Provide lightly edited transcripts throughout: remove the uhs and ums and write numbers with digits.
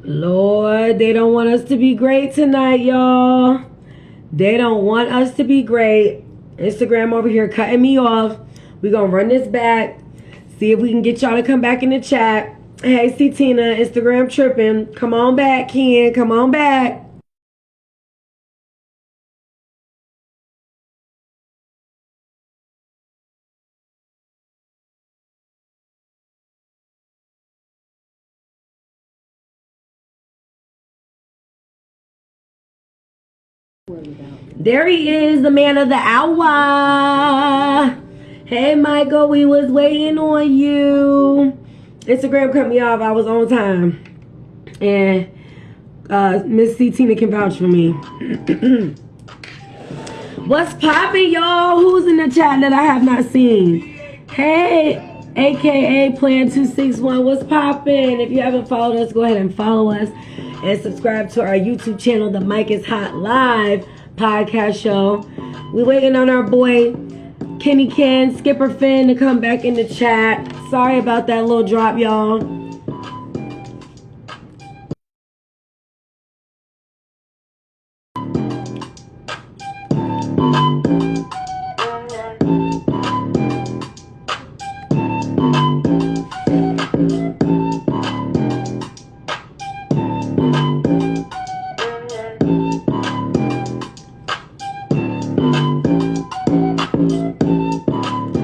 Lord, they don't want us to be great tonight, y'all. They don't want us to be great. Instagram over here cutting me off. We're going to run this back. See if we can get y'all to come back in the chat. Hey, see Tina, Instagram tripping. Come on back, Ken. Come on back. There he is, the man of the hour. Hey, Michael, we was waiting on you. Instagram cut me off. I was on time. And Miss C. Tina can vouch for me. What's poppin', y'all? Who's in the chat that I have not seen? Hey, AKA Plan 261. What's poppin'? If you haven't followed us, go ahead and follow us and subscribe to our YouTube channel, The Mic is Hot Live podcast show. We waiting on our boy Kenny Ken, Skipper Finn to come back in the chat. Sorry about that little drop, y'all.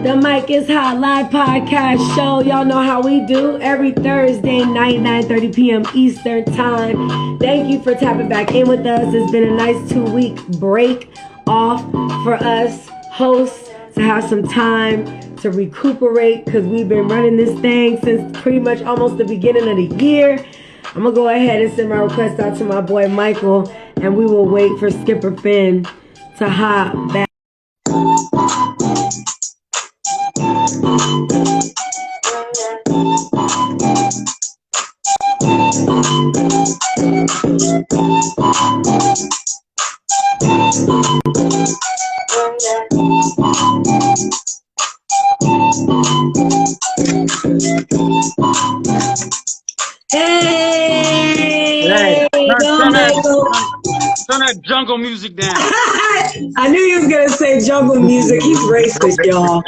The Mic is Hot Live podcast show. Y'all know how we do every Thursday night, 9:30 p.m. Eastern time. Thank you for tapping back in with us. It's been a nice 2-week break off for us hosts to have some time to recuperate because we've been running this thing since pretty much almost the beginning of the year. I'm going to go ahead and send my request out to my boy Michael, and we will wait for Skipper Finn to hop back. Hey, turn that jungle music down. I knew you was gonna say jungle music. He's racist, y'all.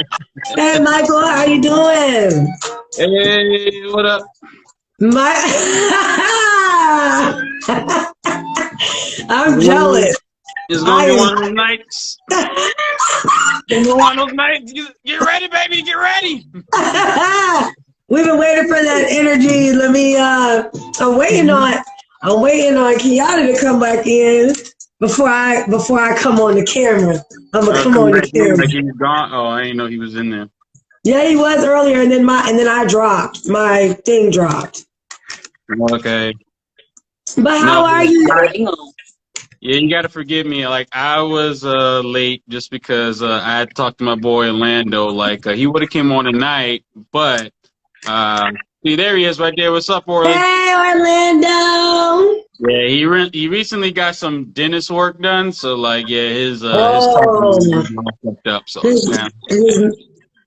Hey, Michael, how you doing? Hey, what up? I'm jealous. It's gonna be one of those nights. It's gonna be one of those nights. Get ready, baby. Get ready. We've been waiting for that energy. I'm waiting on Kiana to come back in before I come on the camera. I'm gonna come on the camera. Like he was gone. Oh, I didn't know he was in there. Yeah, he was earlier, and then I dropped. My thing dropped. Okay. But how are you? Yeah, you gotta forgive me. Like I was late just because I had talked to my boy Orlando. Like he would have came on tonight, but see, there he is right there. What's up, Orlando? Hey, Orlando. Yeah, he recently got some dentist work done, so like his tongue is all fucked up. So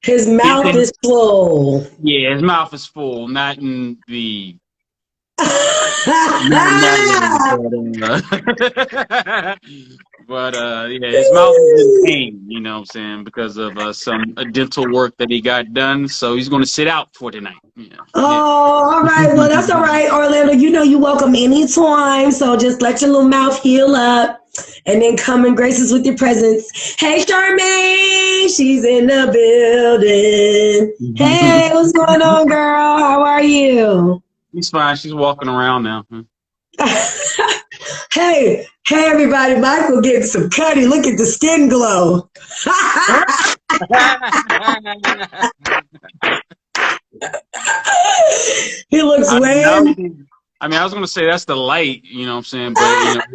his mouth is full. Yeah, his mouth is full, not in the. But his mouth is in pain, you know what I'm saying, because of some dental work that he got done. So he's going to sit out for tonight. Yeah. All right. Well, that's all right, Orlando. You know you're welcome anytime. So just let your little mouth heal up and then come and grace us with your presence. Hey, Charmaine. She's in the building. Hey, what's going on, girl? How are you? She's fine. She's walking around now. Hey, everybody. Michael getting some cutty. Look at the skin glow. He looks way. I was going to say that's the light, you know what I'm saying? But,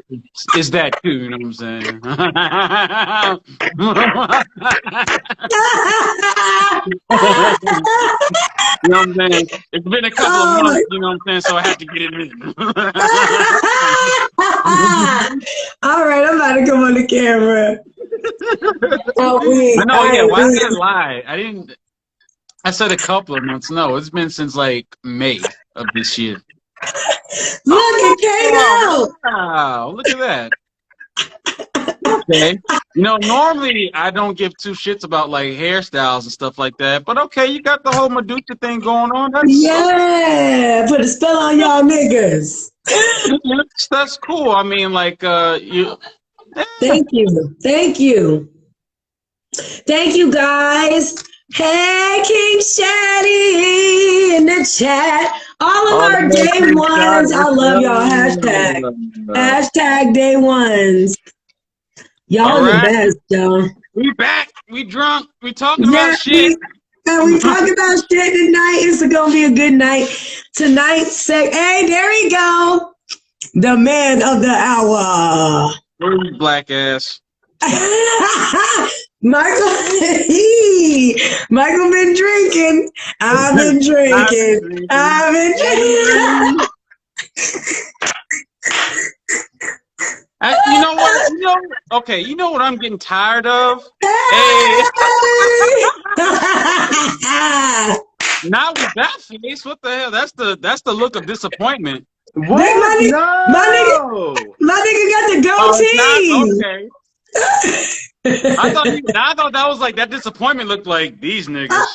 it's that too, you know what I'm saying? You know what I'm saying? It's been a couple of months, you know what I'm saying? So I had to get it in. All right, I'm about to come on the camera. Why did I lie? I said a couple of months. No, it's been since like May of this year. Look came Oh, out. wow. Look at that. Okay. You know, normally I don't give two shits about like hairstyles and stuff like that. But okay, you got the whole Medusa thing going on. Yeah, put a spell on y'all niggas. That's cool. I mean, like you Thank you. Thank you. Thank you, guys. Hey, King Shaddy in the chat. All of our day ones. I love y'all. Hashtag. Hashtag day ones. All Y'all the right. best, y'all. We back. We drunk. We talking Yeah, about shit. we talking about shit tonight. It's gonna be a good night. Tonight, hey, there we go. The man of the hour. Black ass. Michael, Michael been drinking. I've been drinking. I've been drinking. You know what? Okay, you know what I'm getting tired of? Hey. Not with that face. What the hell? That's the look of disappointment. What? My nigga got the goatee. Okay. I thought that was like that disappointment looked like these niggas.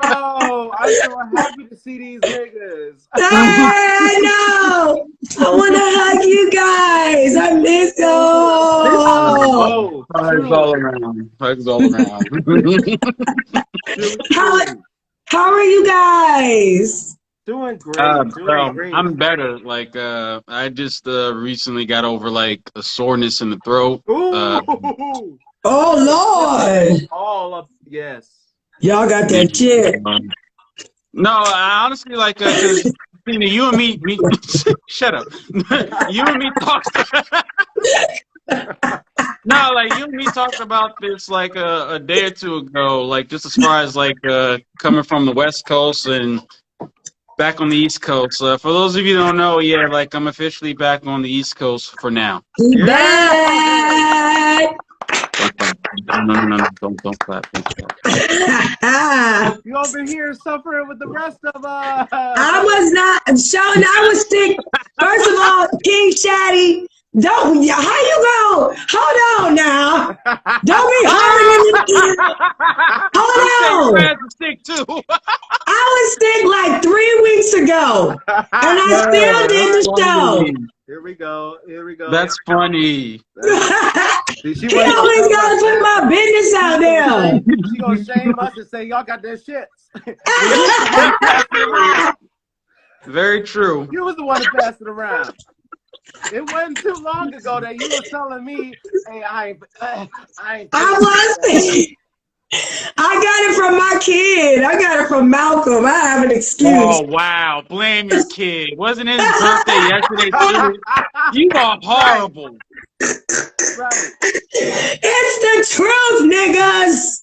No, I'm so happy to see these niggas. I know. I want to hug you guys. I miss you. Hugs all around. Hugs all around. How are you guys? Doing great. Great. I'm better. Like I just recently got over like a soreness in the throat. Ooh. Oh Lord. All up. Yes. Y'all got that shit. No, I honestly like because you and me shut up. You and me talked. No, like you and me talked about this like a day or two ago. Like just as far as like coming from the West Coast and back on the East Coast. For those of you who don't know, yeah, like I'm officially back on the East Coast for now. Back. No, don't clap. You over here suffering with the rest of us. I was not showing. I was sick. First of all, King Shaddy, how you go? Hold on now. Don't be hollering. Hold on. Sick too. I was sick like 3 weeks ago, and I still did the show. Here we go. That's funny. She always gotta put my business out there. She gonna shame us and say y'all got that shit. Very true. You was the one to pass it around. It wasn't too long ago that you were telling me, "Hey, I got it from my kid. I got it from Malcolm. I have an excuse. Oh wow! Blame your kid. Wasn't his birthday yesterday too? You are horrible. Right. It's the truth, niggas.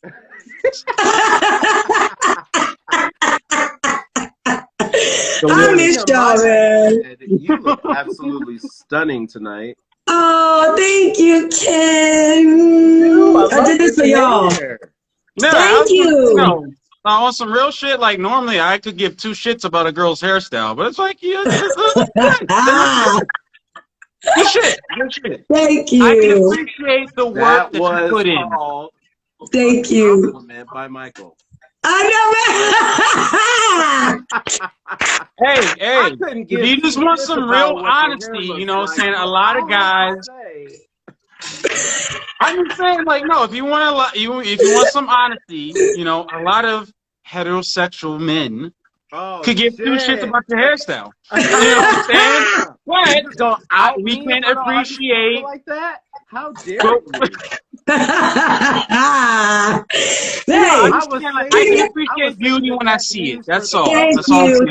I missed y'all, man. You look absolutely stunning tonight. Oh, thank you, Ken. I did this for y'all. No, thank you. On some real shit, like normally I could give two shits about a girl's hairstyle, but it's like, yeah, good shit. Thank you. I can appreciate the work that you put in. Thank you. Compliment by Michael. I know, man. Hey, if you just want some real honesty, you know, saying a lot of guys. I'm just saying, like, no, if you want if you want some honesty, you know, a lot of heterosexual men could give two shits about your hairstyle. You know what I'm saying? But we can appreciate like that. How dare you? I can appreciate beauty when I see it. That's all. Thank you,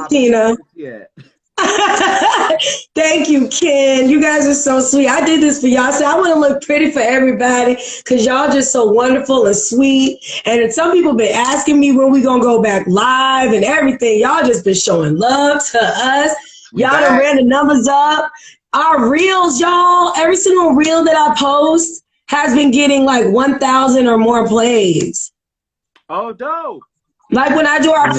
Tina. Thank you, Ken. You guys are so sweet. I did this for y'all, so I want to look pretty for everybody because y'all just so wonderful and sweet. And some people been asking me when we gonna go back live and everything. Y'all just been showing love to us. Y'all done ran the numbers up. Our reels, y'all, every single reel that I post has been getting like 1,000 or more plays. Oh, dope. Like when I do our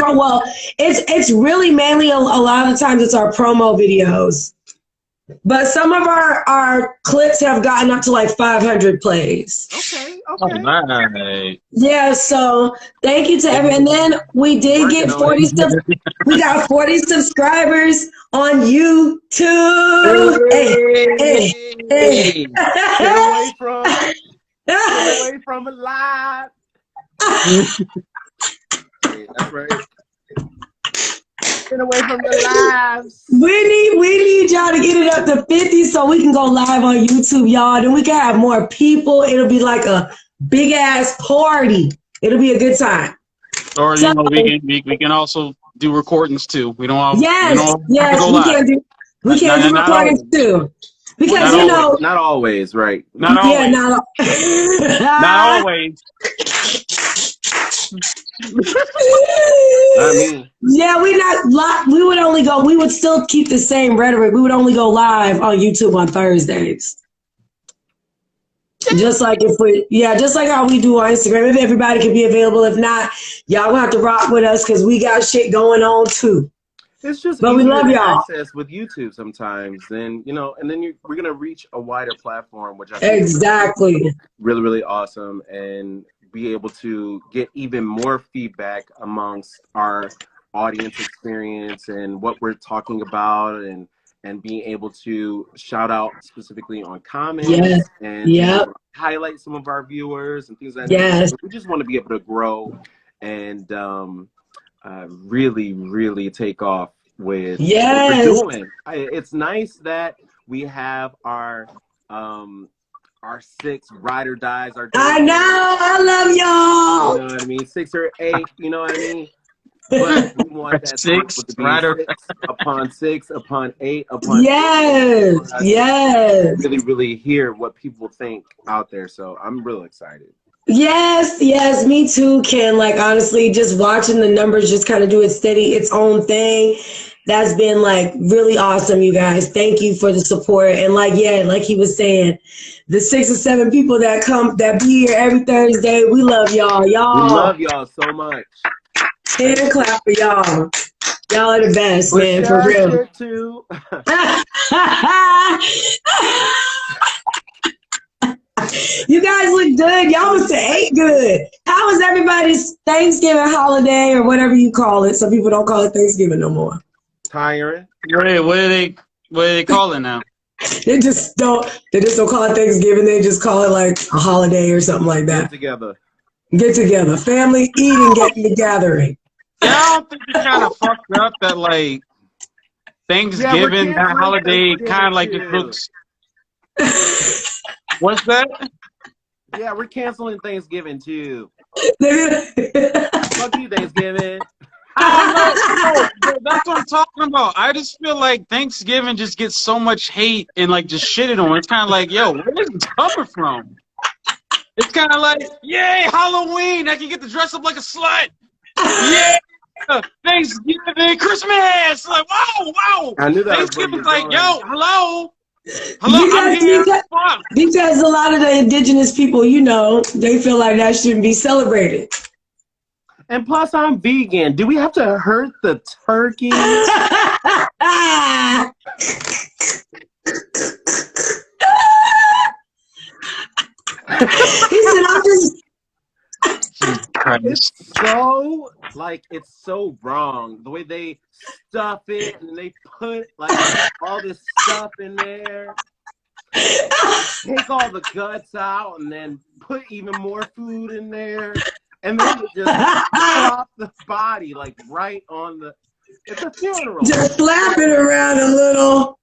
it's really mainly a lot of times it's our promo videos. But some of our clips have gotten up to like 500 plays. Okay. All right. Yeah, so thank you to everyone. And then we did get 40 we got 40 subscribers on YouTube. Hey. Get away from it live. Hey, that's right. Get away from the lives. We need y'all to get it up to 50 so we can go live on YouTube, y'all. Then we can have more people. It'll be like a big ass party. It'll be a good time. Or you know, we can also do recordings too. We don't all yes, we can do recordings too. Because not always, right? Not always. Not always. I mean, yeah, we would still keep the same rhetoric. We would only go live on YouTube on Thursdays. Just like how we do on Instagram. If everybody can be available, if not, y'all gonna have to rock with us because we got shit going on too. It's just but we love y'all. Access with YouTube sometimes, then we're gonna reach a wider platform, which I think exactly is really, really awesome, and be able to get even more feedback amongst our audience experience and what we're talking about, and being able to shout out specifically on comments and highlight some of our viewers and things like that. So we just want to be able to grow and really, really take off with what we're doing. It's nice that we have our 6 ride or dies. I know, I love y'all. You know what I mean? 6 or 8, you know what I mean? But we want that 6 to be 6 upon 6 upon 8 upon 6. Really, really hear what people think out there. So I'm really excited. Yes, me too, Ken. Like honestly, just watching the numbers just kind of do its own thing. That's been like really awesome, you guys. Thank you for the support. And like he was saying, the 6 or 7 people that be here every Thursday, we love y'all. We love y'all so much. Hand and clap for y'all. Y'all are the best, man, for real. Too. You guys look good. Y'all must have ate good. How was everybody's Thanksgiving holiday or whatever you call it? Some people don't call it Thanksgiving no more. Tiring. What do they call it now? They just don't call it Thanksgiving. They just call it like a holiday or something like that. Get together. Family eating, getting together. Yeah, I don't think it's kind of fucked up that like Thanksgiving, that holiday kind of like it looks. What's that? Yeah, we're canceling Thanksgiving too. Fuck you, Thanksgiving. I don't know. That's what I'm talking about. I just feel like Thanksgiving just gets so much hate and like just shitted on. It's kind of like, yo, where is this coming from? It's kind of like, yay, Halloween! I can get to dress up like a slut. Yeah, Thanksgiving, Christmas. Like, wow. I knew that. Thanksgiving's like, yo, hello, I'm here. Because a lot of the indigenous people, they feel like that shouldn't be celebrated. And plus, I'm vegan. Do we have to hurt the turkey? He said, I'm just... It's so wrong. The way they stuff it and they put like all this stuff in there. Take all the guts out and then put even more food in there. And then you just off the body, like right on the... It's a funeral. Just slap it around a little.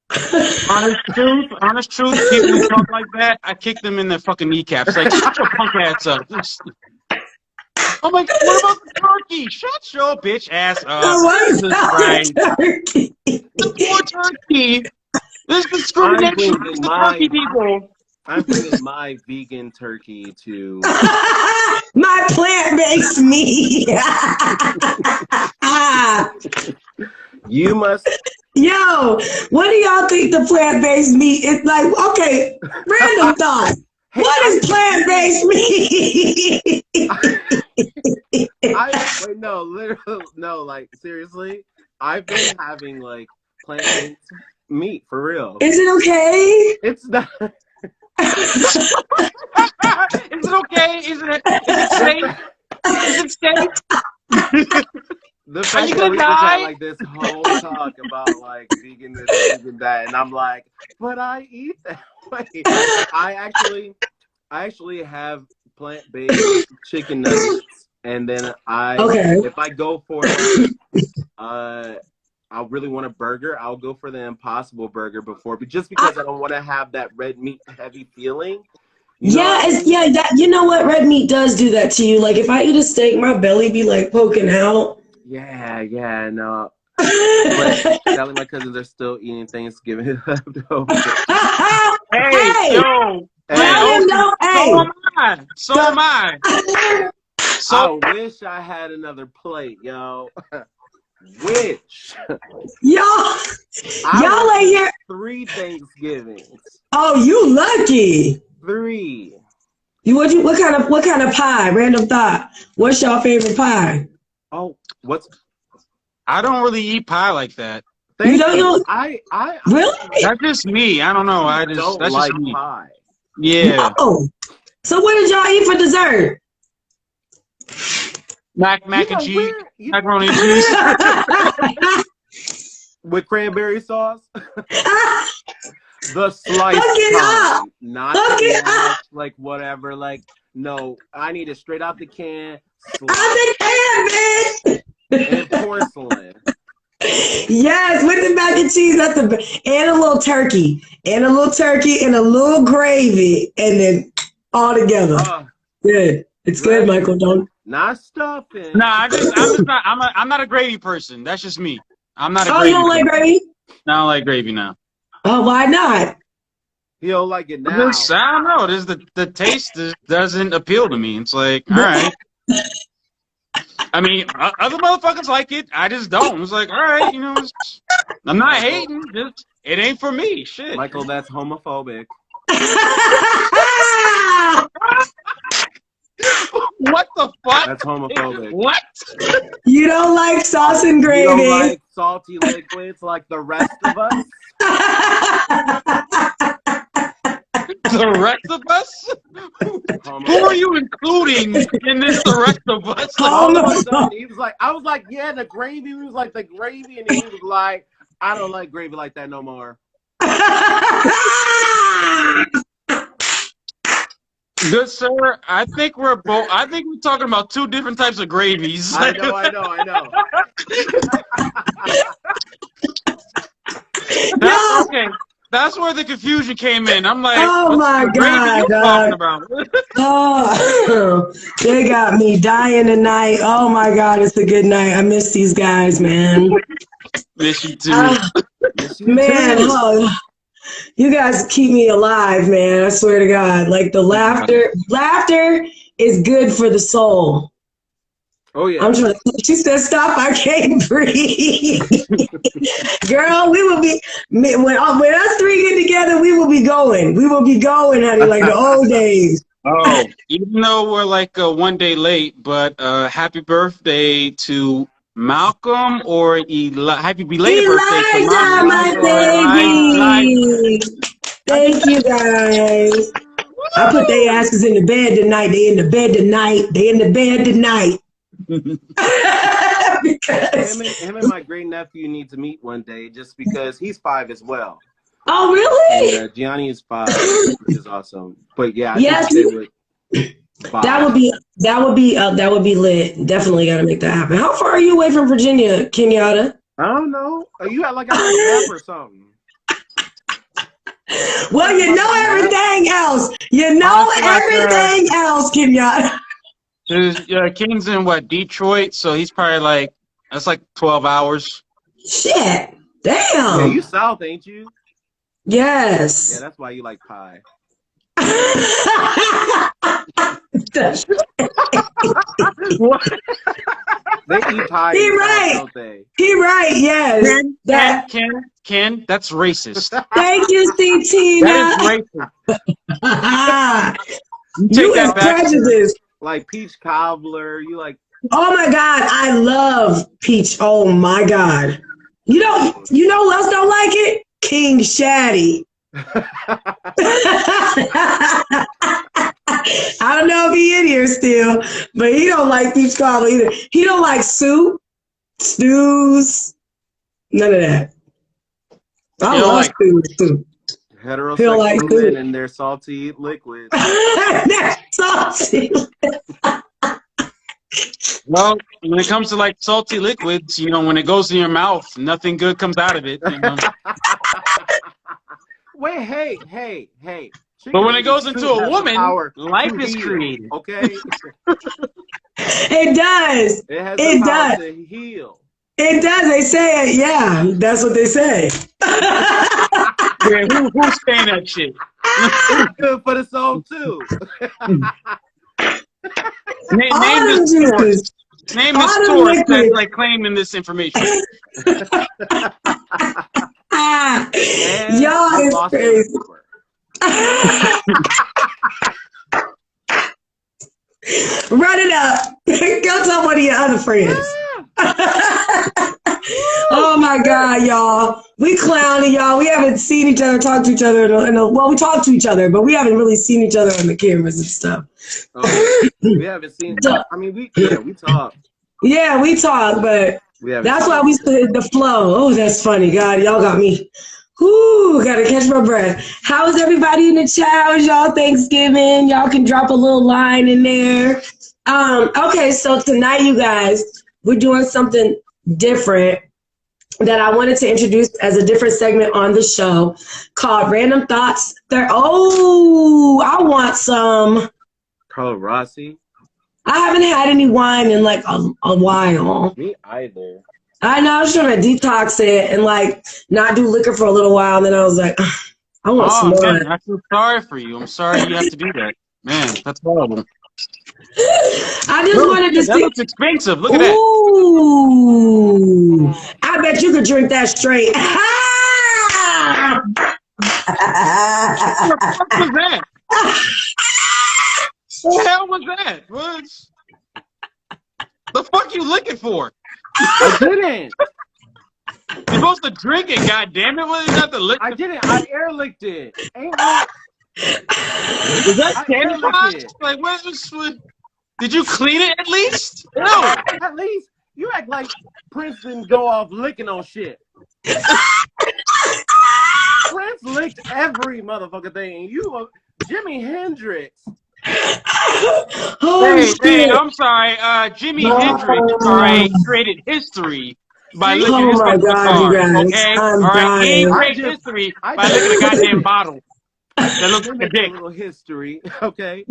Honest truth, people who talk like that, I kick them in their fucking kneecaps. Like, shut your punk ass up. I'm like, what about the turkey? Shut your bitch ass up. Jesus Christ. The poor turkey. There's discrimination against the turkey people. I'm bringing my vegan turkey to... My plant-based meat. You must... Yo, what do y'all think the plant-based meat is like? Okay, random thought. What is plant-based meat? Wait, no, literally, no, like seriously, I've been having like plant-based meat for real. Is it okay? It's not. Is it okay? Is it safe? Is it safe? The Are fact you that gonna we just had die? like this whole talk about like vegan this, vegan that, and I'm like, but I eat that way. I actually have plant-based chicken nuggets, and then Okay. if I go for like I really want a burger, I'll go for the Impossible Burger before, but just because I don't want to have that red meat heavy feeling. You know what I mean? That, you know what? Red meat does do that to you. Like if I eat a steak, my belly be like poking out. Yeah, no. But sadly, my cousins are still eating Thanksgiving leftovers. Hey, Hey, yo. tell him no. So Hey, am I. So am I. So I wish I had another plate, yo. Wish. y'all I ain't here. 3 Thanksgivings. Oh, you lucky. 3. What kind of pie? Random thought. What's your favorite pie? Oh, what's? I don't really eat pie like that. Thank You don't I really? That's just me. I don't know. don't That's like just me. pie. Yeah. No. So what did y'all eat for dessert? Mac and know, cheese. where- you- Macaroni and cheese. With cranberry sauce. The sliced Hook it kind, up. not Hook the it mash, like whatever. Like, no, I need it straight out the can, I think in porcelain. yes, with the mac and cheese and a little turkey. And a little gravy. And then all together. Good. It's good, Michael. Don't. Not stuffing. Nah, I'm not a gravy person. That's just me. I'm not a Oh, gravy you don't like person. gravy? I don't like gravy now. Oh, why not? You don't like it now. I don't know. There's the taste doesn't appeal to me. It's like, all right. I mean, other motherfuckers like it. I just don't. It's like, all right, I'm not hating. Just it ain't for me. Shit. Michael, that's homophobic. What the fuck? That's homophobic. What? You don't like sauce and You gravy. don't like salty liquids like the rest of us? The rest of us? Who are you including in this the rest of us? All of a sudden, he was like, I was like, yeah, the gravy. He was like, the gravy. And he was like, I don't like gravy like that no more. Good sir, I think we're talking about 2 different types of gravies. I know. Okay. That's where the confusion came in. I'm like, oh my God, talking about? Oh, they got me dying tonight. Oh my God, it's a good night. I miss these guys, man. Miss you too. Man, oh, you guys keep me alive, man. I swear to God. Like the laughter is good for the soul. Oh yeah. I'm trying. She said, "Stop! I can't breathe." Girl, we will be when us 3 get together. We will be going. We will be going, honey, like the old days. Oh, even though we're like 1 day late, but happy birthday to Malcolm or happy belated birthday to Elijah, Malcolm. my baby. Thank you, guys. I put their asses in the bed tonight. They in the bed tonight. Because him and my great nephew need to meet one day, just because he's 5 as well. oh really? And Gianni is 5, which is awesome. But yeah, I yes, think they would. that would be lit. Definitely got to make that happen. How far are you away from Virginia, Kenyatta? I don't know. You got like a map or something. Well, you know everything else. You know everything else, Kenyatta. King's in Detroit, so he's probably that's like 12 hours. Shit. Damn. Yeah, you South, ain't you? Yes. Yeah, that's why you like pie. They eat pie. He in the right. South, don't they? He right. Yes. Ken, that's racist. Thank you, C. Tina. That is racist. You is that back, prejudiced. Like peach cobbler. You like Oh my God, I love peach. Oh my God. You know who else don't like it? King Shaddy. I don't know if he in here still, but he don't like peach cobbler either. He don't like soup, stews, none of that. I You know, love like stews too. He don't like Heterosexual men soup. and their salty liquids. That's saucy. well, when it comes to like salty liquids, you know, when it goes in your mouth, nothing good comes out of it. You know, Wait, hey. but Chicken when it noodle goes into soup a has the woman, power life to is heal. created. Okay, It does. it has the It power does. to heal. It does. They say it. Yeah, that's what they say. Yeah, who's saying that shit? It's good for the soul too. Name All this them source. juices. Name All this them source that's liquids. like claiming this information. Ah, And y'all the is Boston crazy. River. Run it up. Go tell one of your other friends. Oh my God, y'all. We clowning, y'all. We haven't seen each other, talk to each other. Well, we talk to each other, but we haven't really seen each other on the cameras and stuff. Oh, we haven't seen. So, I mean, we talk. yeah, we talk, but We haven't. that's Seen why we stood the flow. Oh, that's funny. God, y'all got me. Whoo, gotta catch my breath. How is everybody in the chat? How was y'all Thanksgiving? Y'all can drop a little line in there. Okay, so tonight, you guys, we're doing something different that I wanted to introduce as a different segment on the show called Random Thoughts. Oh, I want some. Carlo Rossi. I haven't had any wine in like a while. Me either. I know I was trying to detox it and like not do liquor for a little while. And then I was like, I want some Oh wine. man, I feel sorry for you. I'm sorry you have to do that. Man, that's horrible. I just wanted to That see. looks expensive. Look at that. Ooh, I bet you could drink that straight. What the fuck was that? What the hell was that? What the fuck you looking for? I didn't. You're supposed to drink it, goddammit. What is that the lick? I didn't. I air licked it. Ain't no. Is that I candy air licked posh? it. Like what? Did you clean it at least? No. At least you act like Prince didn't go off licking on shit. Prince licked every motherfucking thing. You are Jimi Hendrix. Holy Hey, shit. I'm sorry. Jimi Hendrix, all right, created history by See? licking Oh his my God, you guitar. guys. Okay, I'm all right. He dying. ain't I create just- history I by just- licking a goddamn bottle I that looks like a mimicked dick. little history, okay?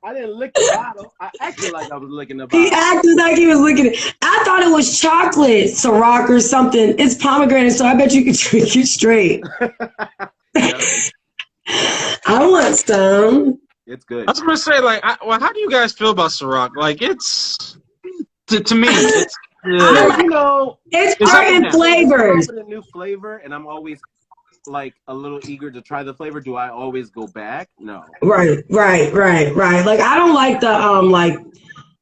I didn't lick the bottle. I acted like I was licking the He bottle. acted like he was looking at I thought it was chocolate, Ciroc or something. It's pomegranate, so I bet you could drink it straight. Yep, I want some. it's good. I was gonna say, like, well, how do you guys feel about Ciroc? Like, it's to me, it's I You know, It's It's up and certain down. flavors. a new flavor, and I'm always like a little eager to try the flavor. Do I always go back? No. Right. Like I don't like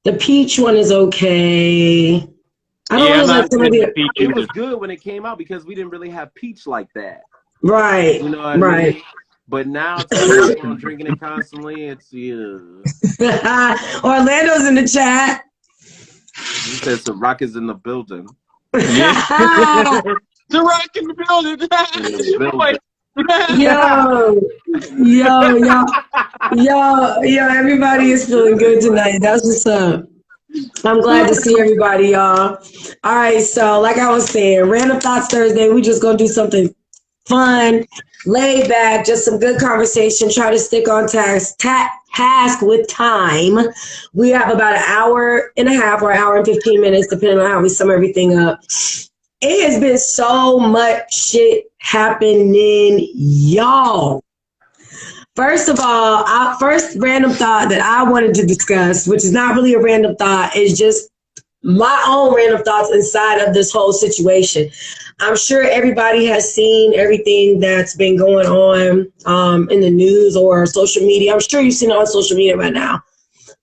the peach one is okay. I don't yeah, I'm really like not some of into the peach It was either. good when it came out because we didn't really have peach like that. right. You know what I Right. mean? But now since we keep on drinking it constantly, it's Orlando's in the chat. He says the rock is in the building. Yeah. Ciroc in the building. building. Yo, everybody is feeling good tonight. That's what's up. I'm glad to see everybody, y'all. All right, so like I was saying, Random Thoughts Thursday, we just gonna do something fun, laid back, just some good conversation, try to stick on task with time. We have about an hour and a half or an hour and 15 minutes, depending on how we sum everything up. It has been so much shit happening, y'all. First of all, our first random thought that I wanted to discuss, which is not really a random thought, is just my own random thoughts inside of this whole situation. I'm sure everybody has seen everything that's been going on in the news or social media. I'm sure you've seen it on social media right now.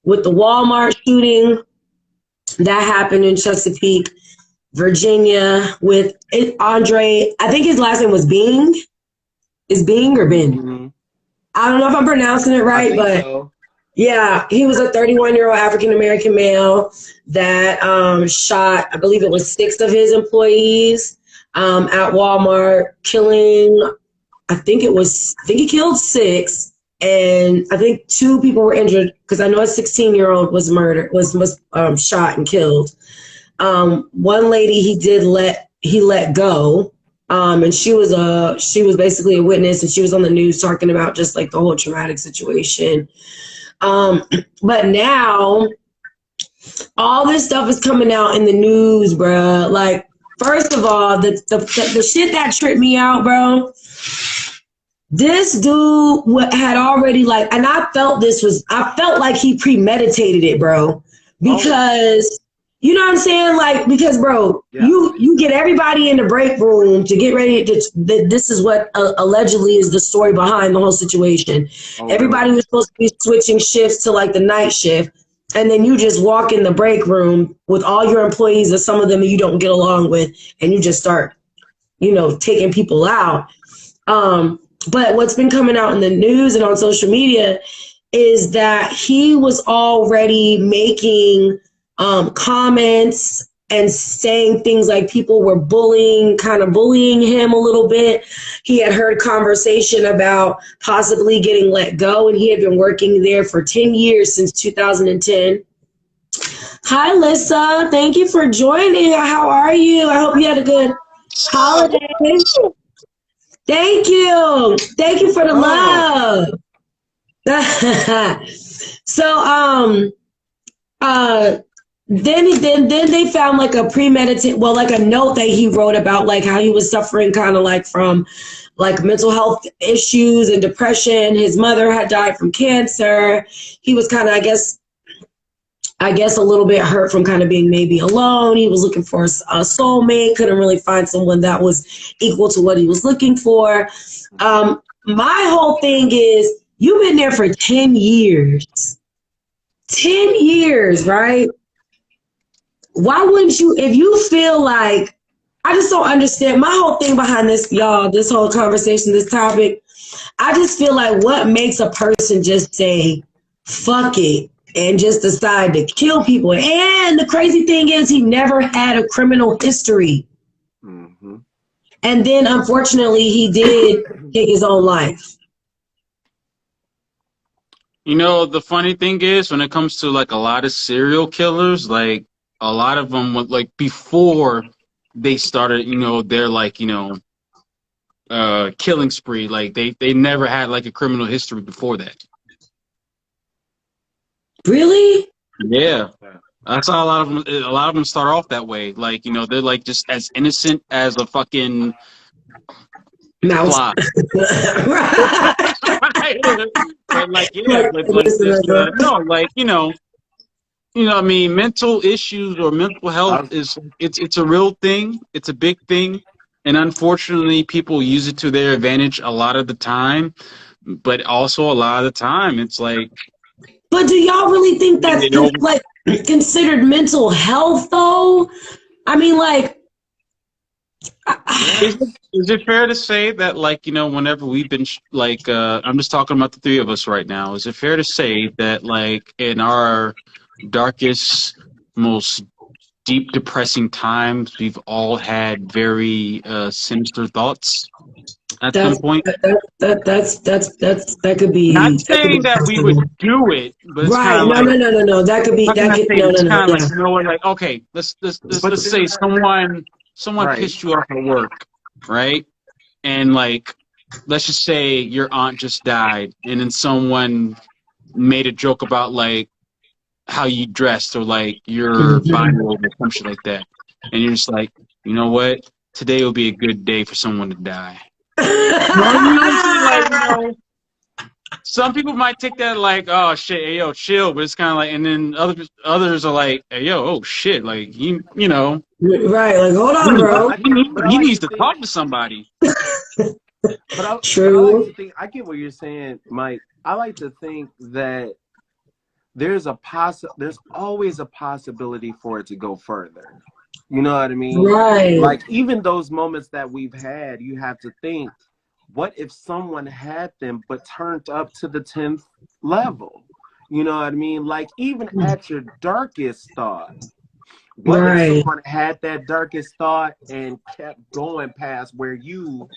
with the Walmart shooting that happened in Chesapeake, Virginia, with Andre. I think his last name was Bing. Is Bing or Ben? Mm-hmm. I don't know if I'm pronouncing it right, but So. yeah, he was a 31-year-old African-American male that shot, I believe it was 6 of his employees at Walmart, killing, I think he killed 6, and I think 2 people were injured because I know a 16-year-old was shot and killed. One lady he let go. And she was basically a witness, and she was on the news talking about just like the whole traumatic situation. But now all this stuff is coming out in the news, bro. Like, first of all, the shit that tripped me out, bro. This dude had already and I felt like he premeditated it, bro, because you know what I'm saying? Like, because, bro, Yeah. you get everybody in the break room to get ready to, this is what allegedly is the story behind the whole situation. Everybody was supposed to be switching shifts to like the night shift. And then you just walk in the break room with all your employees, and some of them you don't get along with, and you just start, taking people out. But what's been coming out in the news and on social media is that he was already making comments and saying things like people were kind of bullying him a little bit. He had heard conversation about possibly getting let go, and he had been working there for 10 years, since 2010. Hi, Lissa. Thank you for joining. How are you? I hope you had a good holiday. Thank you. Thank you for the love. So, then they found like a like a note that he wrote about like how he was suffering kind of like from like mental health issues and depression. His mother had died from cancer. He was kind of, I guess a little bit hurt from kind of being maybe alone. He was looking for a soulmate, couldn't really find someone that was equal to what he was looking for. My whole thing is, you've been there for 10 years. 10 years, right? Why wouldn't you, if you feel like, I just don't understand. My whole thing behind this, y'all, this whole conversation, this topic, I just feel like what makes a person just say, fuck it, and just decide to kill people. And the crazy thing is, he never had a criminal history. Mm-hmm. And then, unfortunately, he did take his own life. The funny thing is, when it comes to like a lot of serial killers, like a lot of them, like before they started, their killing spree, like they never had like a criminal history before that. Really? Yeah. That's how a lot of them start off that way. Like, they're like just as innocent as a fucking mouse. Fly. But like, yeah, I mean, mental issues or mental health it's a real thing. It's a big thing. And unfortunately, people use it to their advantage a lot of the time. But also a lot of the time, it's like. But do y'all really think that's like considered mental health, though? I mean, like. Is it fair to say that, like, whenever we've been, like, I'm just talking about the three of us right now. Is it fair to say that, like, in our darkest, most deep, depressing times, we've all had very sinister thoughts at some point? That could be. Not saying that we would do it, but it's right? No. That could be. That could. No. Like, you know what? Like, okay, let's say someone pissed you off at work, right? And like, let's just say your aunt just died, and then someone made a joke about like how you dressed or like your body or some shit like that, and you're just like, you know what? Today will be a good day for someone to die. Some people might take that like, oh shit, hey, yo, chill, but it's kind of like, and then others are like, hey, yo, oh shit, like right, like hold on, bro. He needs to talk to somebody. True. I get what you're saying, Mike. I like to think that there's always a possibility for it to go further. You know what I mean? Right. Like, even those moments that we've had, you have to think, what if someone had them but turned up to the 10th level? You know what I mean? Like, even at your darkest thought, what if Right. someone had that darkest thought and kept going past where you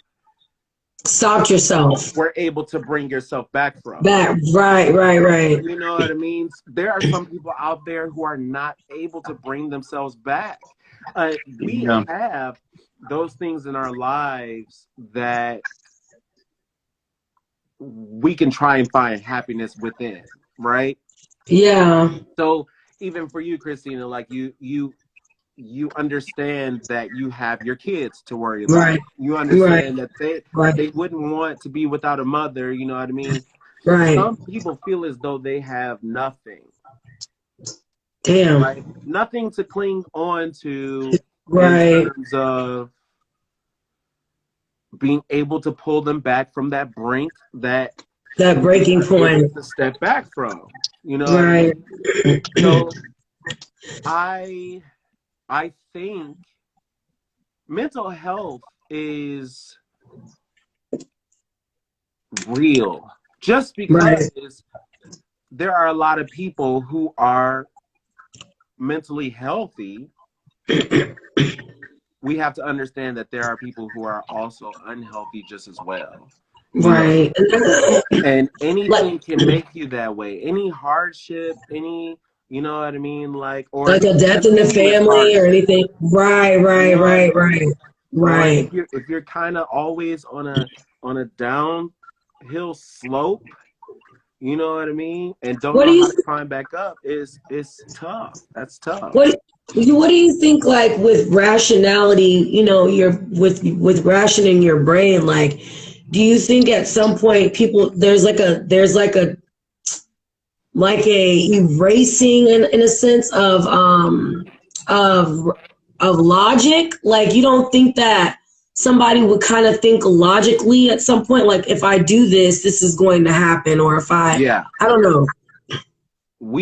Stopped yourself. were able to bring yourself back from? Back. Right. You know what I mean? There are some people out there who are not able to bring themselves back. We Yeah. have those things in our lives that we can try and find happiness within, right? Yeah. So even for you, Christina, like you understand that you have your kids to worry about. Right. You understand that Right. they wouldn't want to be without a mother. You know what I mean? Right. Some people feel as though they have nothing. Damn. Right? Nothing to cling on to Right. in terms of being able to pull them back from that brink that breaking point. to step back from. You know Right. what I mean? So I think mental health is real just because there are a lot of people who are mentally healthy. We have to understand that there are people who are also unhealthy just as well. Right. And anything can make you that way. Any hardship, you know what I mean? Like, or like a death in the family or anything. Right. You know Right. Like, if you're kind of always on a downhill slope, you know what I mean, and don't know how to climb back up, it's tough. That's tough. What do you think, like, with rationality, you know, with rationing your brain, like, do you think at some point people there's like a erasing in a sense of logic? Like, you don't think that somebody would kind of think logically at some point, like, if I do this, this is going to happen, or if I don't know.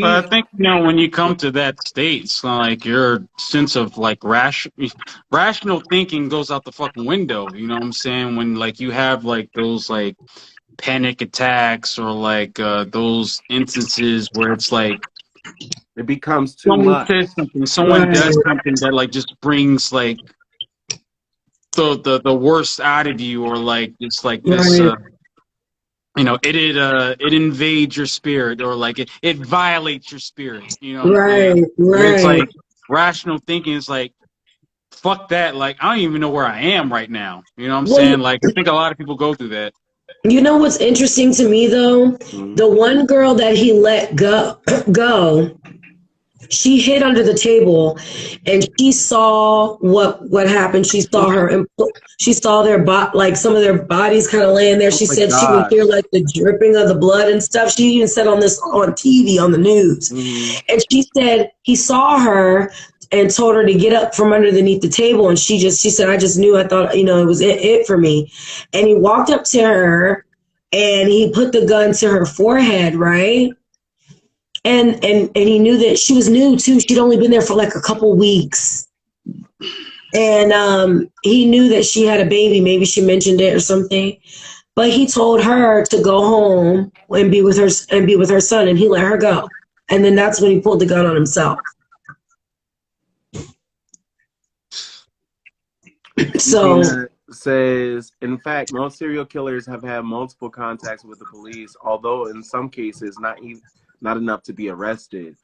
I think, you know, when you come to that state, it's like your sense of like rational thinking goes out the fucking window. You know what I'm saying? When like you have like those like panic attacks or like those instances where it's like it becomes too much. Someone does something that like just brings like the worst out of you, or like it's like this. You know, it invades your spirit, or like it violates your spirit. You know, it's like rational thinking is like, fuck that. Like, I don't even know where I am right now. You know what I'm saying? Like, I think a lot of people go through that. You know what's interesting to me though? The one girl that he let go, she hid under the table, and she saw what happened. She saw their like some of their bodies kind of laying there. She said she would hear like the dripping of the blood and stuff. She even said on TV on the news, and she said he saw her and told her to get up from underneath the table, and she said, I just knew, I thought, you know, it was it for me. And he walked up to her and he put the gun to her forehead, right? And he knew that she was new too. She'd only been there for like a couple weeks. And he knew that she had a baby. Maybe she mentioned it or something. But he told her to go home and be with her son, and he let her go. And then that's when he pulled the gun on himself. So says, in fact, most serial killers have had multiple contacts with the police, although in some cases not enough to be arrested,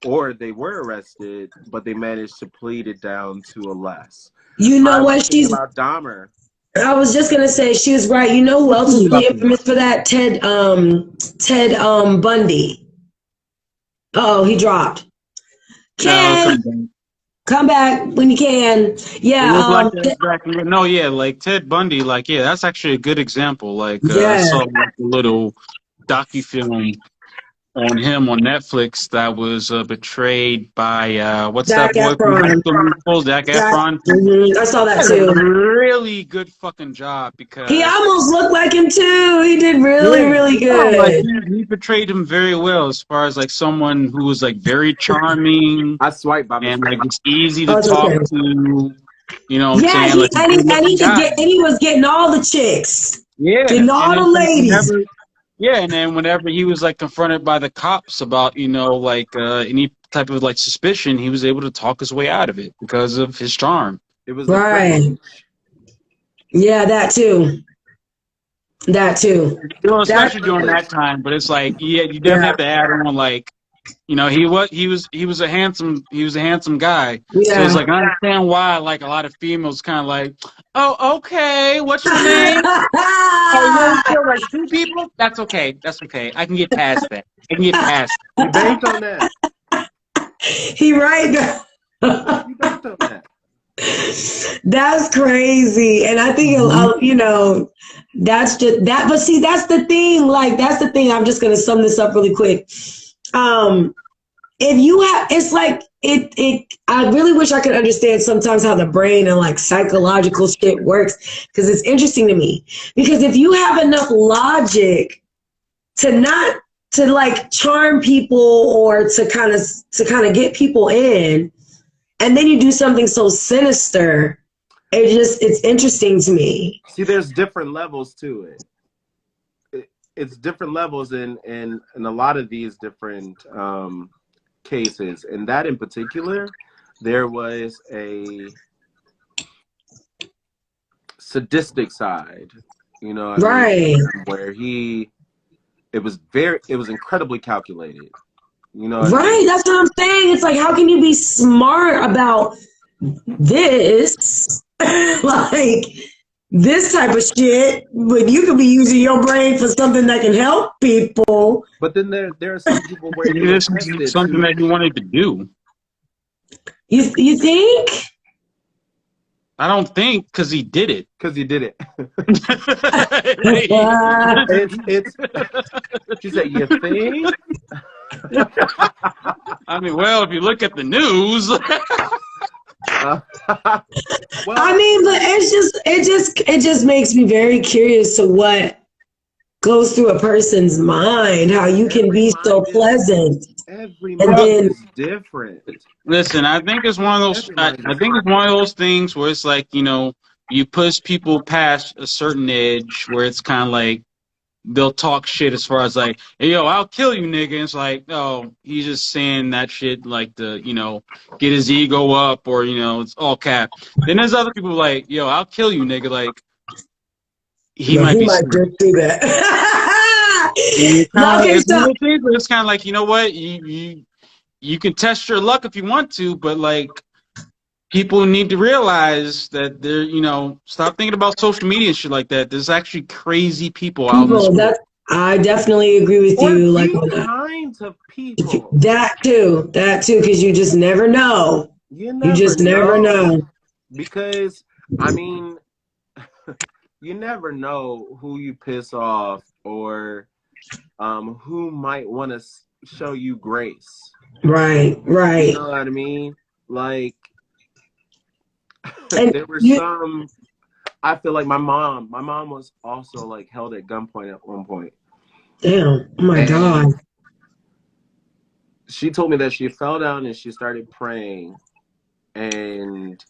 or they were arrested, but they managed to plead it down to a less. You know what? She's about Dahmer. I was just gonna say she was right. You know who else was really infamous for that? Ted Bundy. Oh, he dropped. Come back when you can. Yeah. Like Ted Bundy. Like, yeah, that's actually a good example. Like, I saw like a little docu-film on him on Netflix that was betrayed by what's Zac that boy from High Efron. School Musicals, Zac Efron. I saw that Did a too. really good fucking job He because almost looked like him too. He did really, yeah, really no, like good. he portrayed him very well as far as like someone who was like very charming I swipe by and like mistake. it's easy Oh, to it's talk okay. to. You know what I'm Yeah, saying? he Like a and he good and looking he could guy. get and he was getting all the chicks, Yeah, getting and all the it's like ladies. whenever, yeah, and then whenever he was like confronted by the cops about like any type of like suspicion, he was able to talk his way out of it because of his charm. It was the Right. privilege. Yeah, that too. That too. You know, That especially during that time. But it's like, yeah, you definitely yeah. have to add on like, he was a handsome guy. So it's Yeah. like I understand why like a lot of females kind of like, oh, okay, what's your name? Oh, you only kill like two people? That's okay. That's okay. I can get past that. I can get past You banked on that. He right. You banked on that. That's crazy. And I think, that. that's just that. But see, that's the thing. Like, that's the thing. I'm just going to sum this up really quick. If you have, it's like, I really wish I could understand sometimes how the brain and like psychological shit works. Cause it's interesting to me. Because if you have enough logic to not, to like charm people or to kind of get people in, and then you do something so sinister, it's interesting to me. See, there's different levels to it. It's different levels in a lot of these different cases. And that in particular, there was a sadistic side, you know what I Right. mean? Where it was incredibly calculated. You know what I Right. mean? That's what I'm saying. It's like, how can you be smart about this? Like, this type of shit, but you could be using your brain for something that can help people. But then there are some people where they Maybe were this is tested something to that he wanted to do. You think? I don't think because he did it. because he did it. Uh, it's she said, you think? I mean, well, if you look at the news, Well, I mean, but it just makes me very curious to what goes through a person's mind, how you can be so pleasant. every And mind then, is different. listen, I think it's one of those. Every I mind is think it's one of those things where it's like you push people past a certain edge where it's kind of like they'll talk shit as far as like, hey, yo, I'll kill you, nigga. And it's like, oh, he's just saying that shit like to get his ego up or it's all cap. Then there's other people like, yo, I'll kill you, nigga. Like he no, might he be might serious. just do that. No, okay, It's one so of those things where it's kind of like, you know what, you can test your luck if you want to, but like people need to realize that they're stop thinking about social media and shit like that. There's actually crazy people out in this people, world. I definitely agree with or you. Like be on that. kind to people. That too, because you just never know. You You just never know. Because I mean, you never know who you piss off or who might want to show you grace. Right, You right. know what I mean? Like And there were you, some. I feel like my mom was also like held at gunpoint at one point. damn, oh my God. And she told me that she fell down and she started praying and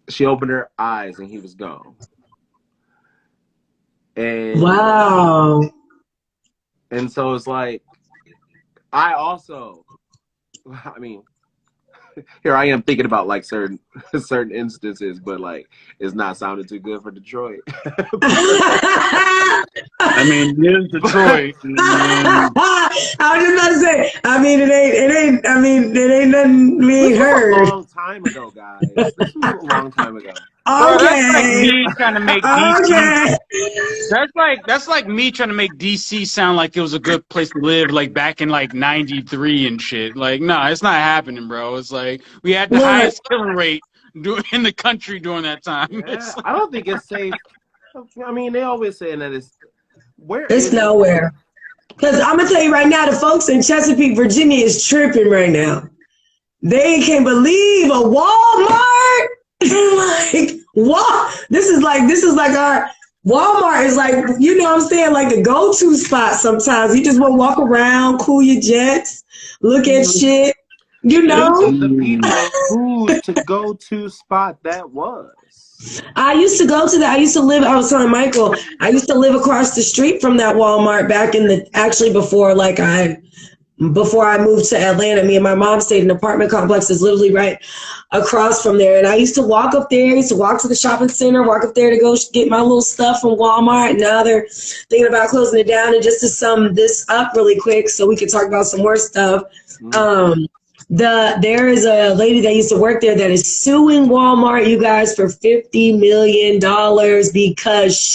she opened her eyes and he was gone. And Wow. and so it's like I mean, here I am thinking about like certain instances, but like it's not sounding too good for Detroit. I mean, here's Detroit. I was just about to say, I mean, it ain't nothing we ain't This was heard. a long time ago, guys. This was a long time ago. Bro, that's like Okay. me trying to make DC. Okay. That's like me trying to make DC sound like it was a good place to live, like back in like '93 and shit. Like, no, it's not happening, bro. It's like we had the Look. highest killing rate in the country during that time. Yeah, I don't think it's safe. I mean, they always saying that It's nowhere. Because I'm gonna tell you right now, the folks in Chesapeake, Virginia, is tripping right now. They can't believe a Walmart. Like what? This is like our Walmart is like, you know what I'm saying, like the go-to spot sometimes. You just want to walk around, cool your jets, look at shit, you Think know. of the people whose to go-to spot that was. I used to go to that. I was telling Michael, I used to live across the street from that Walmart back in actually before I moved to Atlanta. Me and my mom stayed in an apartment complex that's literally right across from there. And I used to walk up there. I used to walk to the shopping center, walk up there to go get my little stuff from Walmart. And now they're thinking about closing it down. And just to sum this up really quick so we can talk about some more stuff. There is a lady that used to work there that is suing Walmart, you guys, for $50 million because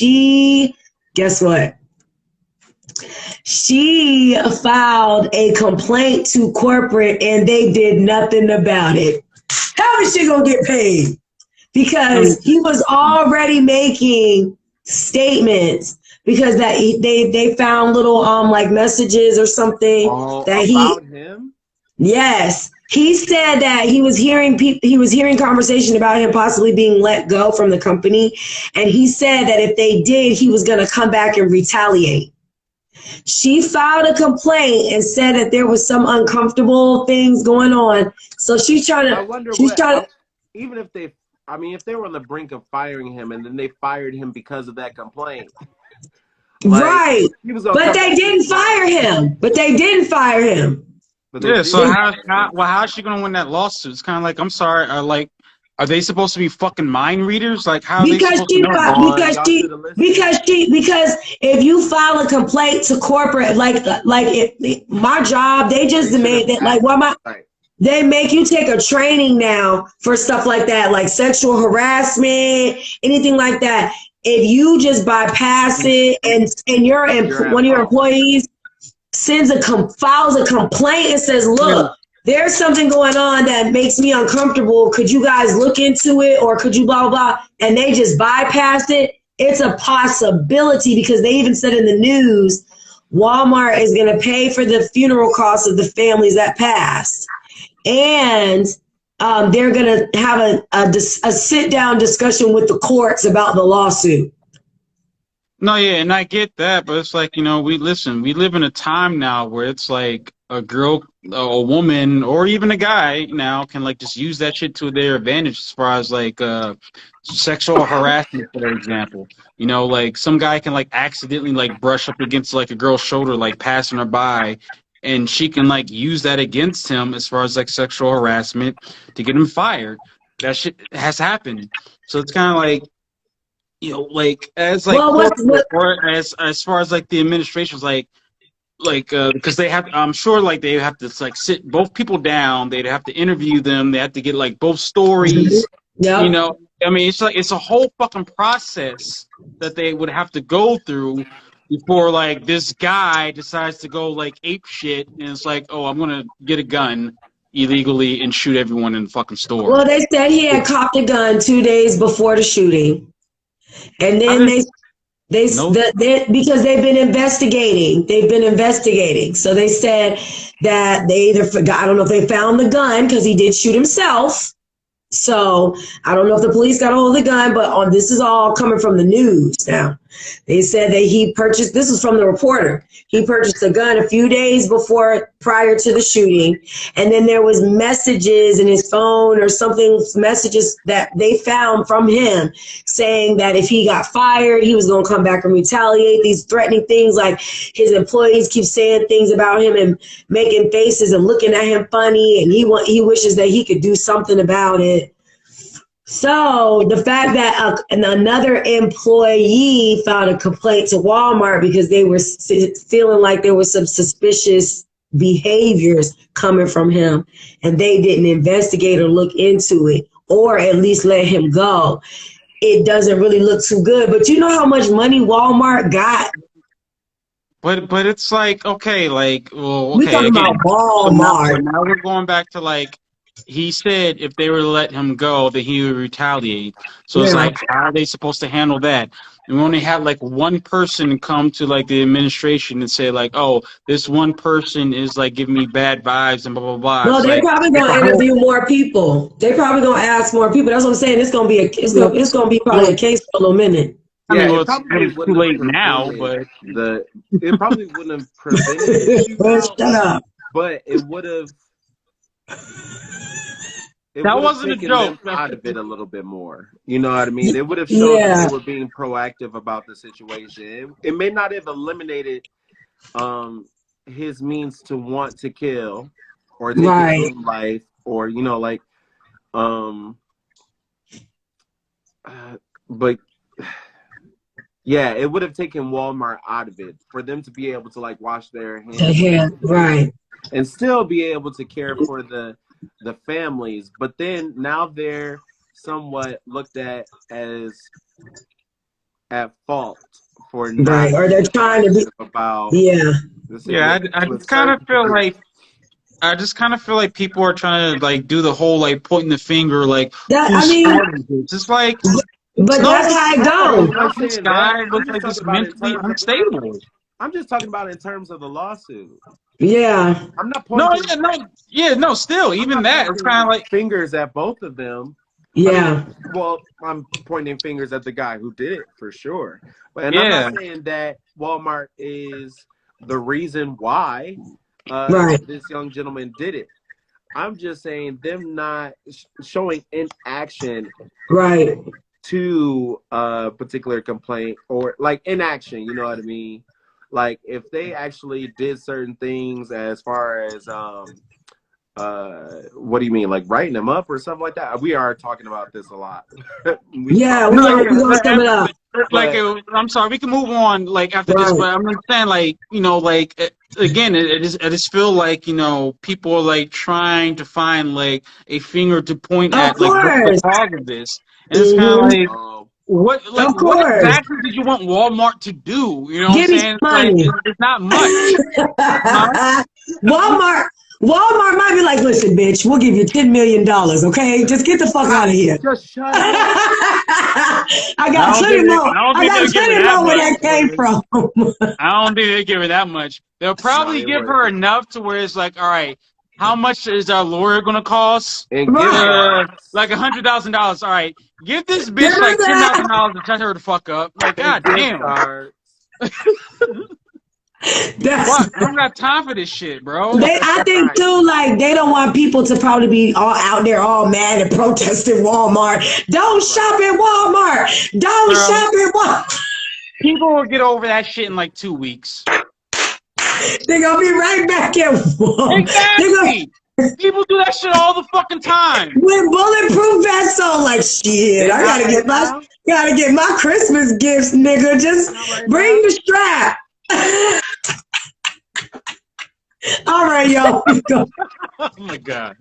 guess what? She filed a complaint to corporate and they did nothing about it. How is she gonna get paid? Because he was already making statements because that they found little like messages or something about him. Yes, he said that he was hearing conversation about him possibly being let go from the company, and he said that if they did, he was gonna come back and retaliate. She filed a complaint and said that there was some uncomfortable things going on. So she's trying to. I wonder even if they were on the brink of firing him and then they fired him because of that complaint. Like, right. But they didn't fire him. Yeah, so how's she gonna win that lawsuit? It's kind of like, I'm sorry, are they supposed to be fucking mind readers? Like, how are they supposed to know? Because if you file a complaint to corporate, my job, they just made that they make you take a training now for stuff like that, like sexual harassment, anything like that. If you just bypass it and one of your employees files a complaint and says, look, there's something going on that makes me uncomfortable. Could you guys look into it, or could you blah, blah, blah? And they just bypass it. It's a possibility because they even said in the news, Walmart is going to pay for the funeral costs of the families that passed. And they're going to have a sit-down discussion with the courts about the lawsuit. No, yeah, and I get that, but it's like, we live in a time now where it's like a girl, a woman, or even a guy now can like just use that shit to their advantage as far as like sexual harassment, for example. Like some guy can like accidentally like brush up against like a girl's shoulder, like passing her by, and she can like use that against him as far as like sexual harassment to get him fired. That shit has happened. So it's kind of like, like as like or as far as like the administration's like because they have, I'm sure like they have to like sit both people down, they'd have to interview them, they have to get like both stories. Yeah. I mean, it's like it's a whole fucking process that they would have to go through before like this guy decides to go like ape shit and it's like, oh, I'm gonna get a gun illegally and shoot everyone in the fucking store. Well, they said he had copped a gun 2 days before the shooting. And then because they've been investigating. So they said that they either forgot, I don't know if they found the gun because he did shoot himself. So I don't know if the police got a hold of the gun, but this is all coming from the news now. They said that this is from the reporter. He purchased a gun a few days prior to the shooting. And then there was messages in his phone or something, messages that they found from him saying that if he got fired, he was going to come back and retaliate. These threatening things, like his employees keep saying things about him and making faces and looking at him funny. And he wishes that he could do something about it. So the fact that another employee filed a complaint to Walmart because they were feeling like there was some suspicious behaviors coming from him and they didn't investigate or look into it or at least let him go, it doesn't really look too good. But you know how much money Walmart got? But it's like, okay, like, well, okay, we're talking about Walmart. Now we're going back to like he said if they were to let him go, that he would retaliate. So it's Yeah. like, how are they supposed to handle that? And we only had like one person come to like the administration and say like, oh, this one person is like giving me bad vibes and blah blah blah. Well, It's they're like probably it's gonna a whole. interview more people. They're probably gonna ask more people. That's what I'm saying. It's gonna be it's gonna be probably Well, a case for a little minute. I Yeah, mean, well, it it's probably too wouldn't have late now, prevented but the. It probably wouldn't have prevented the shootout, Shut up. but it would have. It that would have wasn't a taken joke. them out of it a little bit more. You know what I mean? It would have showed that they Yeah. were being proactive about the situation. It may not have eliminated his means to want to kill or take his Right. own life, or like but yeah, it would have taken Walmart out of it for them to be able to like wash their hands of the Yeah. situation Right. and still be able to care for the families. But then now they're somewhat looked at fault for not Right. Or they're being trying to be. proactive about Yeah. the Yeah, situation I to a just kind of certain feel degree. like people are trying to like do the whole like pointing the finger like That who I mean, started this. It's like but no that's one how it cares. goes. I'm not This saying that. guy I'm looks just like talking this about in mentally terms of unstable. I'm just talking about in terms of the lawsuit. Yeah. I'm not No, pointing yeah, no, yeah, no. Still, I'm even not that, it's kind of pointing like fingers at both of them. I mean, Yeah. well, I'm pointing fingers at the guy who did it for sure. And I'm yeah, not saying that Walmart is the reason why Right. this young gentleman did it. I'm just saying them not showing inaction Right. to a particular complaint, or like inaction, you know what I mean? Like if they actually did certain things as far as what do you mean, like writing them up or something like that? We are talking about this a lot. We Yeah. talked We're no, about gonna it, we're gonna sum it up. like but I'm sorry, we can move on like after this, Right. but I'm saying like like again, I just feel like people are like trying to find like a finger to point Of at like what's the course. cause of this, and it's kind of Mm-hmm. like. Of What course. exactly did you want Walmart to do? You know what I'm Give me some saying? Like money. it's not much, huh? Walmart. Walmart might be like, listen, bitch, we'll give you $10 million, okay? Just get the fuck out of here. just shut up. I got plenty more. I don't I think got they're giving plenty that more where much. that came from. I don't think they're giving that much. They'll No, probably they give would. her enough to where it's like, all right, how much is our lawyer gonna cost? And gift Right. cards. Like $100,000. All right, give this Give bitch her like that. $10,000 to shut her the fuck up. Like, And god gift damn, cards. That's fuck, I don't got time for this shit, bro. I think Right. too, like they don't want people to probably be all out there all mad and protesting Walmart. Don't Right. shop at Walmart. Don't Bro, shop at Walmart. people will get over that shit in like 2 weeks. They're gonna be right back at Walmart. They're gonna Exactly. People do that shit all the fucking time. with bulletproof vests on, like shit. They I not right now. gotta get my Christmas gifts, nigga. Just Not right bring now. the strap. All right, y'all. We go. Oh my god.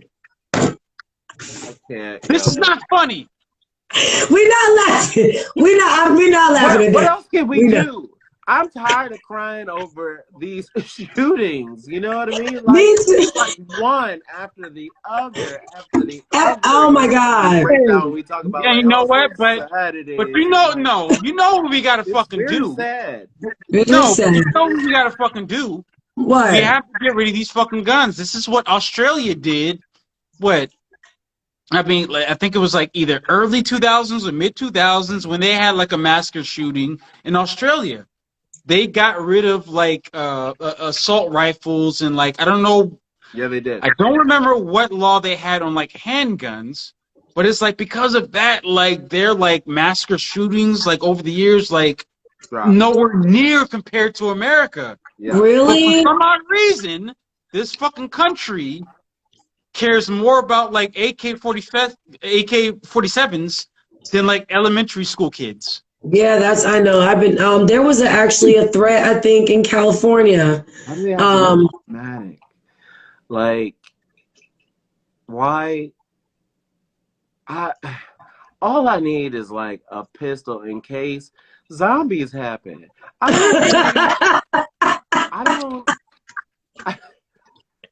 I can't. This is not funny. We not laughing. We not laughing at What that. else can we We not. do? I'm tired of crying over these shootings. You know what I mean? Like, Me too. it's like one after the other, after the other. Oh my And then we God. break down. We talk about Yeah, like, you know oh, so what? sad it But is. And like, you know what we gotta it's fucking very do. sad. No, but you Listen. know what we gotta fucking do. We What? have to get rid of these fucking guns. This is what Australia did. What? I mean, like, I think it was like either early 2000s or mid 2000s when they had like a massacre shooting in Australia. They got rid of like assault rifles and like I don't know. Yeah, they did. I don't remember what law they had on like handguns, but it's like because of that, like their like massacre shootings like over the years, like Drop. nowhere near compared to America. Yeah. But for Really? some odd reason, this fucking country cares more about like AK-47s than like elementary school kids. Yeah, I know. I've been there was actually a threat, I think, in California. How do they have to be Um automatic? Like, why? All I need is like a pistol in case zombies happen. I don't.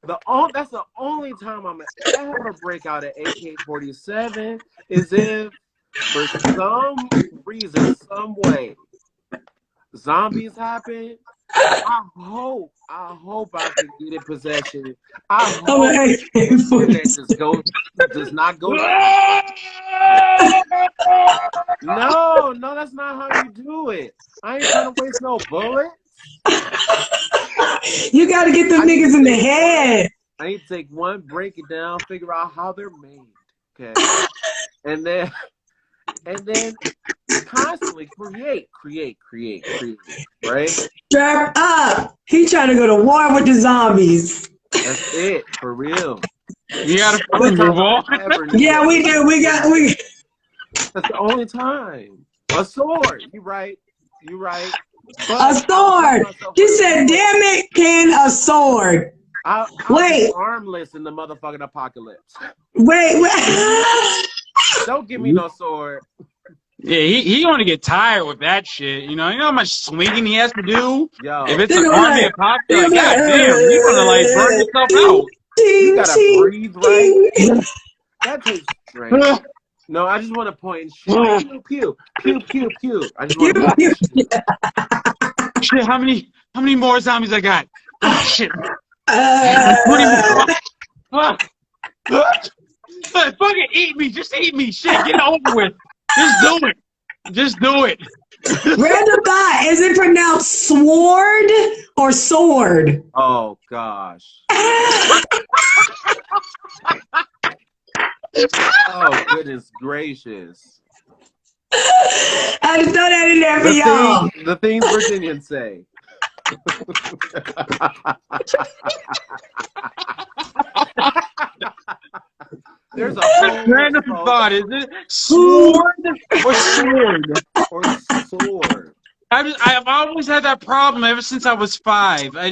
That's the only time I'm ever break out an AK-47 is if for some reason, some way, zombies happen. I hope I can get in possession. I I'm hope an that does not go. No, that's not how you do it. I ain't trying to waste no bullets. You got to get them niggas in the head. I need to take one, break it down, figure out how they're made. Okay. And then constantly create, right? Strap up. He trying to go to war with the zombies. That's it, for real. You gotta fucking move on. Yeah, we do. That's the only time. A sword. You right. A sword. He said, "Damn it, Ken, a sword." I'll Wait. be armless in the motherfucking apocalypse. Wait. Don't give me no sword. Yeah, he gonna get tired with that shit. You know how much swinging he has to do? Yo. If it's an army apocalypse, like, goddamn, you gonna like burn yourself out. You gotta breathe right. That takes strength. No, I just want to point and shoot. Pew. I just want to point. Shit, how many more zombies I got? Oh, shit. 20 more. Fucking eat me. Just eat me. Shit, get it over with. Just do it. Random thought. Is it pronounced sword or sword? Oh, gosh. Oh, goodness gracious. I just throw that in there for y'all. The things Virginians say. There's a whole random thought, is it? Sword or sword? Or sword. I've always had that problem ever since I was 5. I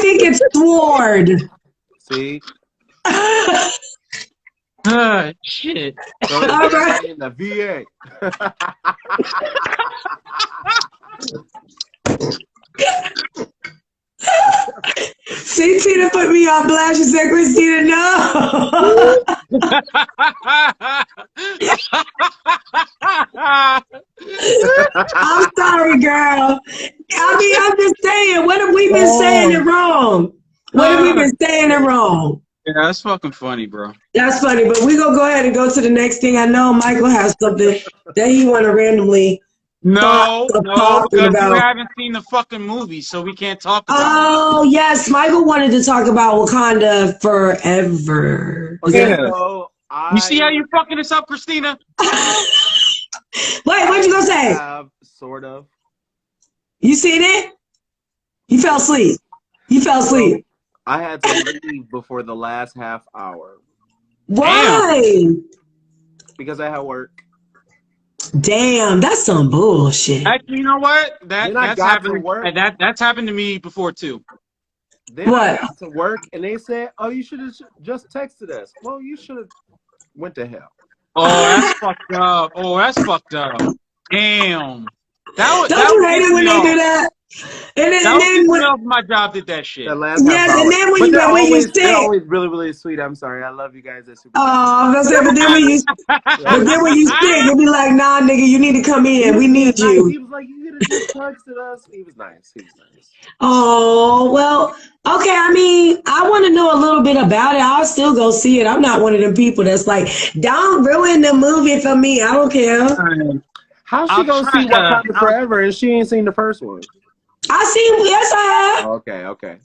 think it's sword. See? Shit. So All right. in the VA. See, Tina put me on blast. She said, "Christina, no." I'm sorry, girl. I'm just saying, what have we been saying it wrong? What have we been saying it wrong? Yeah, that's fucking funny, bro. That's funny, but we're going to go ahead and go to the next thing. I know Michael has something that he want to randomly No, because about. you haven't seen the fucking movie, so we can't talk about it. Oh, yes. Michael wanted to talk about Wakanda Forever. Okay, so you see how you fucking this up, Christina? Wait, what you gonna say? Sort of. You seen it? You fell asleep. I had to leave before the last half hour. Why? Damn. Because I had work. Damn, that's some bullshit. Actually, you know what? That's happened. Work. That's happened to me before too. Then I got to work and they said, "Oh, you should have just texted us." Well, you should have went to hell. Oh, that's fucked up. Damn. Don't you hate it when they do that? And then when my job did that shit. Yes, and then when you sick, they're always really, really sweet. I'm sorry, I love you guys. Oh, but then when you sick, they'll be like, "Nah, nigga, you need to come in. We need you." He was like, "You could have just texted us." He was nice. Oh, well, okay. I mean, I want to know a little bit about it. I'll still go see it. I'm not one of them people that's like, "Don't ruin the movie for me." I don't care. How's she gonna see Wakanda Forever and she ain't seen the first one? Yes, I have. Okay.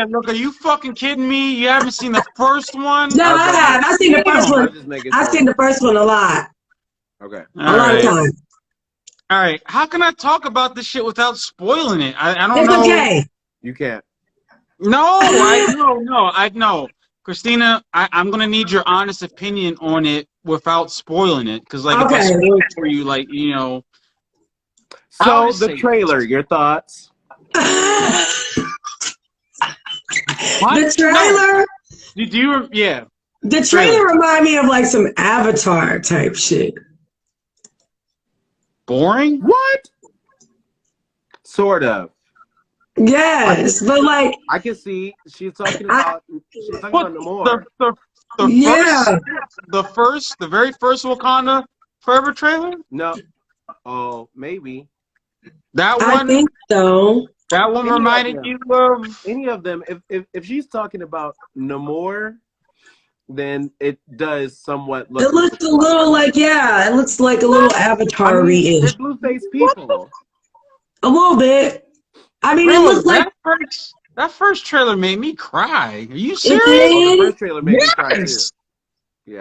Look, are you fucking kidding me? You haven't seen the first one? No, I have. I've seen the first one. I've seen the first one a lot. Okay. A lot of times. All right. How can I talk about this shit without spoiling it? I don't know. It's okay. You can't. No, I know. Christina, I'm going to need your honest opinion on it without spoiling it. Because, if I spoil it for you, So, the trailer, your thoughts? The trailer? Yeah. The trailer remind me of some Avatar type shit. Boring? What? Sort of. Yes, but like, I can see she's talking I, about What no the more. the the first yeah, the very first Wakanda Forever trailer? No, oh maybe That I one think so. that one any of reminded them. you of Any of them. If she's talking about Namor, then it does somewhat It look a looks little a like little him. like, yeah, it looks like a what? little I mean, they're Avatar-y-ish. blue faced What the people. A little bit. I mean, it bro? looked like That first trailer made me cry. Are you it serious? Oh, the did. first trailer made me cry too. Yes.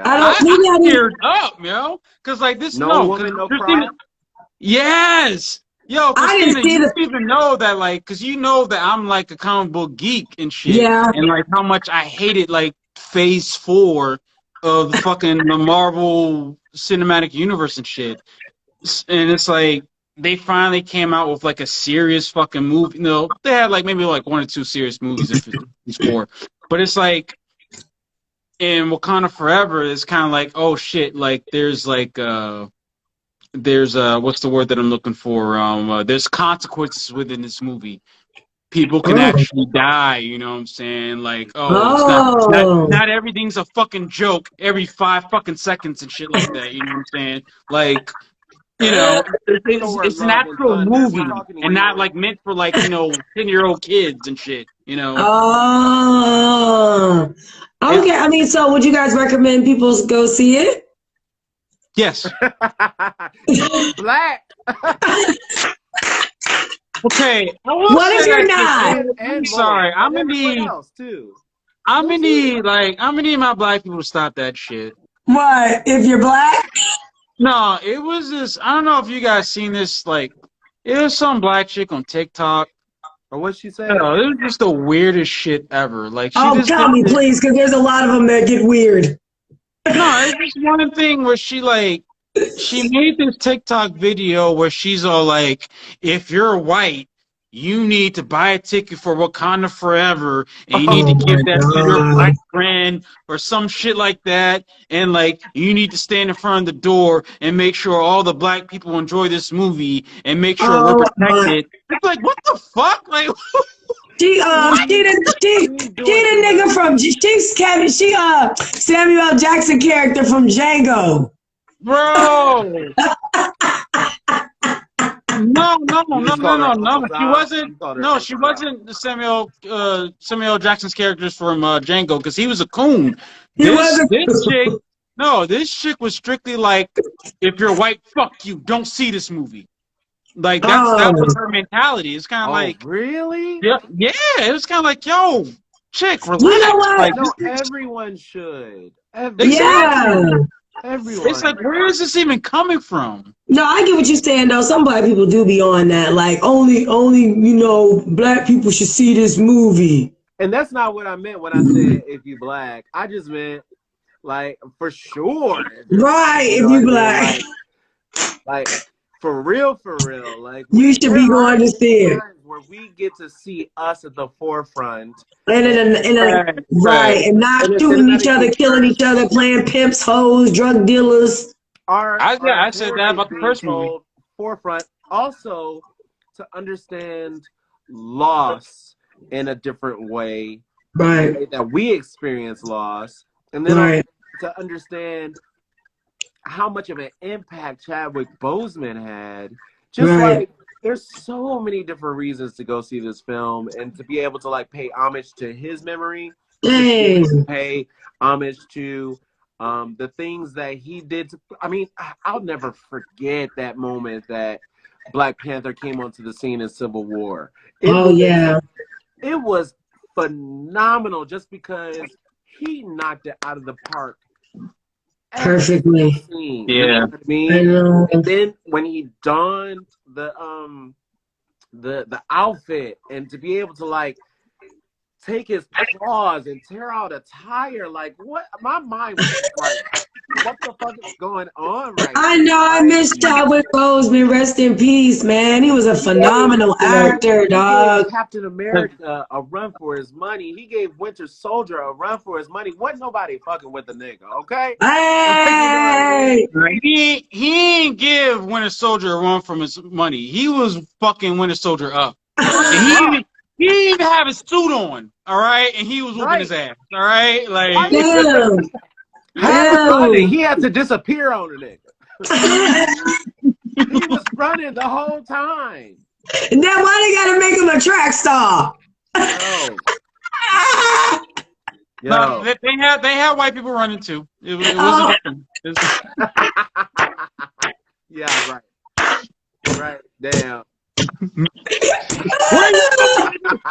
I Yeah. don't, I maybe I didn't. teared up, yo. Cause like this No no, cause woman, no Christina. cry. Yes. Yo, I didn't Christina, see you the. even know that, like, cause you know that I'm like a comic book geek and shit, Yeah. and like how much I hated like Phase 4 of the fucking the Marvel Cinematic Universe and shit. And it's like they finally came out with like a serious fucking movie. No, they had like maybe like one or two serious movies in Phase 4, but it's like in Wakanda Forever, it's kind of like, oh shit, like there's what's the word that I'm looking for? There's consequences within this movie. People can Oh. actually die, you know what I'm saying? Like, oh, it's Oh. not everything's a fucking joke every 5 fucking seconds and shit like that, you know what I'm saying? Like, you know, Thor, it's an Love, and actual Thunder. We're movie talking and not Yall. like meant for like, 10-year-old kids and shit, you know. Oh. It Okay. I mean, so would you guys recommend people go see it? yes. if you black Okay, I will What if say you're that this not? I'm and sorry. more and everyone else too, I'm go gonna see it. need I'm gonna need my black people to stop that shit. What if you're black? No, it was this. I don't know if you guys seen this. Like, it was some black chick on TikTok. Or what she say? No, it was just the weirdest shit ever. Like, she Oh, just tell did me, this. please, because there's a lot of them that get weird. No, it's just one thing where she made this TikTok video where she's all like, if you're white, you need to buy a ticket for Wakanda Forever and you need Oh, to Oh give my that to your god. black friend or some shit like that. And like, you need to stand in front of the door and make sure all the black people enjoy this movie and make sure we're Oh my. protected. It's like, what the fuck? Like, she's She doing too the nigga much. from Samuel Jackson character from Django. bro. No, no, You no, just no, called her no, Uncle no. She Zah. wasn't. You called her No, she Uncle Zah. wasn't the Samuel Jackson's characters from Django because he was a coon. He wasn't. This chick, no, this chick was strictly like, if you're white, fuck you, don't see this movie. Like that was Oh, her mentality. It's kind of Oh, like, really? yeah, yeah. It was kind of like, yo, chick, you know relax. what? Like, No, everyone should. Yeah. exactly. It's Everyone. like, where is this even coming from? No, I get what you're saying though. Some black people do be on that. Like only black people should see this movie. And that's not what I meant when I said if you black. I just meant like for sure if you're black. Right, You if know you what I mean? black, Like for real, for real. Like you should there be are going to see it. times where we get to see us at the forefront And and Right, right, right. and not in a shooting each cinematic other, killing universe, each other, playing pimps, hoes, drug dealers. our I said that story is about the being first movie. told forefront. Also to understand loss in a different way, the Right, way that we experience loss, and then also right, to understand how much of an impact Chadwick Boseman had. Just right. like there's so many different reasons to go see this film and to be able to like pay homage to his memory, to be able to Dang. pay homage to the things that he did. I mean, I'll never forget that moment that Black Panther came onto the scene in Civil War. It Oh was yeah, it was phenomenal just because he knocked it out of the park every single perfectly. scene. You know Yeah. what I I mean? know. And then when he donned the outfit and to be able to like take his claws and tear out a tire, like what my mind was just like, what the fuck is going on right I now? know. I Like miss Chadwick Boseman. Rest in peace, man. He was a he gave phenomenal actor, he gave dog. Captain America a run for his money. He gave Winter Soldier a run for his money. Wasn't nobody fucking with the nigga, okay? Like, you know what I mean? Hey, Like, he ain't give Winter Soldier a run from his money. He was fucking Winter Soldier up, Fuck and him up. he didn't even have his suit on, all right, and he was whooping his ass, all right, like. Damn. How was Damn. running? He had to disappear on the nigga. He was running the whole time. Then why they gotta make him a track star? Yo. No, they had white people running too. It wasn't different. Yeah, right. Right. Damn.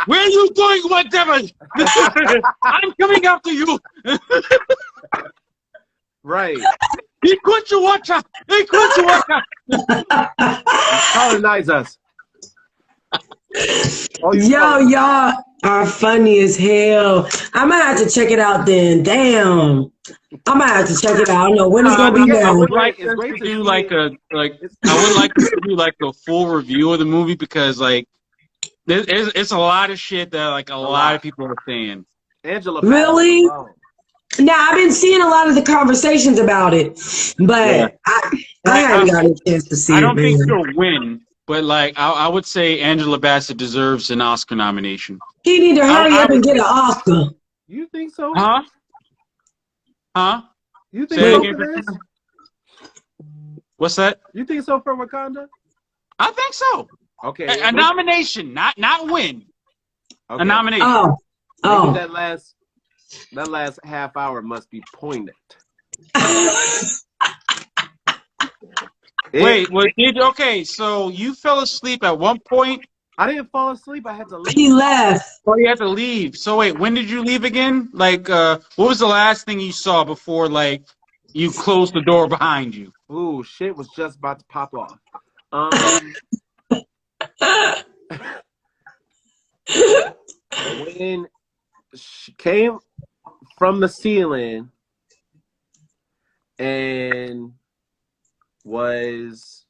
Where are you going, whatever? I'm coming after you. Right. He quit your watcher. He quit your watcher. Colonize us. Yo, y'all are funny as hell. I might have to check it out then. Damn. I might have to check it out. I don't know when it's gonna be I now. would like to do like a full review of the movie because like it's a lot of shit that like a lot of people are saying. Angela. Really? Now I've been seeing a lot of the conversations about it, but I haven't got a chance to see it. I don't think she'll win, but like I would say Angela Bassett deserves an Oscar nomination. He need to hurry up and get an Oscar. You think so? Huh? You think so for this? What's that? You think so for Wakanda? I think so. Okay. A nomination, not win. Okay. A nomination. Oh. Maybe that last half hour must be poignant. Wait, okay, so you fell asleep at one point? I didn't fall asleep. I had to leave. He left. Oh, you had to leave. So wait, when did you leave again? Like, what was the last thing you saw before, like, you closed the door behind you? Ooh, shit was just about to pop off. When she came from the ceiling and was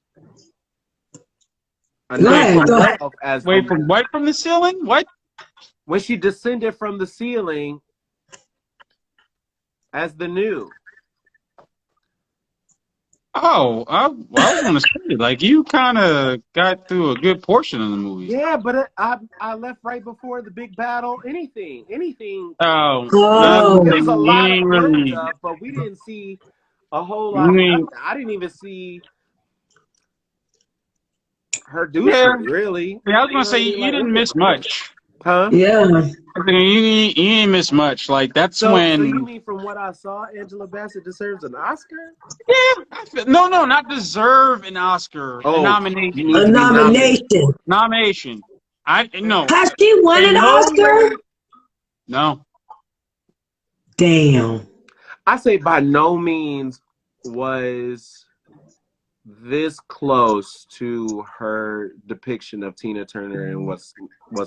Wait, from what from the ceiling? What? When she descended from the ceiling as the new. Oh, I was going to say, like, you kind of got through a good portion of the movie. Yeah, but I left right before the big battle. Anything. Oh. There was a lot of build up, but we didn't see a whole lot. I didn't even see her do something, really. Yeah, I was going to say, you didn't miss much. Huh? Yeah. You didn't miss much. Like, that's when... So you mean from what I saw, Angela Bassett deserves an Oscar? Yeah. No, not deserve an Oscar. A nomination. A nomination. Nomination. No. Has she won an Oscar? No. Damn. I say by no means was this close to her depiction of Tina Turner and what's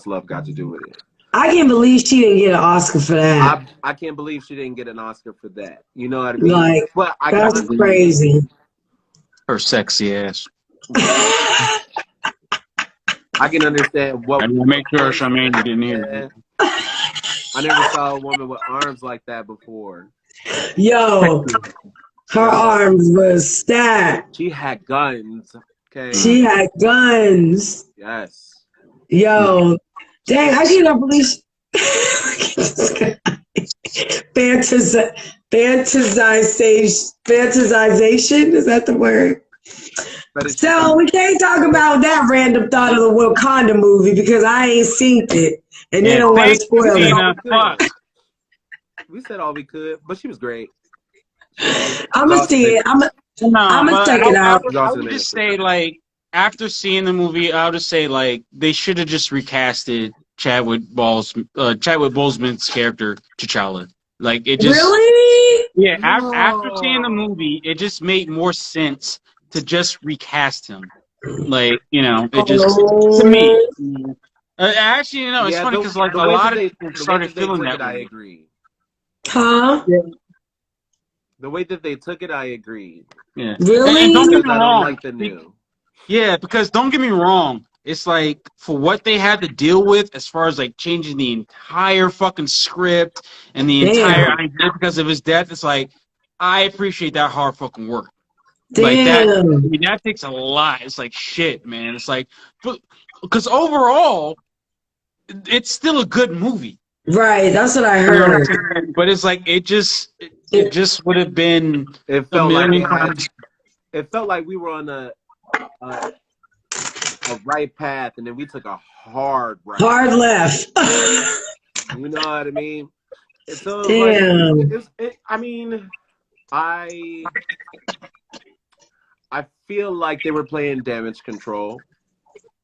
love got to do with it. I can't believe she didn't get an Oscar for that. I can't believe she didn't get an Oscar for that. You know what I mean? Like, that's crazy. Her sexy ass. I can understand what. I make sure Charmaine didn't hear it. I never saw a woman with arms like that before. Yo, her arms was stacked. She had guns. Okay. She had guns. Yes. Yo, dang, I cannot believe fantasization, is that the word? So we can't talk about that random thought of the Wakanda movie because I ain't seen it, and they don't want to spoil it. We said all we could, but she was great. I'm gonna see it. I'm gonna check it out. I would just say, like, after seeing the movie, I would just say, like, they should have just recasted Chadwick Boseman's character T'Challa. Like, it just really, yeah. After seeing the movie, it just made more sense to just recast him. Like, you know, it just to me. Actually, you know, it's funny because like a lot of people started feeling that. I agree. Huh? Yeah. The way that they took it, I agree. Yeah. Really? And don't get me I wrong. don't like the new. Yeah, because don't get me wrong. It's like for what they had to deal with as far as like changing the entire fucking script and the entire idea because of his death, it's like I appreciate that hard fucking work. Damn. Like that, I mean, that takes a lot. It's like shit, man. It's like because overall, it's still a good movie. Right, that's what I You know what I'm heard. saying? But it's like it just would have been It a felt like million it had. times. It felt like we were on a right path, and then we took a hard right. Hard left. You know what I mean? And so it was Damn. like, I mean, I feel like they were playing damage control,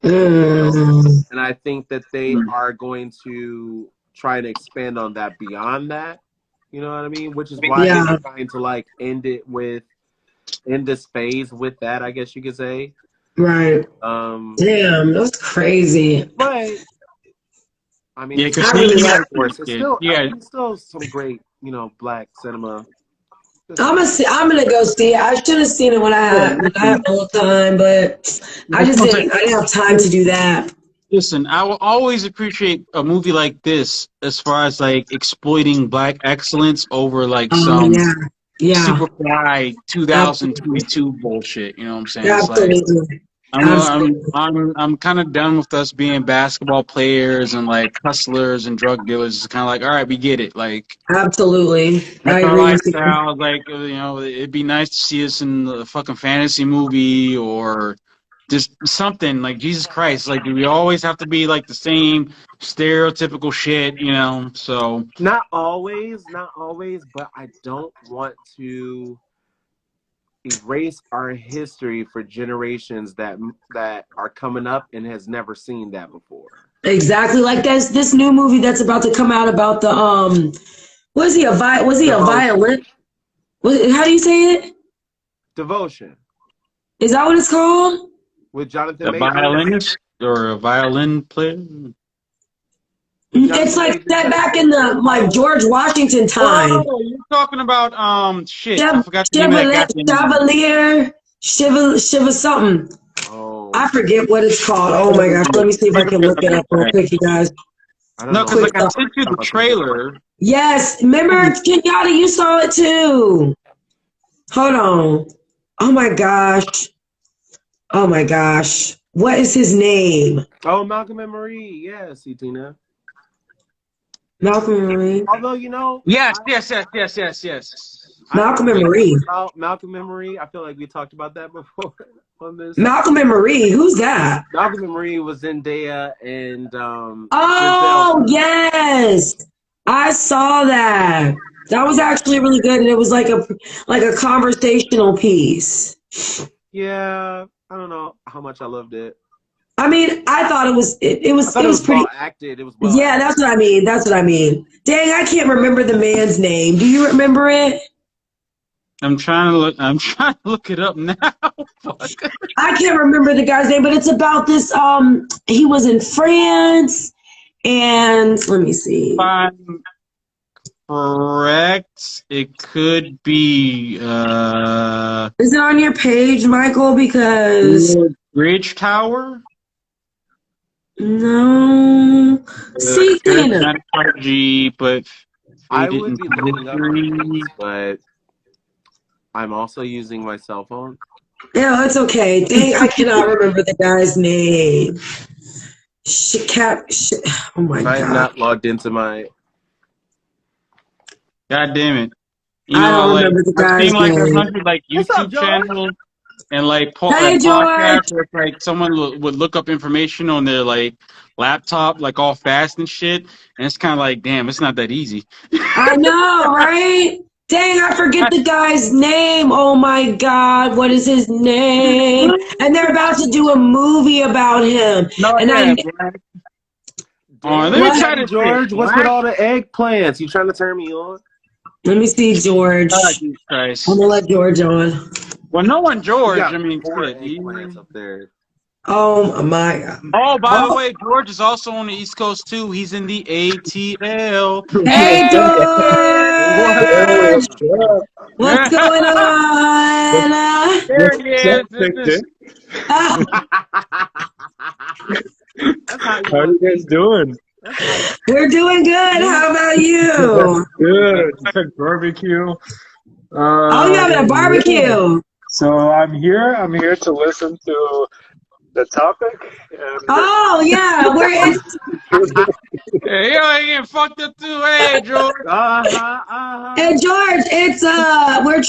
Mm. and I think that they are going to try and expand on that beyond that. You know what I mean? Which is why they Yeah. were trying to like end this phase with that, I guess you could say. Right. Damn, that's crazy. But I mean, Yeah, it's because I really like. of course, it's still, I yeah. mean, it's still some great, black cinema. I'm gonna go see it. I should have seen it when I had more time, but I didn't have time to do that. Listen, I will always appreciate a movie like this as far as like exploiting black excellence over like Oh some yeah. Superfly Absolutely. 2022 bullshit. You know what I'm saying? It's like Absolutely. Absolutely. I'm kind of done with us being basketball players and like hustlers and drug dealers. It's kind of like, all right, we get it. Like Absolutely. I that's our agree with you. lifestyle. Like it'd be nice to see us in a fucking fantasy movie or just something like Jesus Christ. Like, do we always have to be like the same stereotypical shit? So Not always, but I don't want to erase our history for generations that are coming up and has never seen that before. Exactly. Like this new movie that's about to come out about the was he a violin? How do you say it? Devotion Is that what it's called? with Jonathan a Majors. violinist or a violin player. It's like that back in the like George Washington time. Oh, you're talking about shit. I Chev- forgot the name of that guy's name. Shiva something. Oh, I forget what it's called. Oh my gosh. Let me see if I can look it up real quick, you guys. I don't No, know. because like I sent you the trailer. Yes. Remember, Kenyatta, you saw it too. Hold on. Oh my gosh. Oh my gosh. What is his name? Oh, Malcolm and Marie. Yes, Tina. Malcolm and Marie. Although Yes. Malcolm and Marie. Malcolm and Marie. I feel like we talked about that before on this. Malcolm and Marie. Who's that? Malcolm and Marie was Zendaya and Oh Giselle. yes, I saw that. That was actually really good, and it was like a conversational piece. Yeah, I don't know how much I loved it. I mean, I thought it was pretty well acted. It was well. Yeah, acted. that's what I mean. That's what I mean. Dang, I can't remember the man's name. Do you remember it? I'm trying to look it up now. Fuck. I can't remember the guy's name, but it's about this. He was in France, and let me see. If I'm correct, it could be Is it on your page, Michael? Because Bridge Tower. no. See, Tina. Not G, but I would be looking up names, but I'm also using my cell phone. Yeah, it's okay. Dang, I cannot remember the guy's name. Oh my God. I am not logged into my. God damn it! I don't remember the I've guy's seen like name. 100 like YouTube channels and like Hey, podcasts George. where it's like someone would look up information on their like laptop like all fast and shit, and it's kind of like, damn, it's not that easy. I know, right? Dang, I forget the guy's name. Oh my God, what is his name? And they're about to do a movie about him. No, and yeah. Let me try to George, what's with all the eggplants? You trying to turn me on? Let me see, George. Oh, Jesus Christ. I'm gonna let George on. Well, no one, George. I mean, eggplants up there. Oh my God. Oh, by the way, George is also on the East Coast too. He's in the ATL. Hey, George! What's going on? There he is. How are you guys doing? We're doing good. How about you? Good. Barbecue. Oh, you having a barbecue? So I'm here to listen to the topic. Oh yeah, we're Hey, yo, you getting fucked up too. Hey, George. Hey George, it's we're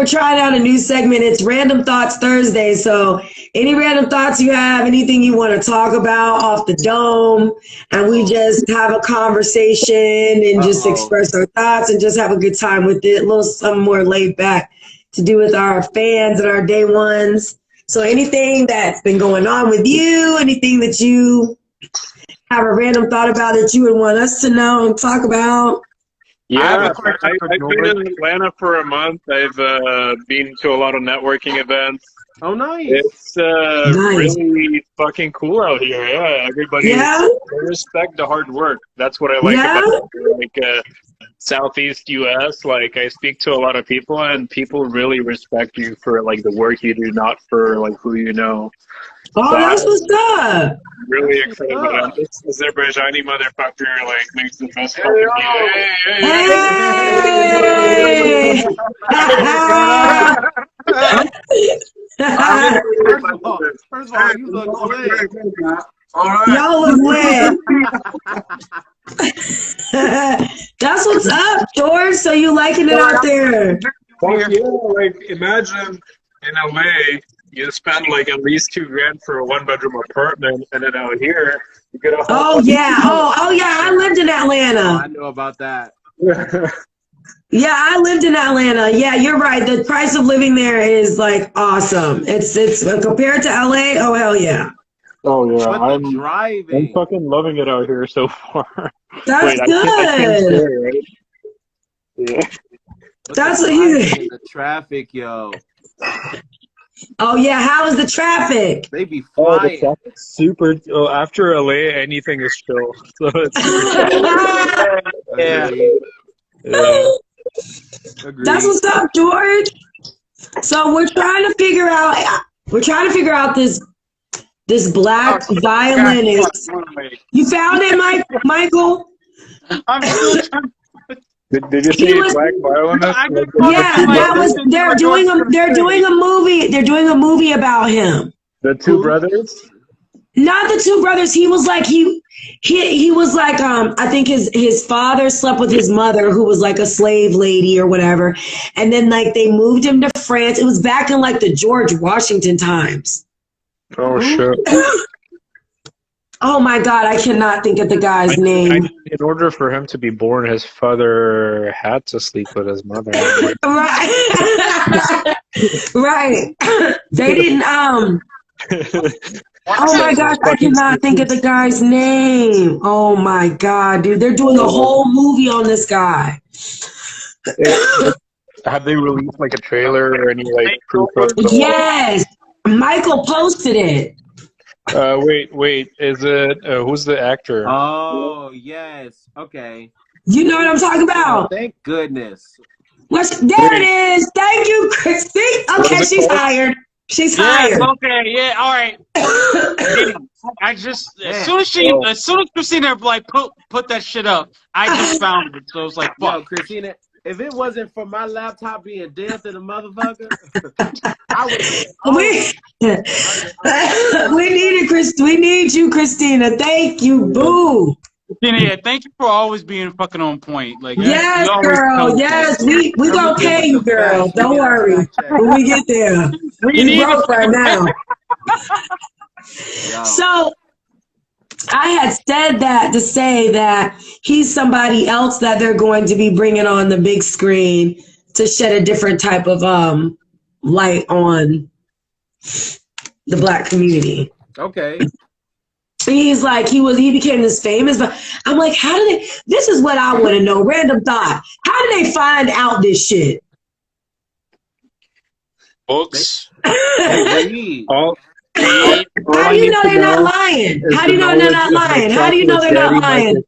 trying out a new segment. It's Random Thoughts Thursday. So any random thoughts you have, anything you want to talk about off the dome, and we just have a conversation and just express our thoughts and just have a good time with it. A little something more laid back to do with our fans and our day ones. So anything that's been going on with you, anything that you have a random thought about that you would want us to know and talk about. Yeah, question for I've been George. in Atlanta for a month. I've been to a lot of networking events. Oh, nice. It's Nice. really fucking cool out here. Yeah, everybody Yeah? they respect the hard work. That's what I like Yeah? about it. Like Southeast U.S. Like I speak to a lot of people, and people really respect you for like the work you do, not for like who you know. Oh, So that's I'm what's up. really That's excited what's about up. this Azerbaijani motherfucker. Like makes the best fucking music. Hey! First of all, you look lit. Y'all look lit. That's what's up, George. So you liking it out there? Fuck yeah, like imagine in LA you spend like at least $2,000 for a 1-bedroom apartment, and then out here you get a Oh yeah. Oh yeah. I lived in I Atlanta. know about that. Yeah, I lived in Atlanta. Yeah, you're right. The price of living there is like awesome. It's compared to LA. Oh hell yeah. Oh yeah, But the I'm driving. fucking loving it out here so far. That's Wait, I can't good. swear, right? Yeah. But That's the what he driving said. and the traffic, yo. Oh yeah. How is the traffic? They be Oh, the flying. traffic's super. Oh, after LA, anything is chill. So it's super chill. Agreed. Yeah. Agreed. That's what's up, George. So we're trying to figure out this black violinist. You found it, Michael? I'm still trying. Did you He say was- black violinist? I just Yeah, that was they're doing a movie about him. The two brothers? Not the two brothers. He was like he was like I think his father slept with his mother, who was like a slave lady or whatever, and then like they moved him to France. It was back in like the George Washington times. Oh shit. Oh my God, I cannot think of the guy's name. In order for him to be born, his father had to sleep with his mother. Right. Right. They didn't oh my gosh, I cannot think of the guy's name. Oh my God, dude. They're doing a whole movie on this guy. Have they released like a trailer or any like proof of Yes. Michael posted it. wait, is it who's the actor? Oh, yes. Okay. You know what I'm talking about? Thank goodness. There it is. Thank you, Christy. Okay, she's hired. She's hired. Okay. Yeah. All right. I just as soon as Christina like put that shit up, I just found it. So it was like, Yo, fuck. Christina, if it wasn't for my laptop being dead to the motherfucker, I would. We needed We need you, Christina. Thank you, boo. Christina, yeah, thank you for always being fucking on point. Like, Yes, you always girl. tell us Yes, we gonna pay you, girl. Don't worry. When we get there, we broke right now. So I had said that to say that he's somebody else that they're going to be bringing on the big screen to shed a different type of light on the Black community. Okay. He's like, he became this famous, but I'm like, how did they, this is what I want to know, random thought. How did they find out this shit? Books. All How do you know they're not lying? How do you know they're not lying? How do you know they're not lying?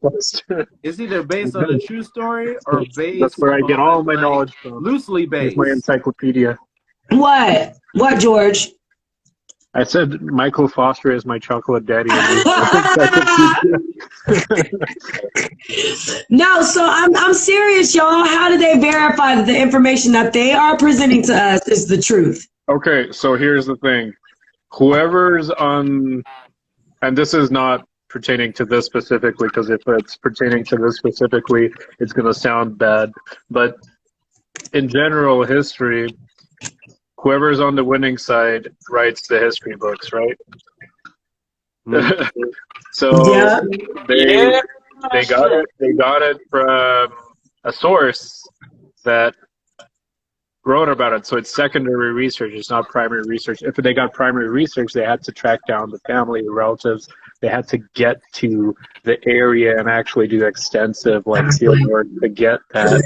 It's either based on a true story or based That's where I get all my like, knowledge from. loosely It's based. my encyclopedia. What? What, George? I said Michael Foster is my chocolate daddy. No, so I'm serious, y'all. How do they verify that the information that they are presenting to us is the truth? Okay, so here's the thing. whoever's on, and this is not pertaining to this specifically, because if it's pertaining to this specifically, it's going to sound bad. But in general history, whoever's on the winning side writes the history books, right? So Yeah. they got it from a source that wrote about it. So it's secondary research. It's not primary research. If they got primary research, they had to track down the family, the relatives. They had to get to the area and actually do extensive field work to get that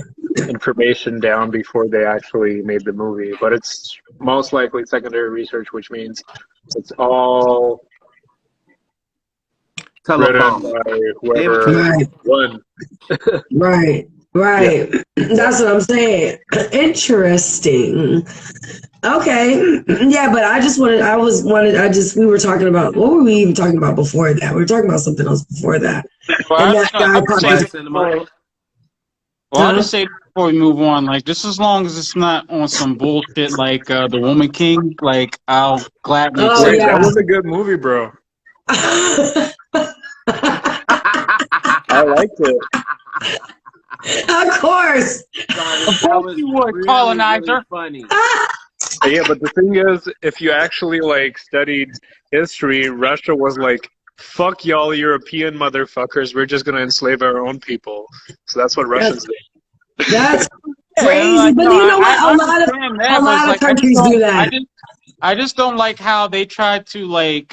information down before they actually made the movie. But it's most likely secondary research, which means it's all written by whoever won. Right. Yeah. That's what I'm saying. Interesting. Okay. Yeah, but we were talking about, what were we even talking about before that? We were talking about something else before that. Well, I'll just say before we move on, just as long as it's not on some bullshit like The Woman King, I'll gladly that was a good movie, bro. I liked it. Of course. That was you would, really, colonizer. Really funny. Yeah, but the thing is, if you actually studied history, Russia was like, fuck y'all European motherfuckers, we're just gonna enslave our own people. So that's what Russians did. That's crazy. But you know what? A lot of countries do that. I just don't like how they try to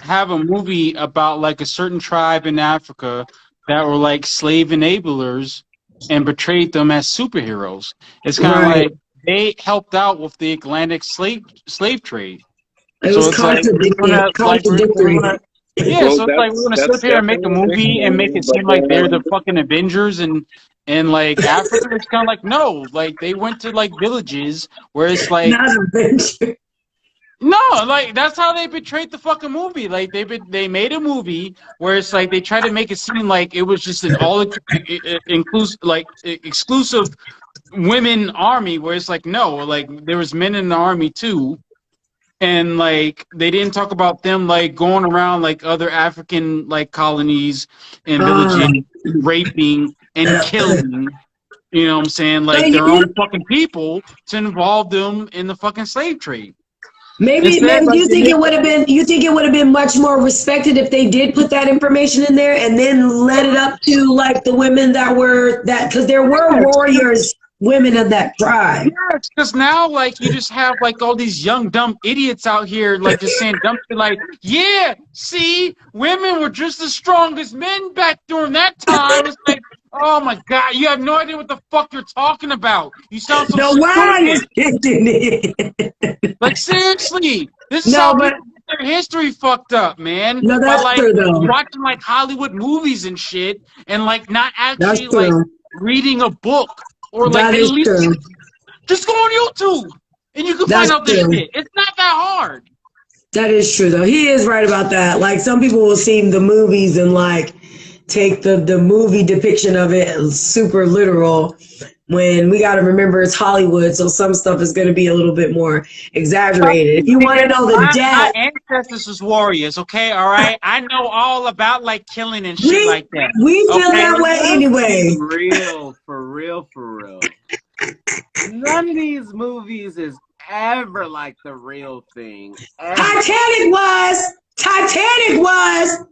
have a movie about a certain tribe in Africa that were slave enablers and portrayed them as superheroes. It's kind of like they helped out with the Atlantic slave trade. It was contradictory. Yeah, so we're gonna sit here and make a movie and make it seem like they're the fucking Avengers and Africa. It's kind of no, they went to villages where it's not Avengers. No, that's how they portrayed the fucking movie. They made a movie where it's they tried to make it seem like it was just an all inclusive exclusive women army, where it's no, there was men in the army too, and they didn't talk about them going around other African colonies and villages, raping and killing. You know what I'm saying? Their own fucking people to involve them in the fucking slave trade. Maybe you think it would have been much more respected if they did put that information in there and then led it up to the women because there were warriors, women of that tribe. Yeah, because now you just have all these young dumb idiots out here just saying dumb shit yeah, see, women were just as strong as men back during that time. It's oh my god, you have no idea what the fuck you're talking about. You sound so stupid. Wine is kicking it. Seriously, this is how their history fucked up, man. No, that's true though. Watching Hollywood movies and shit, and not actually reading a book or that is true. Just go on YouTube and you can find out this shit. It's not that hard. That is true though. He is right about that. Some people will see the movies and take the movie depiction of it super literal, when we got to remember it's Hollywood, so some stuff is going to be a little bit more exaggerated. If you want to know the depth, my ancestors was warriors, okay? All right, I know all about killing and shit like that. We feel that way anyway. For real. None of these movies is ever the real thing. Ever. Titanic was. Titanic was.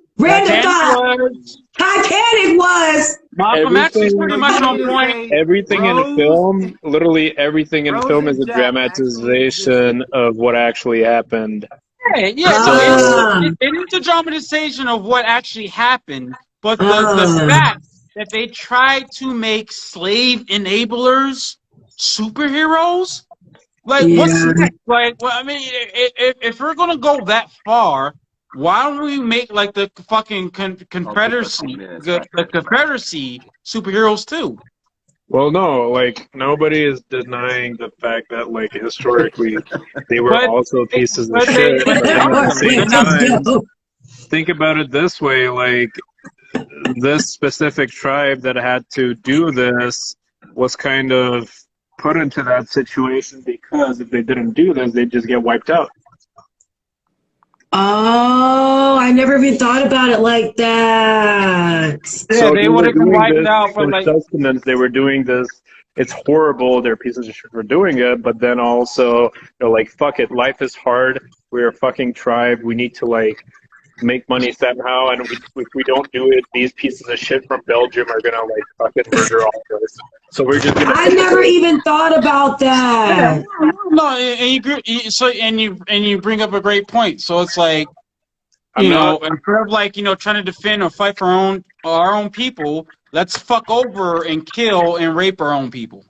Malcolm X is pretty much on point. Everything in film, literally everything in film is a dramatization of what actually happened. Yeah. So it is a dramatization of what actually happened, but the fact that they tried to make slave enablers superheroes, what's next? If we're gonna go that far, why don't we make the fucking Confederacy, the Confederacy superheroes too? Well, no, nobody is denying the fact that historically they were also pieces of shit. But at the same time, think about it this way: this specific tribe that had to do this was kind of put into that situation because if they didn't do this, they'd just get wiped out. Oh, I never even thought about it like that. Yeah, So they they would were have been doing wiped this out for for like. sustenance. They were doing this. It's horrible. They're pieces of shit for doing it. But then also, they're like, fuck it. Life is hard. We're a fucking tribe. We need to, like, make money somehow. And if we don't do it, these pieces of shit from Belgium are going to, like, fucking murder all of us. So we're just going to I never even thought about Yeah, that. no, and you bring up a great point. So it's like, I'm not. instead of like, trying to defend or fight for our own people, let's fuck over and kill and rape our own people.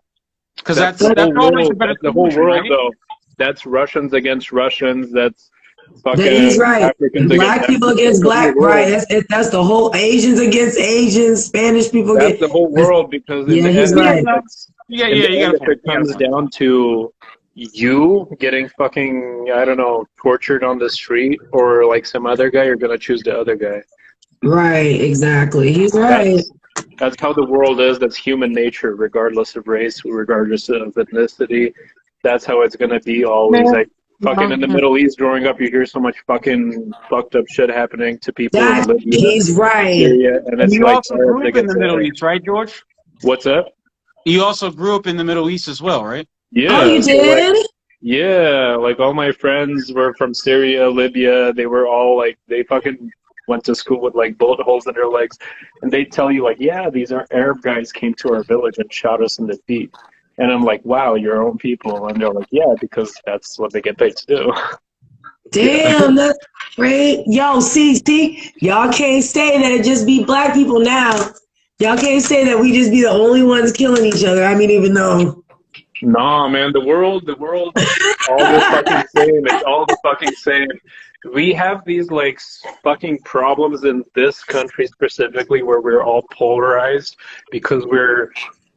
Because That's the that's whole always a world. better That's the whole solution, world, right? though. That's Russians against Russians. That's He's fucking right. Africans against Black people Africans. That's against the whole black, right? world. That's the whole Asians against Asians, Spanish people That's get. the whole world, because in Yeah, the he's end, Yeah, right. no, yeah, in yeah. the You got end, a if point. it You got a comes point. down to you getting fucking, I don't know, tortured on the street, or like some other guy, you're gonna choose the other guy. Right, exactly. He's right. That's how the world is. That's human nature, regardless of race, regardless of ethnicity. That's how it's gonna be always. Man, Like, fucking in the Middle East, growing up, you hear so much fucking fucked up shit happening to people in That Libya, he's right. Syria, and and it's you like also Arabs grew up in the against Middle Arabs. East, right, George? What's up? You also grew up in the Middle East as well, right? Oh, Yeah, you so like, did? yeah, like all my friends were from Syria, Libya. They were all like, they fucking went to school with like bullet holes in their legs, and they tell you like, yeah, these are Arab guys came to our village and shot us in the feet. And I'm like, wow, your own people. And they're like, yeah, because that's what they get paid to do. Yeah. Damn, that's great. Yo, see, y'all can't say that it just be black people now. Y'all can't say that we just be the only ones killing each other. I mean, even though. Nah, man, the world, all the fucking same. It's all the fucking same. We have these like fucking problems in this country specifically where we're all polarized because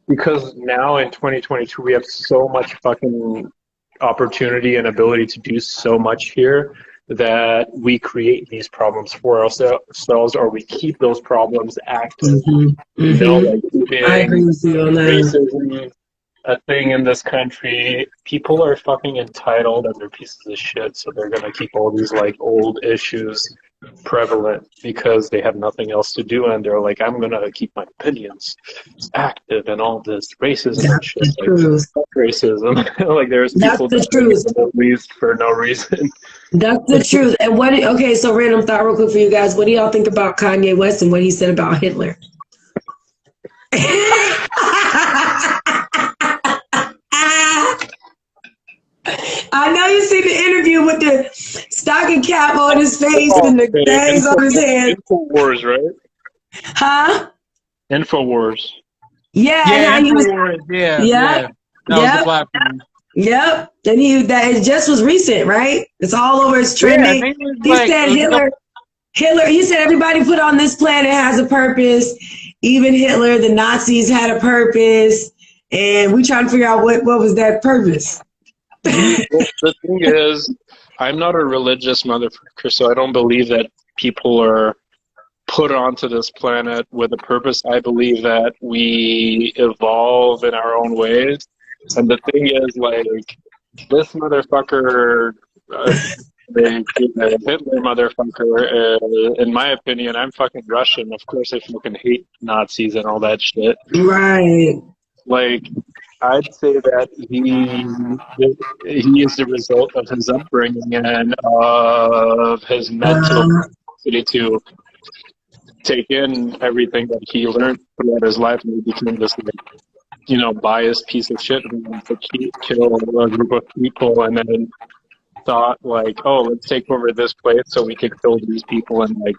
because now in 2022 we have so much fucking opportunity and ability to do so much here that we create these problems for ourselves, or we keep those problems active. Like I agree keeping with you on that. racism a thing in this country. People are fucking entitled and they're pieces of shit, so they're gonna keep all these like old issues prevalent because they have nothing else to do, and they're like, I'm gonna keep my opinions active and all this racism and That's shit. the Like, truth. fuck racism. Like, there's That's people the dying in truth. the Middle East for no reason. That's the truth. And okay, so random thought real quick for you guys. What do y'all think about Kanye West and what he said about Hitler? I know you see the interview with the stocking cap on his face Oh, and the okay. things on his head. Infowars, right? Huh? Infowars. Yeah, and Yeah, how he was, Infowars. Yeah, yeah. yep, That was the yep, platform. yep. And it just was recent, right? It's all over, it's Yeah, I trending. think it was He like said it was a couple. Hitler, he said everybody put on this planet has a purpose. Even Hitler, the Nazis had a purpose. And we trying to figure out what was that purpose. Well, the thing is, I'm not a religious motherfucker, so I don't believe that people are put onto this planet with a purpose. I believe that we evolve in our own ways. And the thing is, like, this motherfucker, the Hitler motherfucker, in my opinion, I'm fucking Russian. Of course, I fucking hate Nazis and all that shit. Right. Like, I'd say that he is the result of his upbringing and of his mental capacity to take in everything that he learned throughout his life, and he became this, like, biased piece of shit who wants to kill a group of people, and then thought like, oh, let's take over this place so we could kill these people and like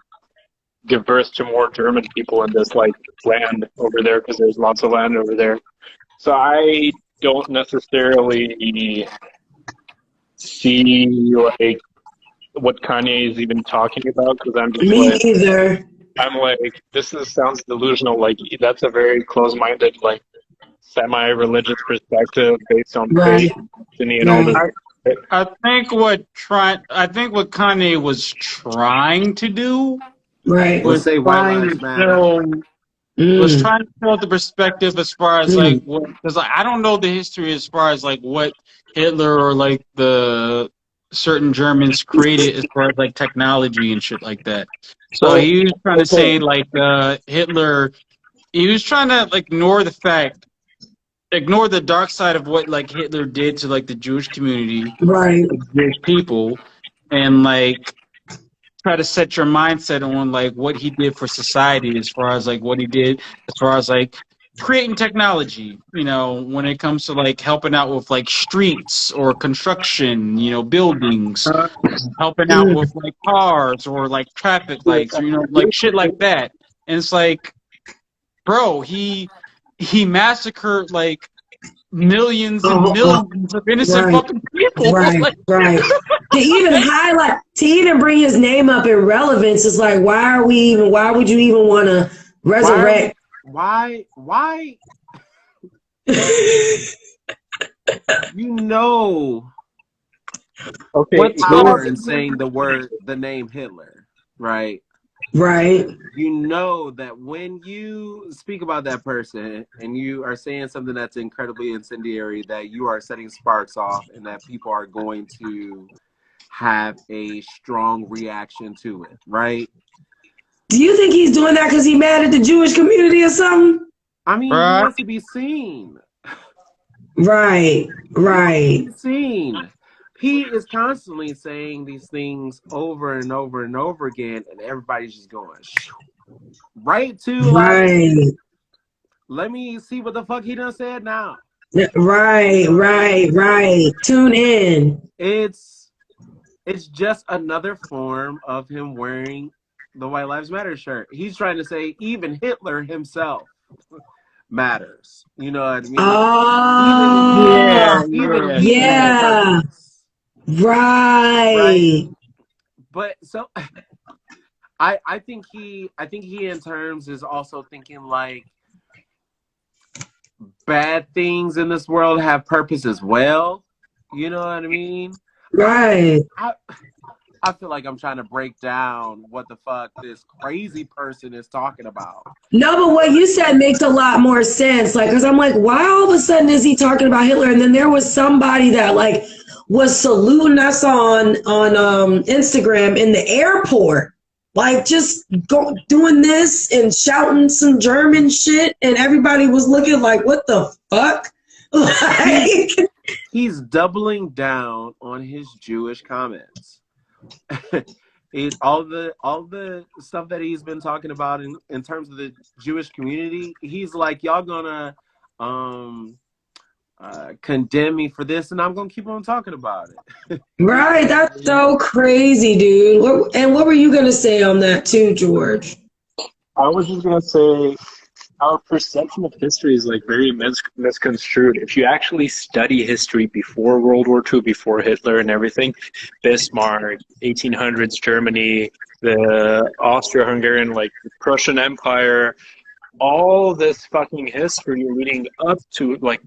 give birth to more German people in this like land over there, because there's lots of land over there. So I don't necessarily see like what Kanye is even talking about, because I'm just Me like, either. this sounds delusional. Like, that's a very close-minded, like, semi-religious perspective based on Right. faith, destiny, and all this. I think what Kanye was trying to do Right. We'll was say white trying lives to matter. show Mm. the perspective as far as like what, because I don't know the history as far as like what Hitler or like the certain Germans created as far as like technology and shit like that. So Well, he was trying to okay. say like Hitler. He was trying to like ignore the dark side of what like Hitler did to like the Jewish community, Right. the Jewish people, and like try to set your mindset on like what he did for society as far as like what he did as far as like creating technology, when it comes to like helping out with like streets or construction, buildings, Uh, helping out Mm. with like cars or like traffic wait, lights, or like shit like that. And it's like, bro, he massacred like millions and Uh-huh. millions of innocent Right. fucking people. Right. Like, Right. To even bring his name up in relevance is like, why would you even want to Why are we? resurrect? Why? You know okay, what here's power in saying the name Hitler, right? Right. You know that when you speak about that person and you are saying something that's incredibly incendiary, that you are setting sparks off and that people are going to have a strong reaction to it, right? Do you think he's doing that because he mad at the Jewish community or something? I mean, he bruh, wants to be seen. Right. Right. Be seen. He is constantly saying these things over and over and over again, and everybody's just going right to like, Right. let me see what the fuck he done said now. Right. Right. Right. Tune in. It's just another form of him wearing the White Lives Matter shirt. He's trying to say even Hitler himself matters. You know what I mean? yeah, Oh. Even yeah, he has a Yeah. purpose, right? Right. But so I think he in terms is also thinking like bad things in this world have purpose as well. You know what I mean? Right. I feel like I'm trying to break down what the fuck this crazy person is talking about. No, but what you said makes a lot more sense. Like, cause I'm like, why all of a sudden is he talking about Hitler? And then there was somebody that like was saluting us on Instagram in the airport, like just doing this and shouting some German shit, and everybody was looking like, what the fuck? Like, He's doubling down on his Jewish comments. All the stuff that he's been talking about in terms of the Jewish community, he's like, y'all gonna condemn me for this, and I'm gonna keep on talking about it. right? That's so crazy, dude. What were you gonna say on that too, George? I was just gonna say our perception of history is like very misconstrued. If you actually study history before World War II, before Hitler and everything, Bismarck, 1800s Germany, the Austro-Hungarian, like Prussian Empire, all this fucking history leading up to like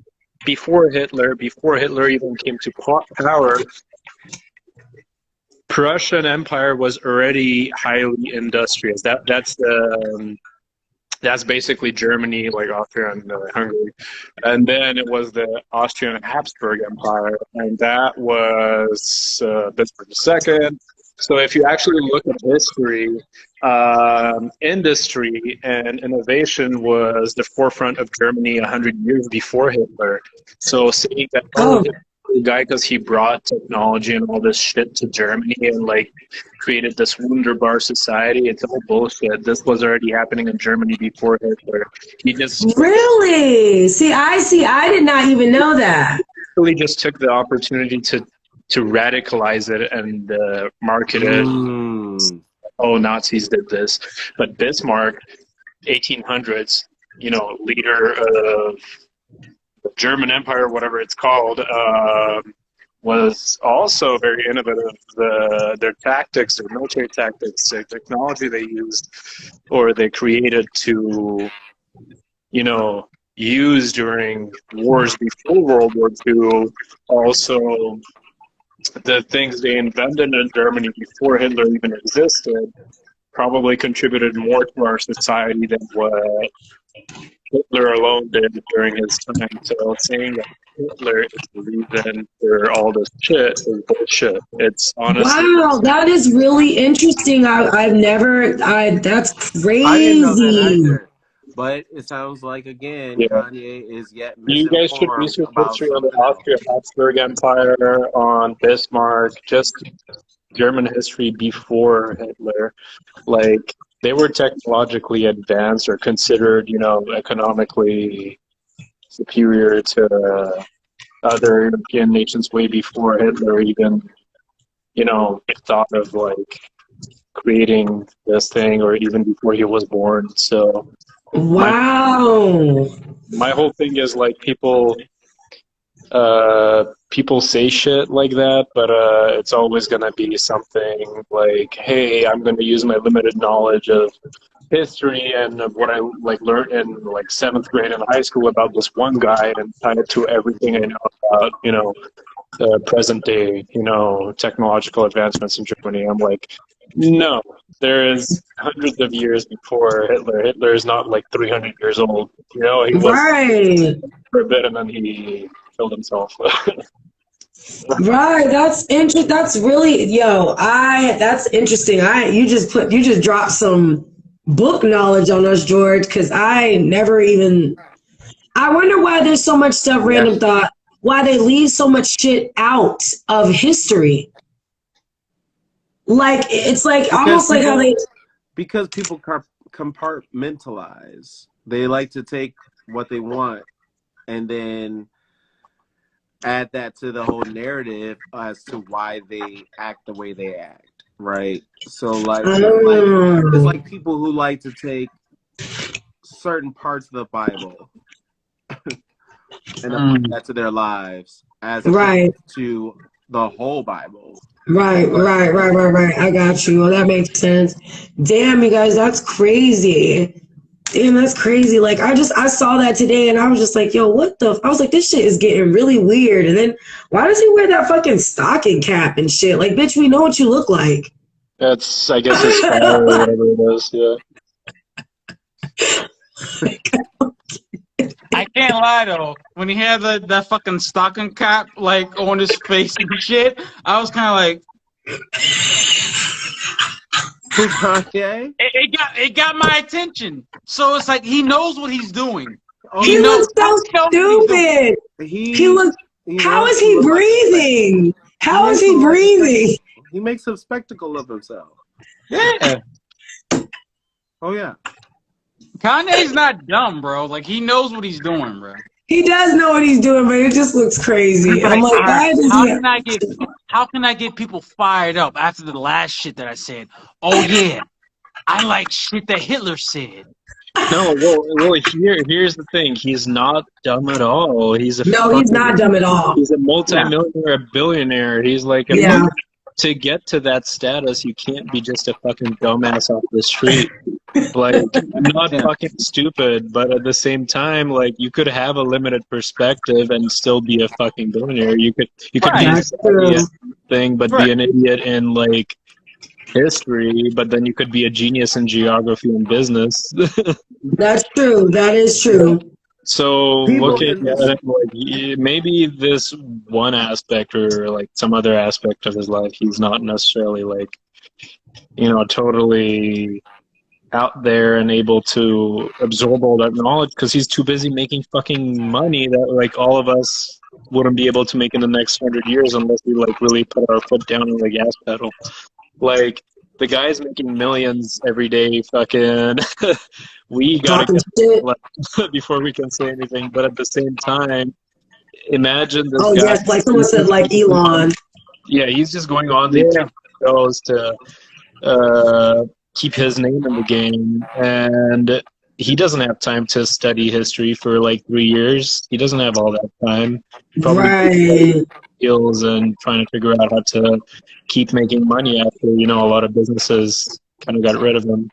before Hitler even came to power, Prussian Empire was already highly industrious. That's basically Germany, like Austria and Hungary. And then it was the Austrian Habsburg Empire, and that was Bismarck II. So if you actually look at history, industry and innovation was the forefront of Germany 100 years before Hitler. So saying that, Oh, the guy, because he brought technology and all this shit to Germany and like created this wunderbar society, it's all bullshit. This was already happening in Germany before Hitler. He just really? I did not even know that. really just took the opportunity to radicalize it and market it. Oh, Nazis did this. But Bismarck, 1800s, leader of the German Empire, whatever it's called, was also very innovative. Their tactics, their military tactics, their technology they used or they created to, use during wars before World War II. Also, the things they invented in Germany before Hitler even existed probably contributed more to our society than what Hitler alone did during his time. So saying that Hitler is the reason for all this shit is bullshit. It's honestly, Wow, that is really interesting. I've never. That's I didn't know that crazy. either. But it sounds like, again, yeah. Kanye is yet You guys should misinformed research about history on the something else. Austria-Habsburg Empire, on Bismarck, just German history before Hitler. Like, they were technologically advanced or considered, economically superior to other European nations way before Hitler even, thought of like creating this thing or even before he was born. So my Wow. my whole thing is like people say shit like that, but it's always gonna be something like, hey, I'm gonna use my limited knowledge of history and of what I like learned in like 7th grade in high school about this one guy and tie it to everything I know about, present day, technological advancements in Germany. I'm like, no, there is hundreds of years before Hitler. Hitler is not like 300 years old. He was Right. for a bit and then he killed himself. Right. That's interesting. That's really that's interesting. You just dropped some book knowledge on us, George, because I never even I wonder why there's so much stuff, Yeah. random thought, why they leave so much shit out of history. Like it's like almost like how they Because people compartmentalize. They like to take what they want and then add that to the whole narrative as to why they act the way they act, right? So like it's like people who like to take certain parts of the Bible and apply that to their lives as opposed to the whole Bible. Right. I got you. Well, that makes sense. Damn, you guys, that's crazy. Damn, that's crazy. Like I saw that today and I was just like, yo, what the I was like, this shit is getting really weird. And then why does he wear that fucking stocking cap and shit? Like, bitch, we know what you look like. That's, I guess, his style or whatever it is. Yeah. I can't lie though. When he had that fucking stocking cap like on his face and shit, I was kind of like, Kanye? it got my attention. So it's like he knows what he's doing. He looks so stupid. He looks. How is he breathing? How is he breathing? He makes a spectacle of himself. Yeah. Oh yeah. Kanye's not dumb, bro. Like he knows what he's doing, bro. He does know what he's doing, but it just looks crazy. I'm like, why does how can I get people fired up after the last shit that I said? Oh yeah, I like shit that Hitler said. No, well, here's the thing. He's not dumb at all. He's not dumb at all. He's a multimillionaire, a billionaire. He's like to get to that status, you can't be just a fucking dumbass off the street. Like, not fucking stupid, but at the same time, like, you could have a limited perspective and still be a fucking billionaire. You could be a thing, but be an idiot in, like, history, but then you could be a genius in geography and business. That's true. That is true. So looking at it, like, maybe this one aspect or like some other aspect of his life, he's not necessarily like, totally out there and able to absorb all that knowledge because he's too busy making fucking money that like all of us wouldn't be able to make in the next 100 years unless we like really put our foot down on the gas pedal. Like, the guy's making millions every day, fucking. We gotta get before we can say anything. But at the same time, imagine this guy. Oh, yes, like someone said, like Elon. Yeah, he's just going on these shows to keep his name in the game. And he doesn't have time to study history for like 3 years. He doesn't have all that time. Probably skills and trying to figure out how to keep making money after, a lot of businesses kind of got rid of him.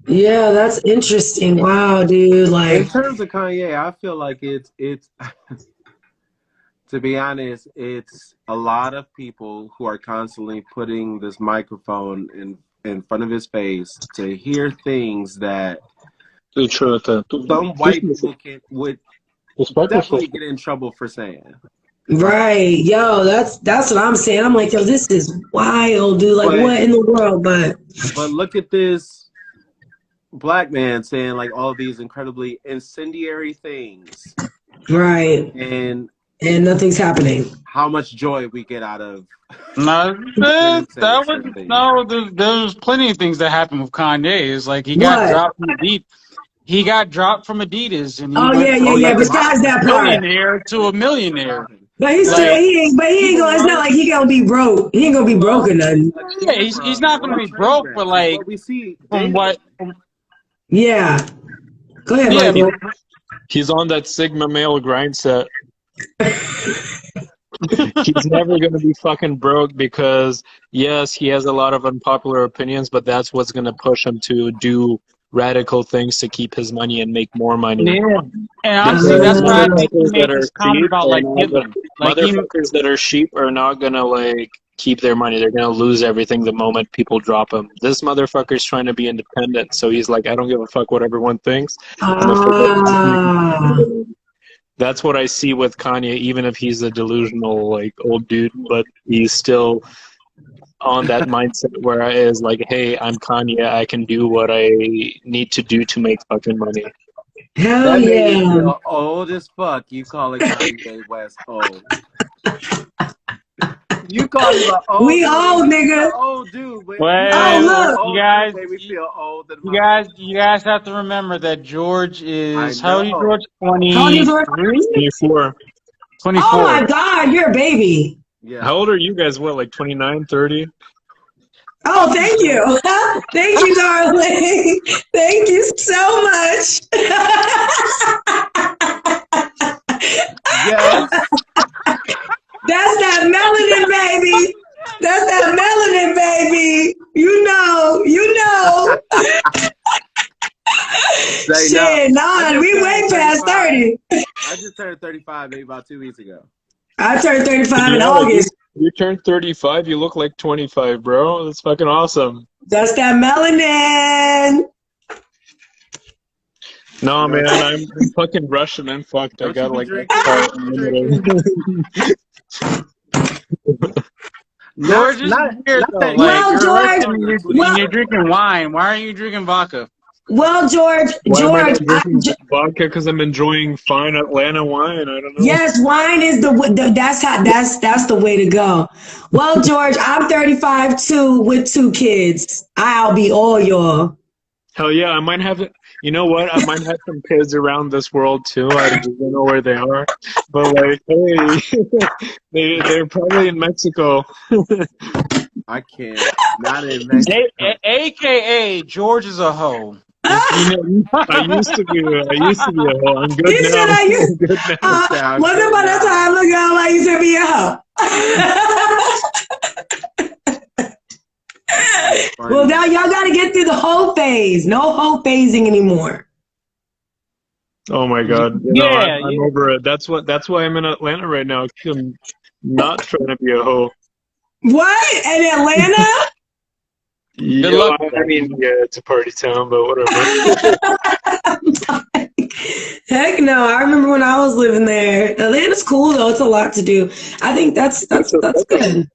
Yeah, that's interesting. Wow, dude. Like, in terms of Kanye, I feel like it's to be honest, it's a lot of people who are constantly putting this microphone in front of his face to hear things that The truth. Some white people would definitely get in trouble for saying. Right, yo, that's what I'm saying. I'm like, yo, this is wild, dude. Like, what in the world? But look at this black man saying like all these incredibly incendiary things, right, and nothing's happening. How much joy we get out of there's plenty of things that happened with Kanye. It's like he got dropped from Adidas. He got dropped from Adidas, and he went from besides that part, billionaire to a millionaire. But he's still he ain't gonna. It's not like he gonna be broke. He ain't gonna be broke or nothing. Yeah, he's not gonna be broke, but like we see from what. Yeah. Go ahead, Michael. He's on that Sigma male grind set. He's never going to be fucking broke because, yes, he has a lot of unpopular opinions, but that's what's going to push him to do radical things to keep his money and make more money. Yeah, and honestly, that's why I think he made this comment about like Hitler. Motherfuckers that are sheep are not going to like keep their money. They're going to lose everything the moment people drop him. This motherfucker's trying to be independent, so he's like, I don't give a fuck what everyone thinks. That's what I see with Kanye, even if he's a delusional like old dude, but he's still on that mindset where I is like, hey, I'm Kanye, I can do what I need to do to make fucking money. Hell that yeah. made me feel old as fuck. You call it Kanye West old. You call him an old. We old, nigga. Old dude. But look, you guys. We feel old. You guys have to remember that George is how old is George? 24. 24. Oh my God, you're a baby. Yeah. How old are you guys? What, like 29, 30? Oh, thank you. Thank you, darling. Thank you so much. Yes. That's that melanin, baby. That's that melanin, baby. You know. Shit, we way past 30. I just turned 35 maybe about 2 weeks ago. I turned 35 in August. You turned 35, you look like 25, bro. That's fucking awesome. That's that melanin. No, man, I'm fucking Russian. I'm fucked. I got like... George is weird, though. You're drinking wine. Why aren't you drinking vodka? Well, George, vodka because I'm enjoying fine Atlanta wine. I don't know. Yes, wine is that's the way to go. Well, George, I'm 35 too with 2 kids. I'll be all y'all. Hell yeah, I might have it. You know what? I might have some kids around this world too. I just don't know where they are. But like, hey, they're probably in Mexico. I can't. Not in Mexico. AKA George is a hoe. I used to be a hoe. I'm good He now. said I used. Once upon a time ago, I used to be a hoe. Well, now y'all got to get through the hoe phase. No hoe phasing anymore. Oh my God! I'm over it. That's why I'm in Atlanta right now. I'm not trying to be a hoe. What? In Atlanta? Yeah, I mean, yeah, it's a party town, but whatever. Heck no! I remember when I was living there. Atlanta's cool though. It's a lot to do. I think that's good.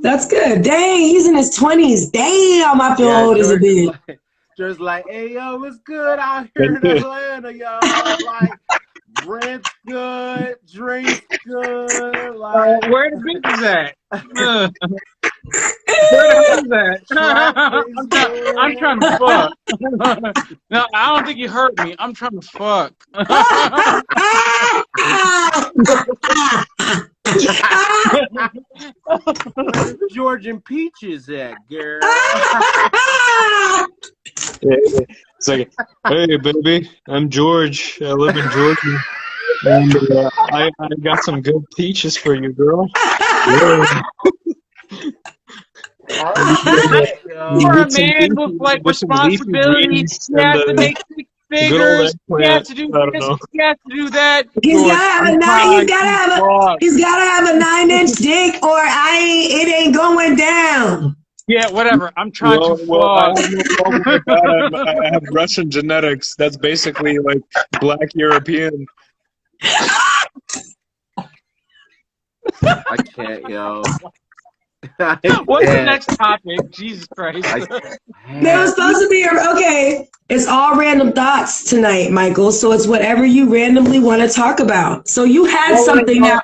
That's good. Dang, he's in his 20s. Damn, I feel old as a bitch. Just like, hey yo, what's good out here in Atlanta, y'all? Like, rent's good, drinks good. Like, where the bitch is at? Where the hell is that? I'm trying to fuck. No, I don't think you heard me. I'm trying to fuck. Where's George and Peaches at, girl? It's like, hey, baby, I'm George. I live in Georgia. And I got some good peaches for you, girl. Yeah. You're a man with like responsibilities. You have to make 6 figures. You have to do this. You have to do that. He's gotta have a 9-inch dick, or it ain't going down. Yeah, whatever. I'm trying to Well, I floss. have no problem with that. I have Russian genetics. That's basically like black European. I can't, yo. I What's the can't. next topic? Jesus Christ. I There was can't. supposed to be okay. It's all random thoughts tonight, Michael. So it's whatever you randomly want to talk about. So you had something now,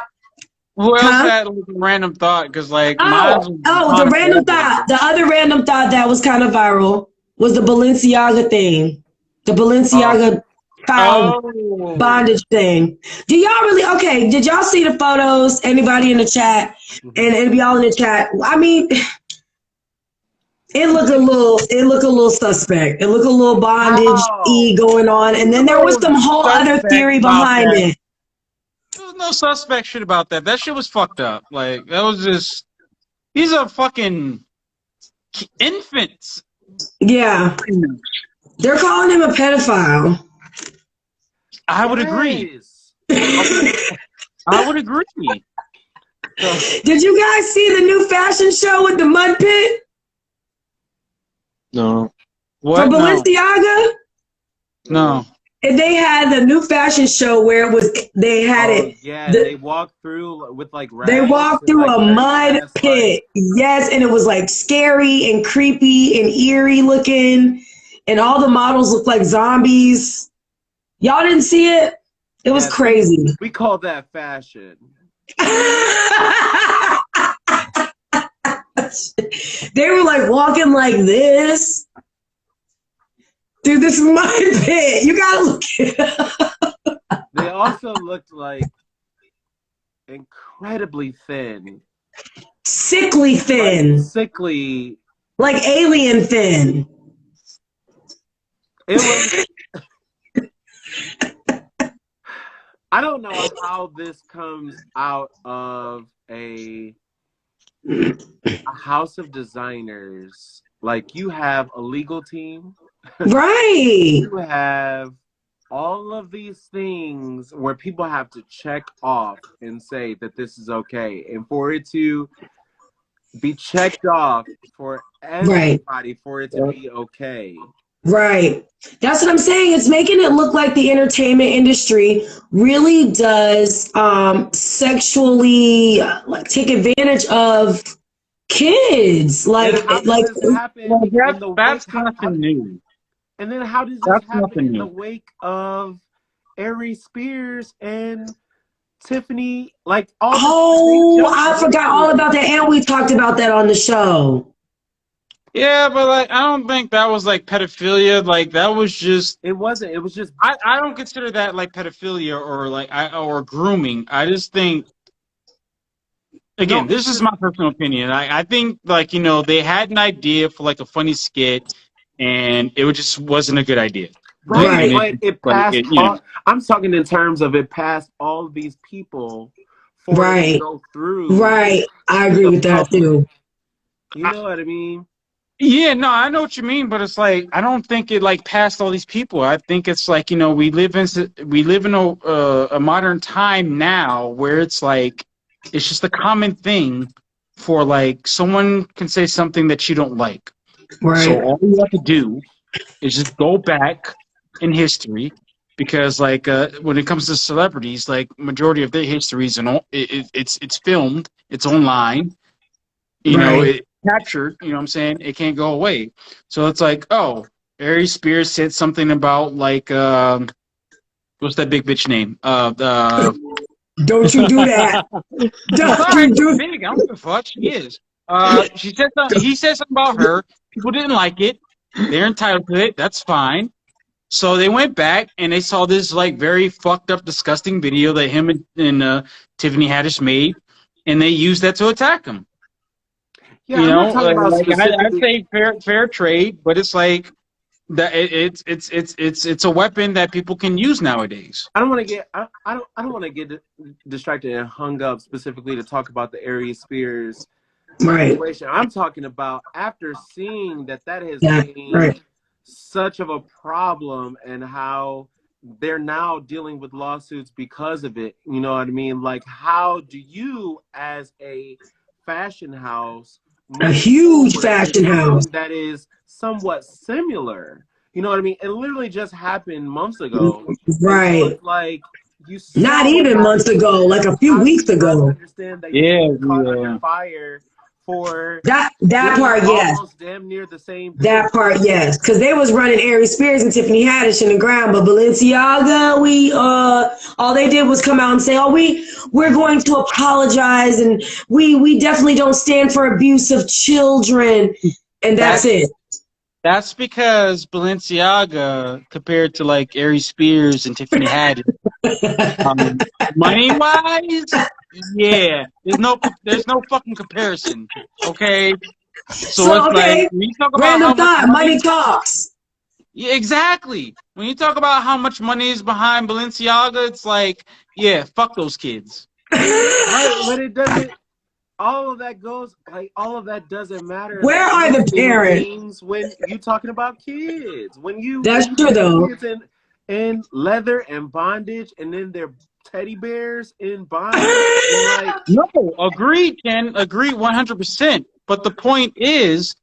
Who else huh? had like, a random thought? Because like mine Oh, was oh, the on random thought. forever. The other random thought that was kind of viral was the Balenciaga thing. The Oh, Balenciaga foul Oh, bondage thing. Do y'all really okay? Did y'all see the photos? Anybody in the chat? mhm. And be all in the chat. I mean, it looked a little suspect. It looked a little bondage How? going on. And then there was no some whole other suspect theory about behind that. it. There was no suspect shit about that. That shit was fucked up. Like that was just. These are fucking infants. Yeah. They're calling him a pedophile. I would agree. Yes. Okay. I would agree. So, Did you guys see the new fashion show with the mud pit No. for what? No. Balenciaga? No. And they had the new fashion show where it was they had Oh it yeah, and the, they walk through with like they rags walked and through like a very mud fast, like pit. Yes, and it was like scary and creepy and eerie looking, and all the models looked like zombies. Y'all didn't see it? It was yes, crazy. we call that fashion. They were like walking like this through this mud pit. You gotta look it up. They also looked like incredibly thin, Sickly like thin, sickly. like alien thin. It was. I don't know how this comes out of a house of designers. Like you have a legal team, Right. you have all of these things where people have to check off and say that this is okay. And for it to be checked off for Right. everybody, for it to be okay. Right. That's what I'm saying. It's making it look like the entertainment industry really does sexually like take advantage of kids. And how does Like this Well, happen in the wake? that's nothing new. And then how does this That's happen nothing in the new. wake of Ari Spears and Tiffany? Like all the things they oh, just I went forgot all through. about that and we talked about that on the show. Yeah, but like I don't think that was like pedophilia. Like that was just It wasn't. It was just. I don't consider that like pedophilia or like or grooming. I just think No, again, it's this is just. my personal opinion. I think like they had an idea for like a funny skit, and it just wasn't a good idea. Right, Right. but it Like passed it, all. I'm talking in terms of it passed all of these people for it to Right. go through Right. I to agree the with that public. too. You know what I mean? Yeah, no, I know what you mean, but it's like I don't think it like passed all these people. I think it's like we live in a modern time now where it's like it's just a common thing for like someone can say something that you don't like. So Right. all you have to do is just go back in history because like when it comes to celebrities, like majority of their histories and all, it's filmed, it's online, Right. it captured, you know what I'm saying? It can't go away. So it's like, oh, Ari Spears said something about like what's that big bitch name? Don't you do that. Don't Sorry, you she's do big. I don't give a fuck. She is. She said something, he said something about her. People didn't like it. They're entitled to it. That's fine. So they went back and they saw this like very fucked up, disgusting video that him and Tiffany Haddish made, and they used that to attack him. Yeah, I'm not talking about I'd specifically. say fair trade, but it's like that it's a weapon that people can use nowadays. I don't want to get. I don't want to get distracted and hung up specifically to talk about the Ari Spears right. situation. I'm talking about after seeing that has Yeah. gained Right. such of a problem and how they're now dealing with lawsuits because of it. You know what I mean? Like, how do you, as a fashion house A moving huge forward fashion into house. something that is somewhat similar. You know what I mean? It literally just happened months ago, and so Right. it's like you Not saw what even months happened with ago, like them. a few How do weeks you not ago. understand that you Yeah, were caught under yeah. fire for That doing part, yes. almost damn near the same That thing? part, yes. Because they was running Aries Spears and Tiffany Haddish in the ground, but Balenciaga, all they did was come out and say, "Oh, we're going to apologize, and we definitely don't stand for abuse of children," and that's That's it. that's because Balenciaga, compared to like Ari Spears and Tiffany Haddish, money wise, yeah, there's no fucking comparison. Okay, so So it's like okay, when you talk about how random much thought, money money, talks. yeah, exactly. When you talk about how much money is behind Balenciaga, it's like, yeah, fuck those kids. Right, but it doesn't. All of that goes like all of that doesn't matter in the Where are grand the scheme of parents? things when you talking about kids. That's When you true put though. kids in leather and bondage, and then they're teddy bears in bondage, and like No, agree, Ken. Agree 100%. But the point is,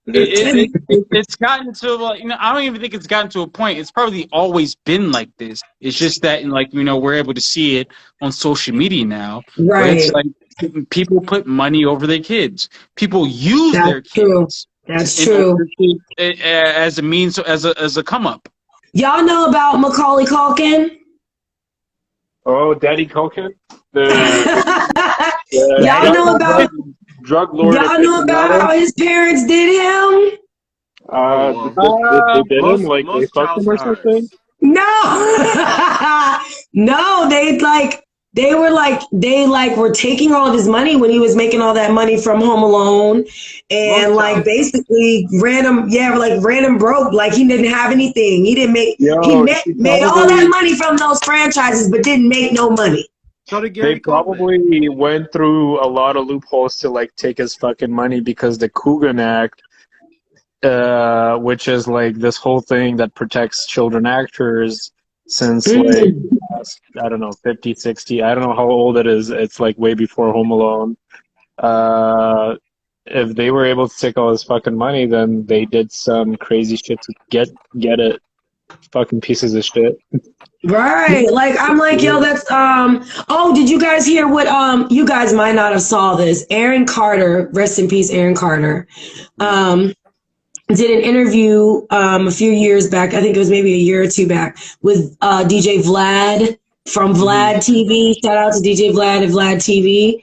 it's gotten to like, I don't even think it's gotten to a point. It's probably always been like this. It's just that like we're able to see it on social media now, where it's Right. like people put money over their kids. People use That's their true. kids That's in true. order to as a means as a come up. Y'all know about Macaulay Culkin? Oh, Daddy Culkin, the Y'all Daddy know about drug lord y'all know about aficionado. how his parents did him? oh well, They did him like they most fucked child him or something. stars. No. No, they were taking all of his money when he was making all that money from Home Alone and Most like child stars. basically ran him broke. Like he didn't have anything. Yo, he made all that probably money from those franchises but didn't make no money. So did they Gary Coleman. probably went through a lot of loopholes to like take his fucking money because the Coogan Act, which is like this whole thing that protects children actors since like Mm. I don't know 50, 60. I don't know how old it is. It's like way before Home Alone. Uh, if they were able to take all his fucking money, then they did some crazy shit to get it. Fucking pieces of shit. Right. Like I'm like, yo, that's oh, did you guys hear what you guys might not have saw this. Aaron Carter, rest in peace, Aaron Carter, um, did an interview a few years back, I think it was maybe a year or two back, with DJ Vlad from Mm-hmm. Vlad TV. Shout out to DJ Vlad and Vlad TV.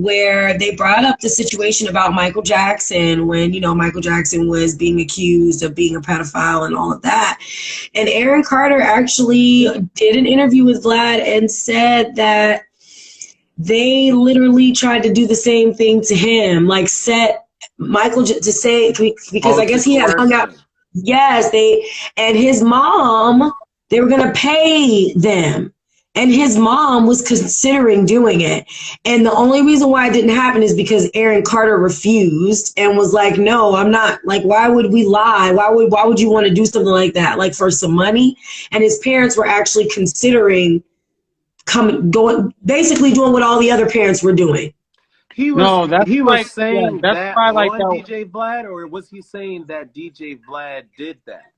Where they brought up the situation about Michael Jackson when, Michael Jackson was being accused of being a pedophile and all of that. And Aaron Carter actually did an interview with Vlad and said that they literally tried to do the same thing to him, like set Michael to say, because Oh, I to guess he had coerce hung out. him. Yes, and his mom, they were going to pay them. And his mom was considering doing it. And the only reason why it didn't happen is because Aaron Carter refused and was like, no, I'm not. Like, why would we lie? Why would you want to do something like that? Like for some money? And his parents were actually considering basically doing what all the other parents were doing. No, He was yeah, saying that's that why like on DJ Vlad, or was he saying that DJ Vlad did that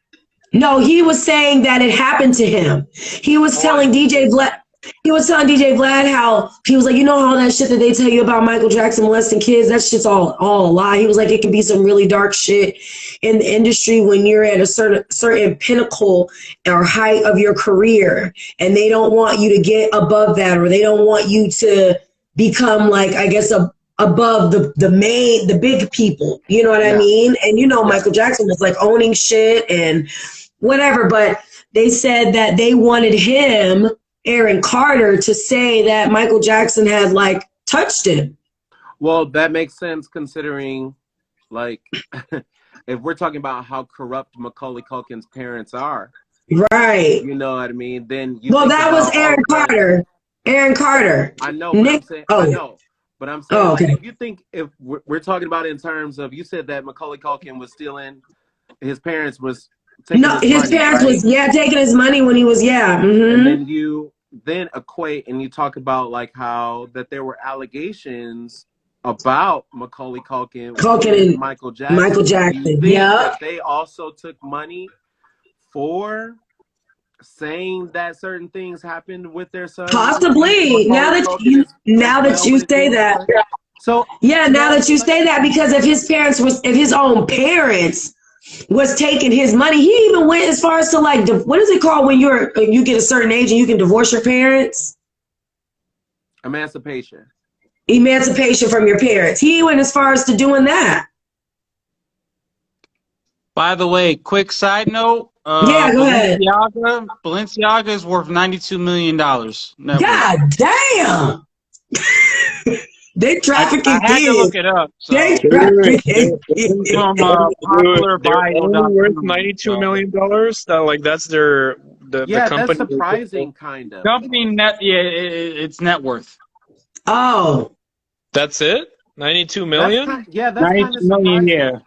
No, he was saying that it happened to him. He was on telling DJ DJ Vlad. Vlad? He was telling DJ Vlad how he was like, all that shit that they tell you about Michael Jackson molesting kids, that shit's all a lie. He was like, it can be some really dark shit in the industry when you're at a certain pinnacle or height of your career, and they don't want you to get above that, or they don't want you to become like, I guess, above the big people. You know what I Yeah, mean? And yeah. Michael Jackson was like owning shit and whatever, but they said that they wanted him, Aaron Carter, to say that Michael Jackson had like touched him. Well, that makes sense considering, like, if we're talking about how corrupt Macaulay Culkin's parents are, Right. you know what I mean? Then you Well, think that was about all Aaron of the. Carter. Aaron Carter. I know, but Nick. I Oh, know, but I'm saying oh, like okay. if you think if we're talking about it in terms of, you said that Macaulay Culkin was stealing, his parents was taking No, his his money, parents right? was taking his money when he was And Mm-hmm. then you then equate and you talk about like how that there were allegations about Macaulay Culkin Culkin and Michael Jackson. Michael Do you Jackson. think Yeah. that they also took money for saying that certain things happened with their son? Possibly. Now that you say that. So yeah, now that you say that, because if his own parents was taking his money, he even went as far as to like, what is it called when you get a certain age and you can divorce your parents? Emancipation From your parents. He went as far as to doing that. By the way, quick side note. Yeah, go ahead. Balenciaga is worth $92 million. God damn. They trafficking I had kids. to look it up. So. They trafficking kids. From popular They're only worth bio. $92 million. Like that's the company. That's surprising, kind of. Company net, yeah, it's net worth. Oh, that's it. 92 million. That's 92 million. Yeah,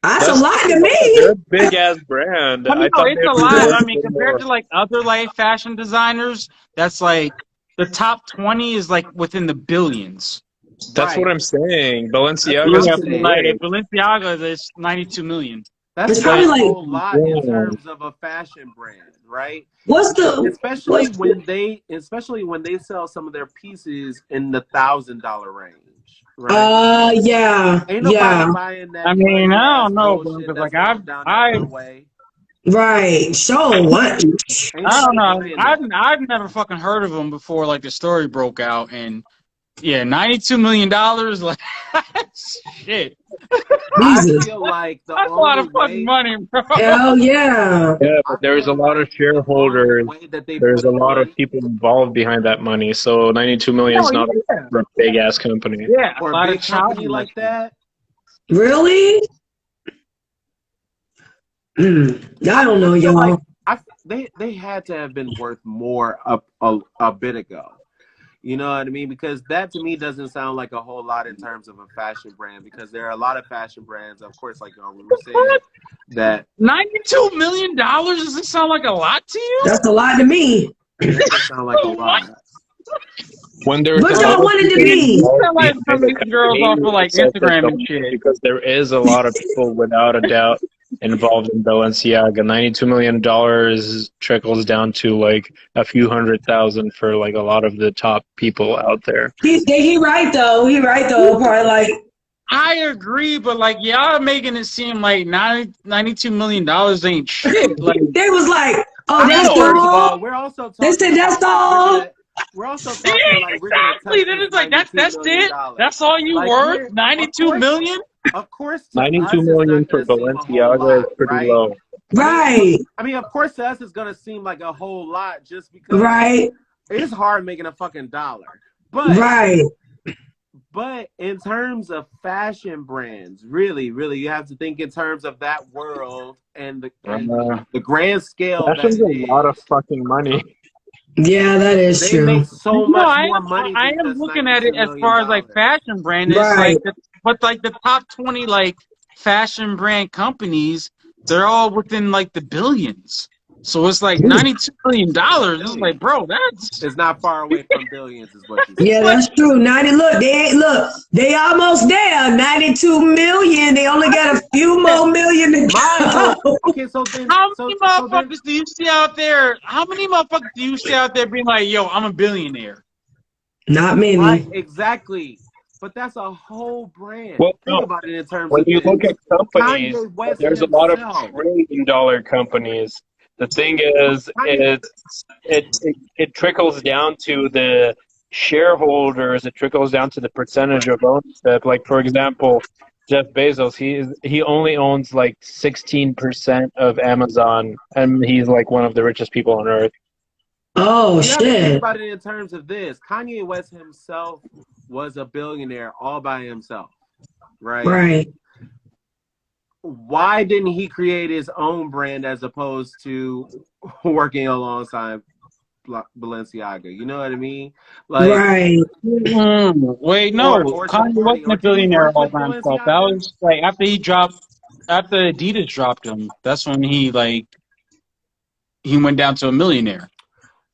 that's a lot to me. They're a big ass brand. I thought it's a lot. I mean, compared to like other like fashion designers, that's like the top 20 is like within the billions. That's what I'm saying. Balenciaga is 92 million. That's probably like a whole lot in terms of a fashion brand, right? Especially when they sell some of their pieces in the $1,000 range, right? Yeah. Ain't nobody buying that. I mean, I don't know, because like right. So what? I don't know. I've never fucking heard of them before. Like the story broke out, and yeah, $92 million. Like shit. Jesus. I feel like that's a lot of fucking money, bro. Hell yeah. Yeah, but there's a lot of shareholders. There's a lot of people involved behind that money. So 92 million is not a big ass company. Yeah, or a big company like that. Really? I don't know, y'all. They had to have been worth more a bit ago. You know what I mean? Because that to me doesn't sound like a whole lot in terms of a fashion brand. Because there are a lot of fashion brands, of course, like we were saying, that $92 million doesn't sound like a lot to you. That's a lot to me. It doesn't sound like a lot. When there's what y'all wanted to be? Like some of these girls off of like Instagram and shit. Because there is a lot of people, without a doubt, involved in Balenciaga. $92 million trickles down to like a few $100,000 for like a lot of the top people out there. He right though. Probably like. I agree, but like y'all making it seem like $92 million ain't shit. Like they was like, oh, that's all. We're also talking. They said that's all. We're also talking like we're exactly. Then it's like that's it. That's all you worth? $92 million. Of course, 92 million for Balenciaga is pretty low. Right. I mean, of course, to us it's gonna seem like a whole lot just because it's hard making a fucking dollar. But But in terms of fashion brands, really, you have to think in terms of that world and the grand scale. That's a lot of fucking money. Yeah, that is true. They make so much more money. I am looking at it as far as like fashion brand. It's like the top 20 like fashion brand companies, they're all within like the billions. So it's like $92 million. It's like, bro, it's not far away from billions, is what you said. Yeah, that's true. They almost there. 92 million. They only got a few more million to go. Okay, so then how many motherfuckers do you see out there? How many motherfuckers do you see out there being like, yo, I'm a billionaire? Not many. Right, exactly. But that's a whole brand. Well, think about it in terms when of you look at companies, there's a lot of $1 trillion companies. The thing is, it trickles down to the shareholders. It trickles down to the percentage of ownership. Like, for example, Jeff Bezos, he only owns like 16% of Amazon, and he's like one of the richest people on earth. Oh, shit. Think about it in terms of this. Kanye West himself was a billionaire all by himself, right? Right. Why didn't he create his own brand as opposed to working alongside Balenciaga? You know what I mean? Like, right. Wait, no. Kanye wasn't a billionaire all by himself. That was like after Adidas dropped him. That's when he went down to a millionaire.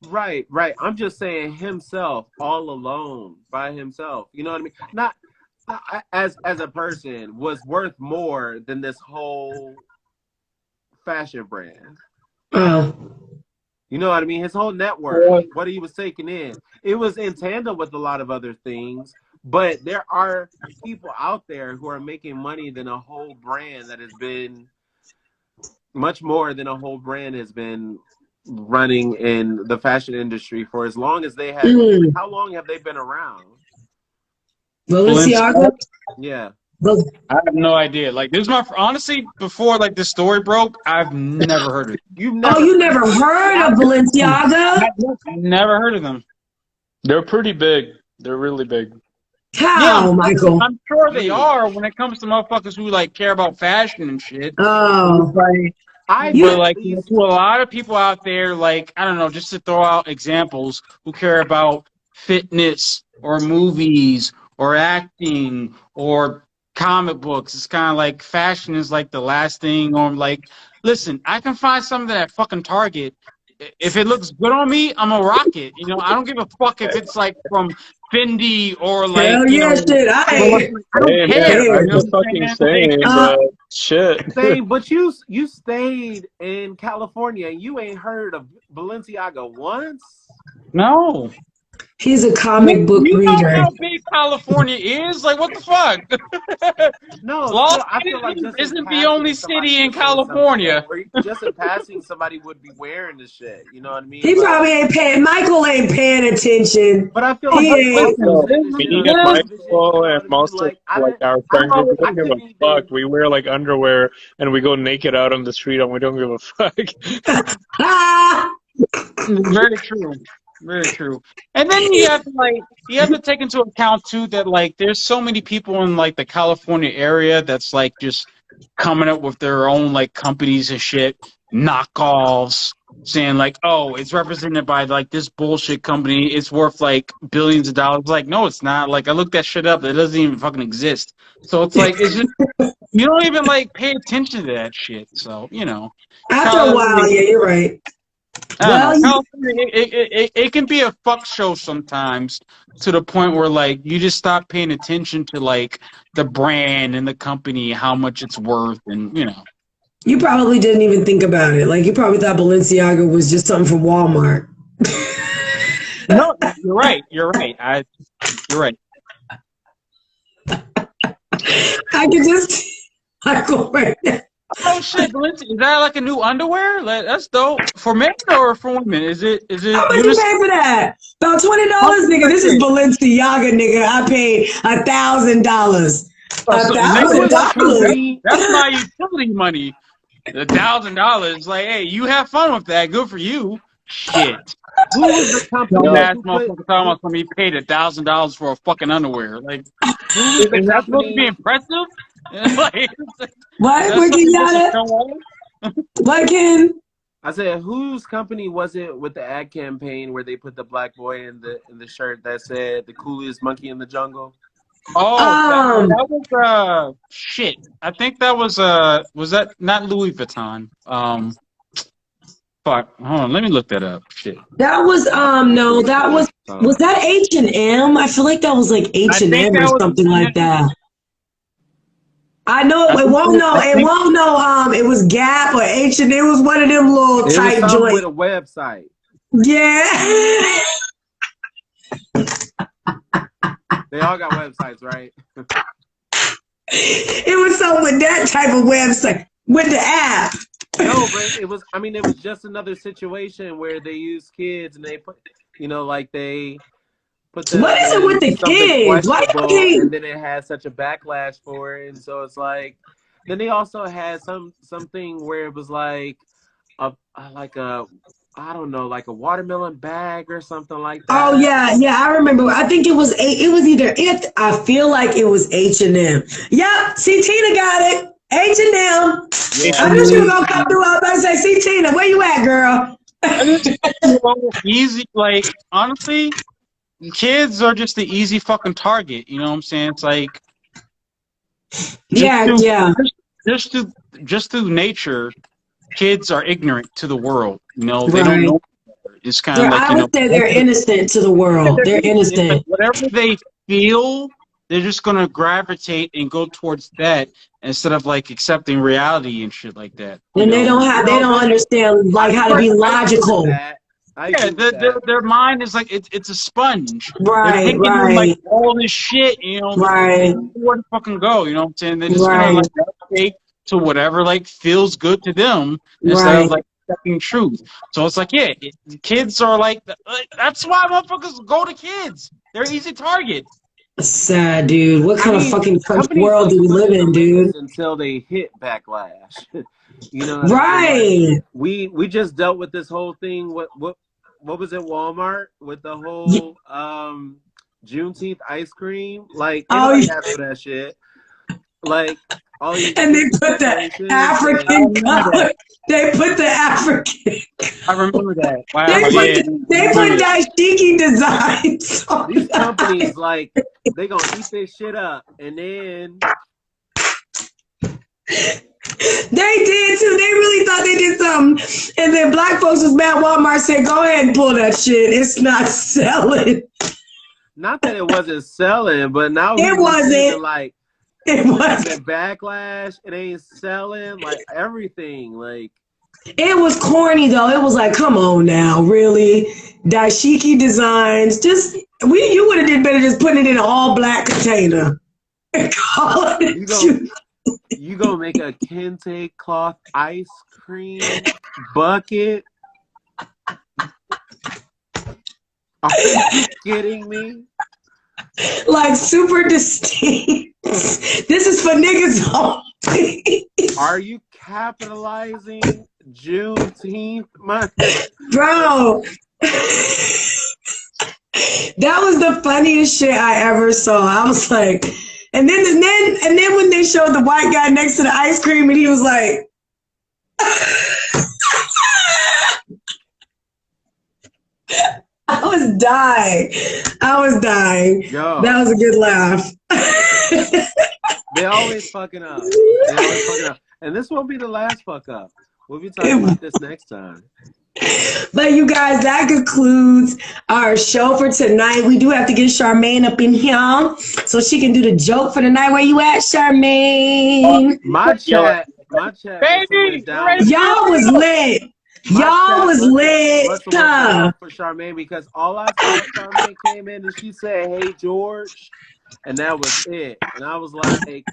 Right. I'm just saying himself, all alone, by himself. You know what I mean? as a person was worth more than this whole fashion brand. Oh. You know what I mean? His whole network, what he was taking in, it was in tandem with a lot of other things. But there are people out there who are making money than a whole brand that has been much more than a whole brand has been running in the fashion industry for as long as they have. How long have they been around? Balenciaga? Yeah. I have no idea. Like, this is my honestly before like this story broke, I've never heard of it. You never heard of Balenciaga? I never heard of them. They're pretty big. They're really big. How, Michael? I'm sure they are when it comes to motherfuckers who like care about fashion and shit. Oh, But like to a lot of people out there, like I don't know, just to throw out examples, who care about fitness or movies or acting or comic books. It's kind of like fashion is like the last thing. Or like, listen, I can find something at fucking Target. If it looks good on me, I'm gonna rock it. You know, I don't give a fuck if it's like from Fendi or like hell you know. Shit, I don't care. I'm just fucking saying, shit. But you stayed in California and you ain't heard of Balenciaga once? No. He's a comic book reader. You know how big California is? Like, what the fuck? No, Los I feel like Angeles isn't the only city in California. Or just in passing, somebody would be wearing this shit. You know what I mean? He probably ain't paying. Michael ain't paying attention. But I feel like me and Michael and most of like our friend group, we don't give a fuck. We wear like underwear and we go naked out on the street and we don't give a fuck. Very true. Very true. And then you have to take into account too that like there's so many people in like the California area that's like just coming up with their own like companies and shit, knockoffs, saying like, oh, it's represented by like this bullshit company, it's worth like billions of dollars. Like, no, it's not. Like I looked that shit up, it doesn't even fucking exist. So it's like it's just you don't even like pay attention to that shit. So, you know. After a while, yeah, you're right. Well, it can be a fuck show sometimes to the point where like you just stop paying attention to like the brand and the company, how much it's worth, and you know. You probably didn't even think about it. Like you probably thought Balenciaga was just something from Walmart. No, you're right. You're right. You're right. I can just Michael right now. Oh shit, Balenciaga, is that like a new underwear? That's dope. For men or for women? Is it? How much you pay for that? About $20, nigga. This is Balenciaga, nigga. I paid $1,000. $1,000. That's my utility money. $1,000. Like, hey, you have fun with that. Good for you. Shit. Who was the company? Dumbass motherfucker talking about somebody paid $1,000 for a fucking underwear. Like, is that supposed to be impressive? Like, what? Wicked got it? What, Ken? I said, whose company was it with the ad campaign where they put the black boy in the shirt that said the coolest monkey in the jungle? Oh, that was shit. I think that was that not Louis Vuitton? Fuck. Hold on, let me look that up. Shit. That was no, that was that H&M? I feel like that was like H&M or something like that. I know it won't know. It was Gap or H&M. It was one of them little tight joints with a website. Yeah. They all got websites, right? It was something with that type of website with the app. No, but it was. I mean, it was just another situation where they use kids and they put, like they. What is it with the kids? Why you and then it had such a backlash for it, and so it's like. Then they also had something where it was like a I don't know, like a watermelon bag or something like that. Oh yeah, I remember. I think it was either it. I feel like it was H&M. Yep, see Tina got it. H&M. Yeah. I knew she was gonna come through. I was about to say, see Tina, where you at, girl? Easy, like honestly. Kids are just the easy fucking target, you know what I'm saying? It's like just through nature, kids are ignorant to the world. You know, they don't know. It's kind of like I would say they're innocent to the world. They're innocent. Whatever they feel they're just gonna gravitate and go towards that instead of like accepting reality and shit like that. And they don't understand like how to be logical. Their mind is like it's a sponge. Right, they're taking in like all this shit, you know, right. where to fucking go, you know what I'm saying? They're just gonna like take to whatever like feels good to them instead of like accepting truth. So it's like, yeah, kids are like that's why motherfuckers go to kids. They're easy target. Sad, dude. What kind of fucking world do we live in, dude? Until they hit backlash, you know. Right. Like, we just dealt with this whole thing. What was it? Walmart with the whole Juneteenth ice cream. Like, anybody asked for that shit. Like, and they put the African color. They put the African. I remember that. Wow. They put dashiki designs. These companies, like, they gonna eat this shit up, and then they did too. They really thought they did something, and then black folks was mad. Walmart said, "Go ahead and pull that shit. It's not selling." Not that it wasn't selling, but now it wasn't. Like, it wasn't backlash. It ain't selling. Like, everything. Like, it was corny though. It was like, come on now, really? Dashiki designs. Just you would have did better just putting it in an all black container and call it. You gonna make a kente cloth ice cream bucket? Are you kidding me? Like, super distinct. This is for niggas only. Are you capitalizing Juneteenth month? Bro. That was the funniest shit I ever saw. I was like, and then when they showed the white guy next to the ice cream and he was like, I was dying. Yo. That was a good laugh. They always fucking up. And this won't be the last fuck up. We'll be talking about this next time. But you guys, that concludes our show for tonight. We do have to get Charmaine up in here so she can do the joke for the night. Where you at, Charmaine? My chat. Baby, y'all was lit. Y'all was lit. For Charmaine, because all I saw Charmaine came in and she said, "Hey George," and that was it. And I was like,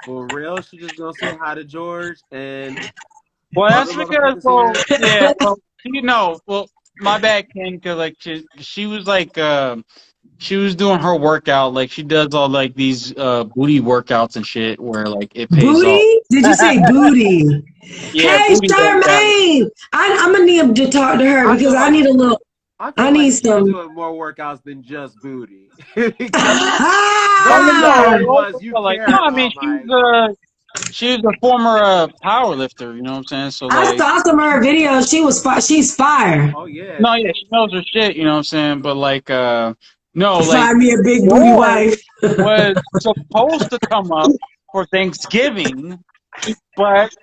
for real? She just gonna say hi to George? And well, that's because you know, well, my bad, Ken, because like she was like she was doing her workout, like she does all like these booty workouts and shit where like it pays booty? off. Did you say booty? Yeah, hey, Charmaine, I'm gonna need to talk to her because I need a little. I need some. Doing more workouts than just booty. She's a former power lifter, you know what I'm saying? So I saw some of her videos. She's fire. Oh yeah. No, yeah, she knows her shit, you know what I'm saying? But like no, find me a big booty wife. Was supposed to come up for Thanksgiving, but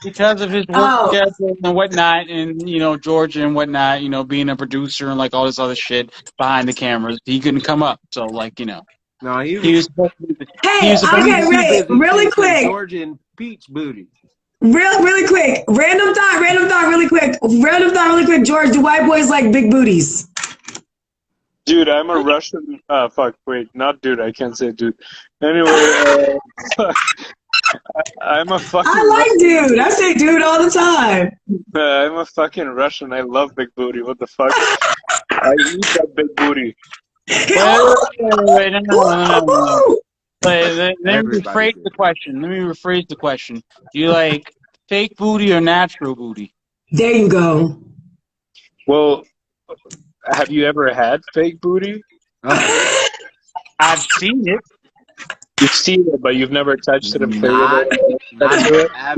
because of his work schedule and whatnot, and you know, George and whatnot, you know, being a producer and like all this other shit behind the cameras, he couldn't come up. So like, you know. No, he was supposed to be really quick. George and Peach booty. Really quick. Random thought, really quick. George, do white boys like big booties? Dude, I'm a Russian. Not dude. I can't say dude. Anyway, I'm a fucking. I like dude. I say dude all the time. I'm a fucking Russian. I love big booty. What the fuck? I eat that big booty. Wait, let me rephrase the question. Do you like fake booty or natural booty? There you go. Well, have you ever had fake booty? I've seen it. You've seen it, but you've never touched it and played with it. I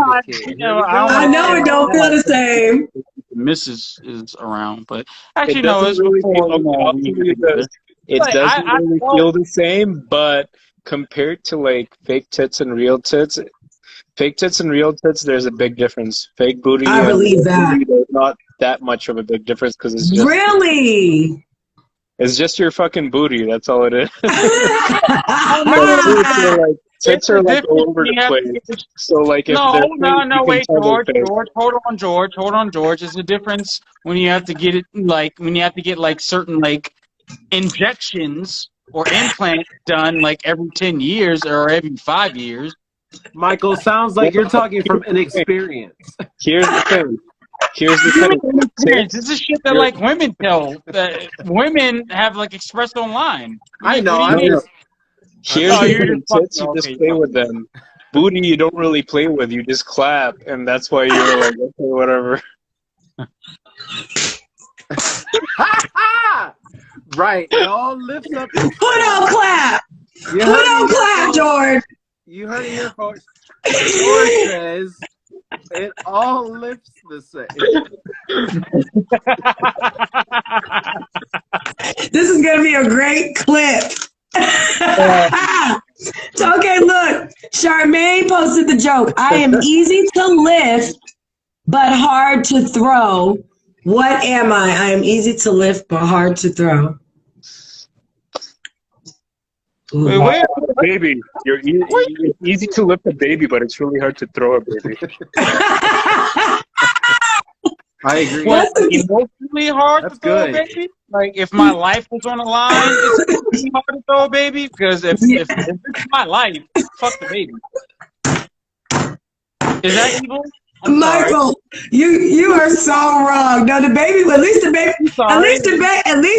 know it don't feel the same. Mrs. is around, but actually no, it's really before. It doesn't really feel the same, but compared to like fake tits and real tits, there's a big difference. Fake booty, I believe that. Booty, there's not that much of a big difference because it's just really. It's just your fucking booty. That's all it is. Oh Like, tits are like all difference. over the You have to place. get So like if they're fake, you can wait, tell they're George, fake. hold on, George. There's a difference when you have to get it, like, when you have to get, like, certain, like, injections or implants done, like, every 10 years or every 5 years. Michael, sounds like you're talking from inexperience. Here's the thing. Tits, This is shit that, like, women tell. That women have, like, expressed online. I know. What do you mean? Here's Oh, the you're thing. just Tits, fucking you just okay. play with them. Booty, you don't really play with. You just clap, and that's why you're like, okay, whatever. Right. It all lifts up. Who don't clap? You Who don't clap, George? You heard it here, folks. George says it all lifts the same. This is gonna be a great clip. So, okay, look, Charmaine posted the joke. I am easy to lift, but hard to throw. What am I? I am easy to lift, but hard to throw. Wait. Baby, you're easy to lift a baby, but it's really hard to throw a baby. I agree. What, emotionally hard That's to throw a good. baby? Like, if my life was on the line, it's really hard to throw a baby? Because if it's my life, fuck the baby. Is that evil? I'm Michael, you are so wrong. No, the baby, at least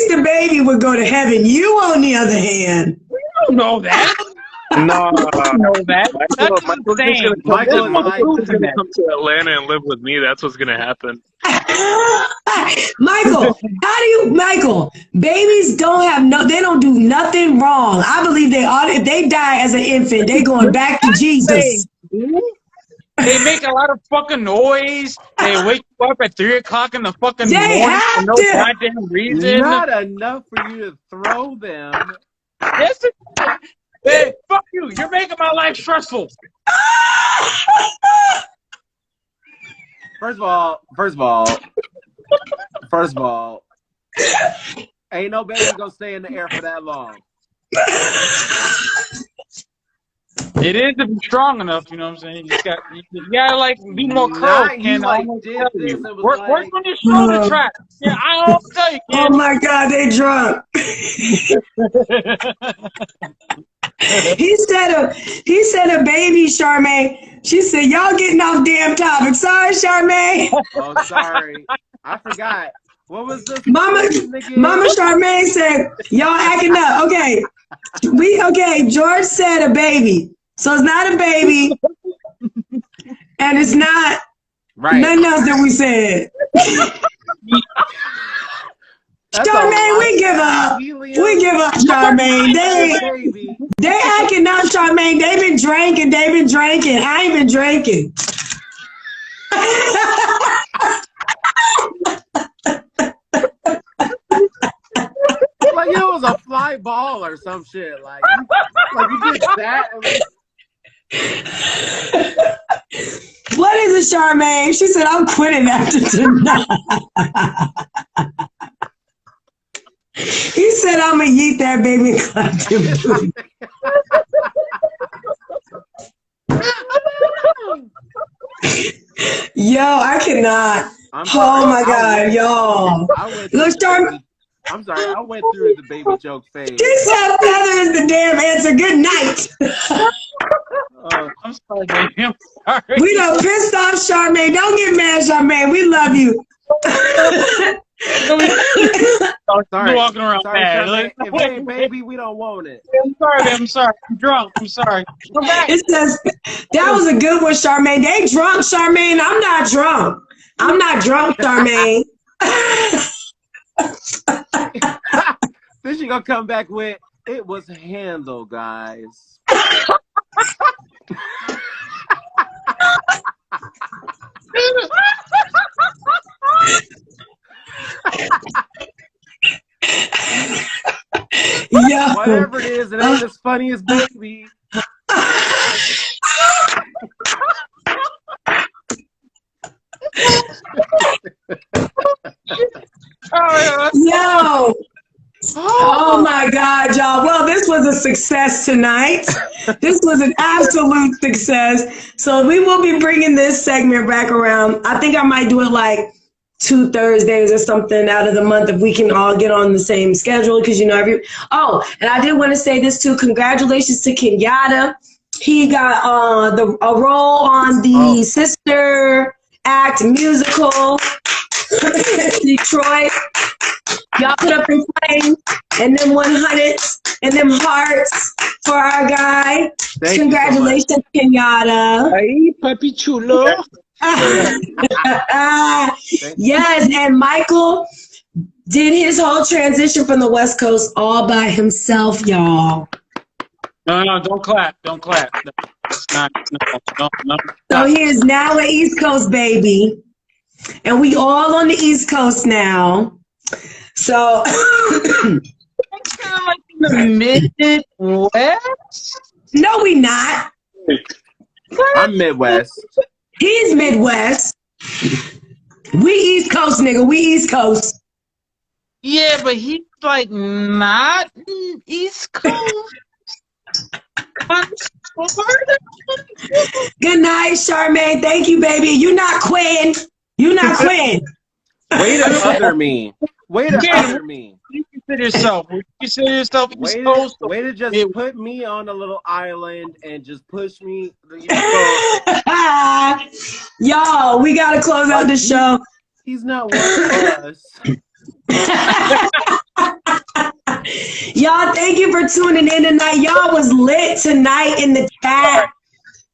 the baby would go to heaven. You, on the other hand, I don't know that. No, I don't know that. That's insane. Michael's gonna come to Atlanta and live with me. That's what's gonna happen. Michael, babies they don't do nothing wrong. I believe if they die as an infant, they going back to Jesus. They make a lot of fucking noise. They wake you up at 3 o'clock in the fucking They morning have for no to. goddamn reason. Not enough for you to throw them. Yes, hey, fuck you. You're making my life stressful. First of all, ain't no baby gonna stay in the air for that long. It is if you're strong enough, you know what I'm saying? You gotta like be more curls, Ken. I don't tell you. Work on your shoulder trap. Yeah, I don't tell you, Ken. Oh my God, they drunk. He said a baby, Charmaine. She said, y'all getting off damn topic. Sorry, Charmaine. Oh, sorry. I forgot. What was this? Mama Charmaine said, y'all acting up. Okay. George said a baby. So it's not a baby. And it's not nothing else that we said. Charmaine, we give up. We give up, Charmaine. They acting up, Charmaine. They've been drinking. I ain't been drinking. Like it was a fly ball or some shit. Like you did that. What is it, Charmaine? She said, I'm quitting after tonight. He said, I'm going to yeet that baby and clap your booty. Yo, I cannot. Oh, my God, y'all. Look, Charmaine. I'm sorry, I went through the baby joke phase. She said feather is the damn answer. Good night. I'm sorry, baby. I'm sorry. We done pissed off Charmaine. Don't get mad, Charmaine. We love you. Sorry. Walking around bad. If it ain't baby, we don't want it. I'm sorry. I'm drunk. I'm sorry. Come back. It says, that was a good one, Charmaine. They drunk, Charmaine. I'm not drunk. Charmaine. Then she gonna come back with, it was handled, guys. Yeah. Whatever it is, it ain't as funny as baby. Yo. tonight. This was an absolute success. So we will be bringing this segment back around. I think I might do it like 2 Thursdays or something out of the month if we can all get on the same schedule. Because, you know, and I did want to say this too. Congratulations to Kenyatta. He got a role on the Sister Act musical Detroit. Y'all put up in flames and them 100s and them hearts for our guy. Congratulations, so Kenyatta. Hey, papi chulo. Yes, and Michael did his whole transition from the West Coast all by himself, y'all. No, don't clap. Don't clap. It's not, no. So he is now an East Coast baby. And we all on the East Coast now. So it's kind of like in the Midwest. No, we not. I'm Midwest. He's Midwest. We East Coast, nigga. We East Coast. Yeah, but he's like not East Coast. Good night, Charmaine. Thank you, baby. You not Quinn. You not Quinn. Way to under me. Way to under me. You consider yourself. You consider yourself East Coast. Way to just put me on a little island and just push me. Y'all, we gotta close out the show. He's not one of us. Y'all, thank you for tuning in tonight. Y'all was lit tonight in the chat.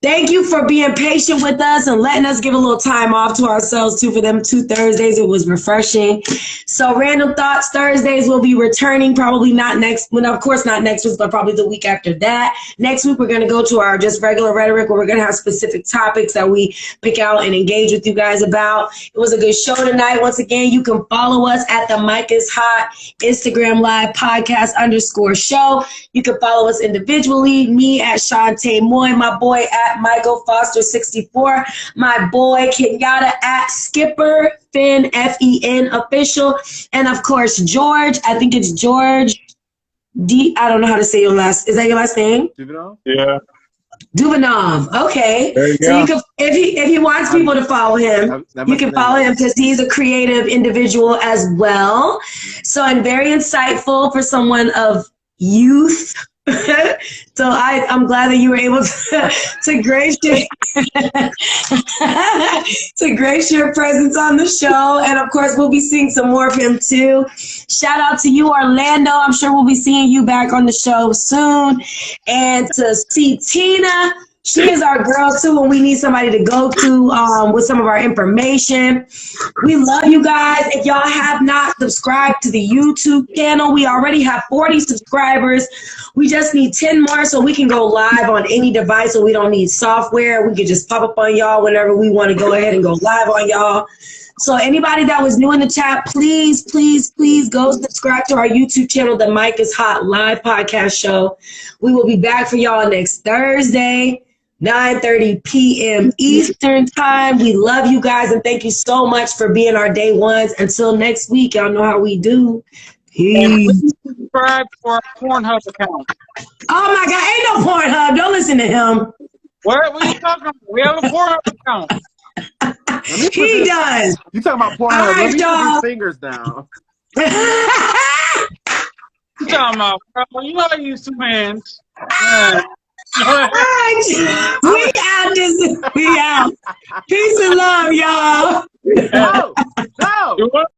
Thank you for being patient with us and letting us give a little time off to ourselves too for them 2 Thursdays. It was refreshing. So Random Thoughts Thursdays will be returning, probably not next, well, of course not next week, but probably the week after that. Next week, we're going to go to our just regular rhetoric where we're going to have specific topics that we pick out and engage with you guys about. It was a good show tonight. Once again, you can follow us at the Mic is Hot Instagram Live Podcast _show. You can follow us individually, me at Shantae Moy, my boy at Michael Foster 64, my boy Kenyatta at Skipper Finn FEN official, and of course George. I think it's George D. I don't know how to say your last. Is that your last name? Duvenov? Yeah. Duvenov. Okay. There you So go. you can, if he wants people to follow him, you can follow him because he's a creative individual as well. So and very insightful for someone of youth. So I'm glad that you were able to grace your presence on the show, and of course we'll be seeing some more of him too. Shout out to you, Orlando. I'm sure we'll be seeing you back on the show soon. And to see Tina, she is our girl too, and we need somebody to go to with some of our information. We love you guys. If y'all have not subscribed to the YouTube channel, we already have 40 subscribers. We just need 10 more so we can go live on any device, so we don't need software. We can just pop up on y'all whenever we want to go ahead and go live on y'all. So anybody that was new in the chat, please, please, please go subscribe to our YouTube channel, The Mic is Hot Live Podcast Show. We will be back for y'all next Thursday, 9:30 p.m. Eastern Time. We love you guys, and thank you so much for being our day ones. Until next week, y'all know how we do. Peace. Subscribe to our Pornhub account. Oh my God, ain't no Pornhub. Don't listen to him. What are you talking about? We have a Pornhub account. He does. You talking about Pornhub? All right, Let me put y'all. these fingers down. You talking about, bro? You know I use 2 hands. Yeah. We out. Peace and love, y'all. No, no. You what?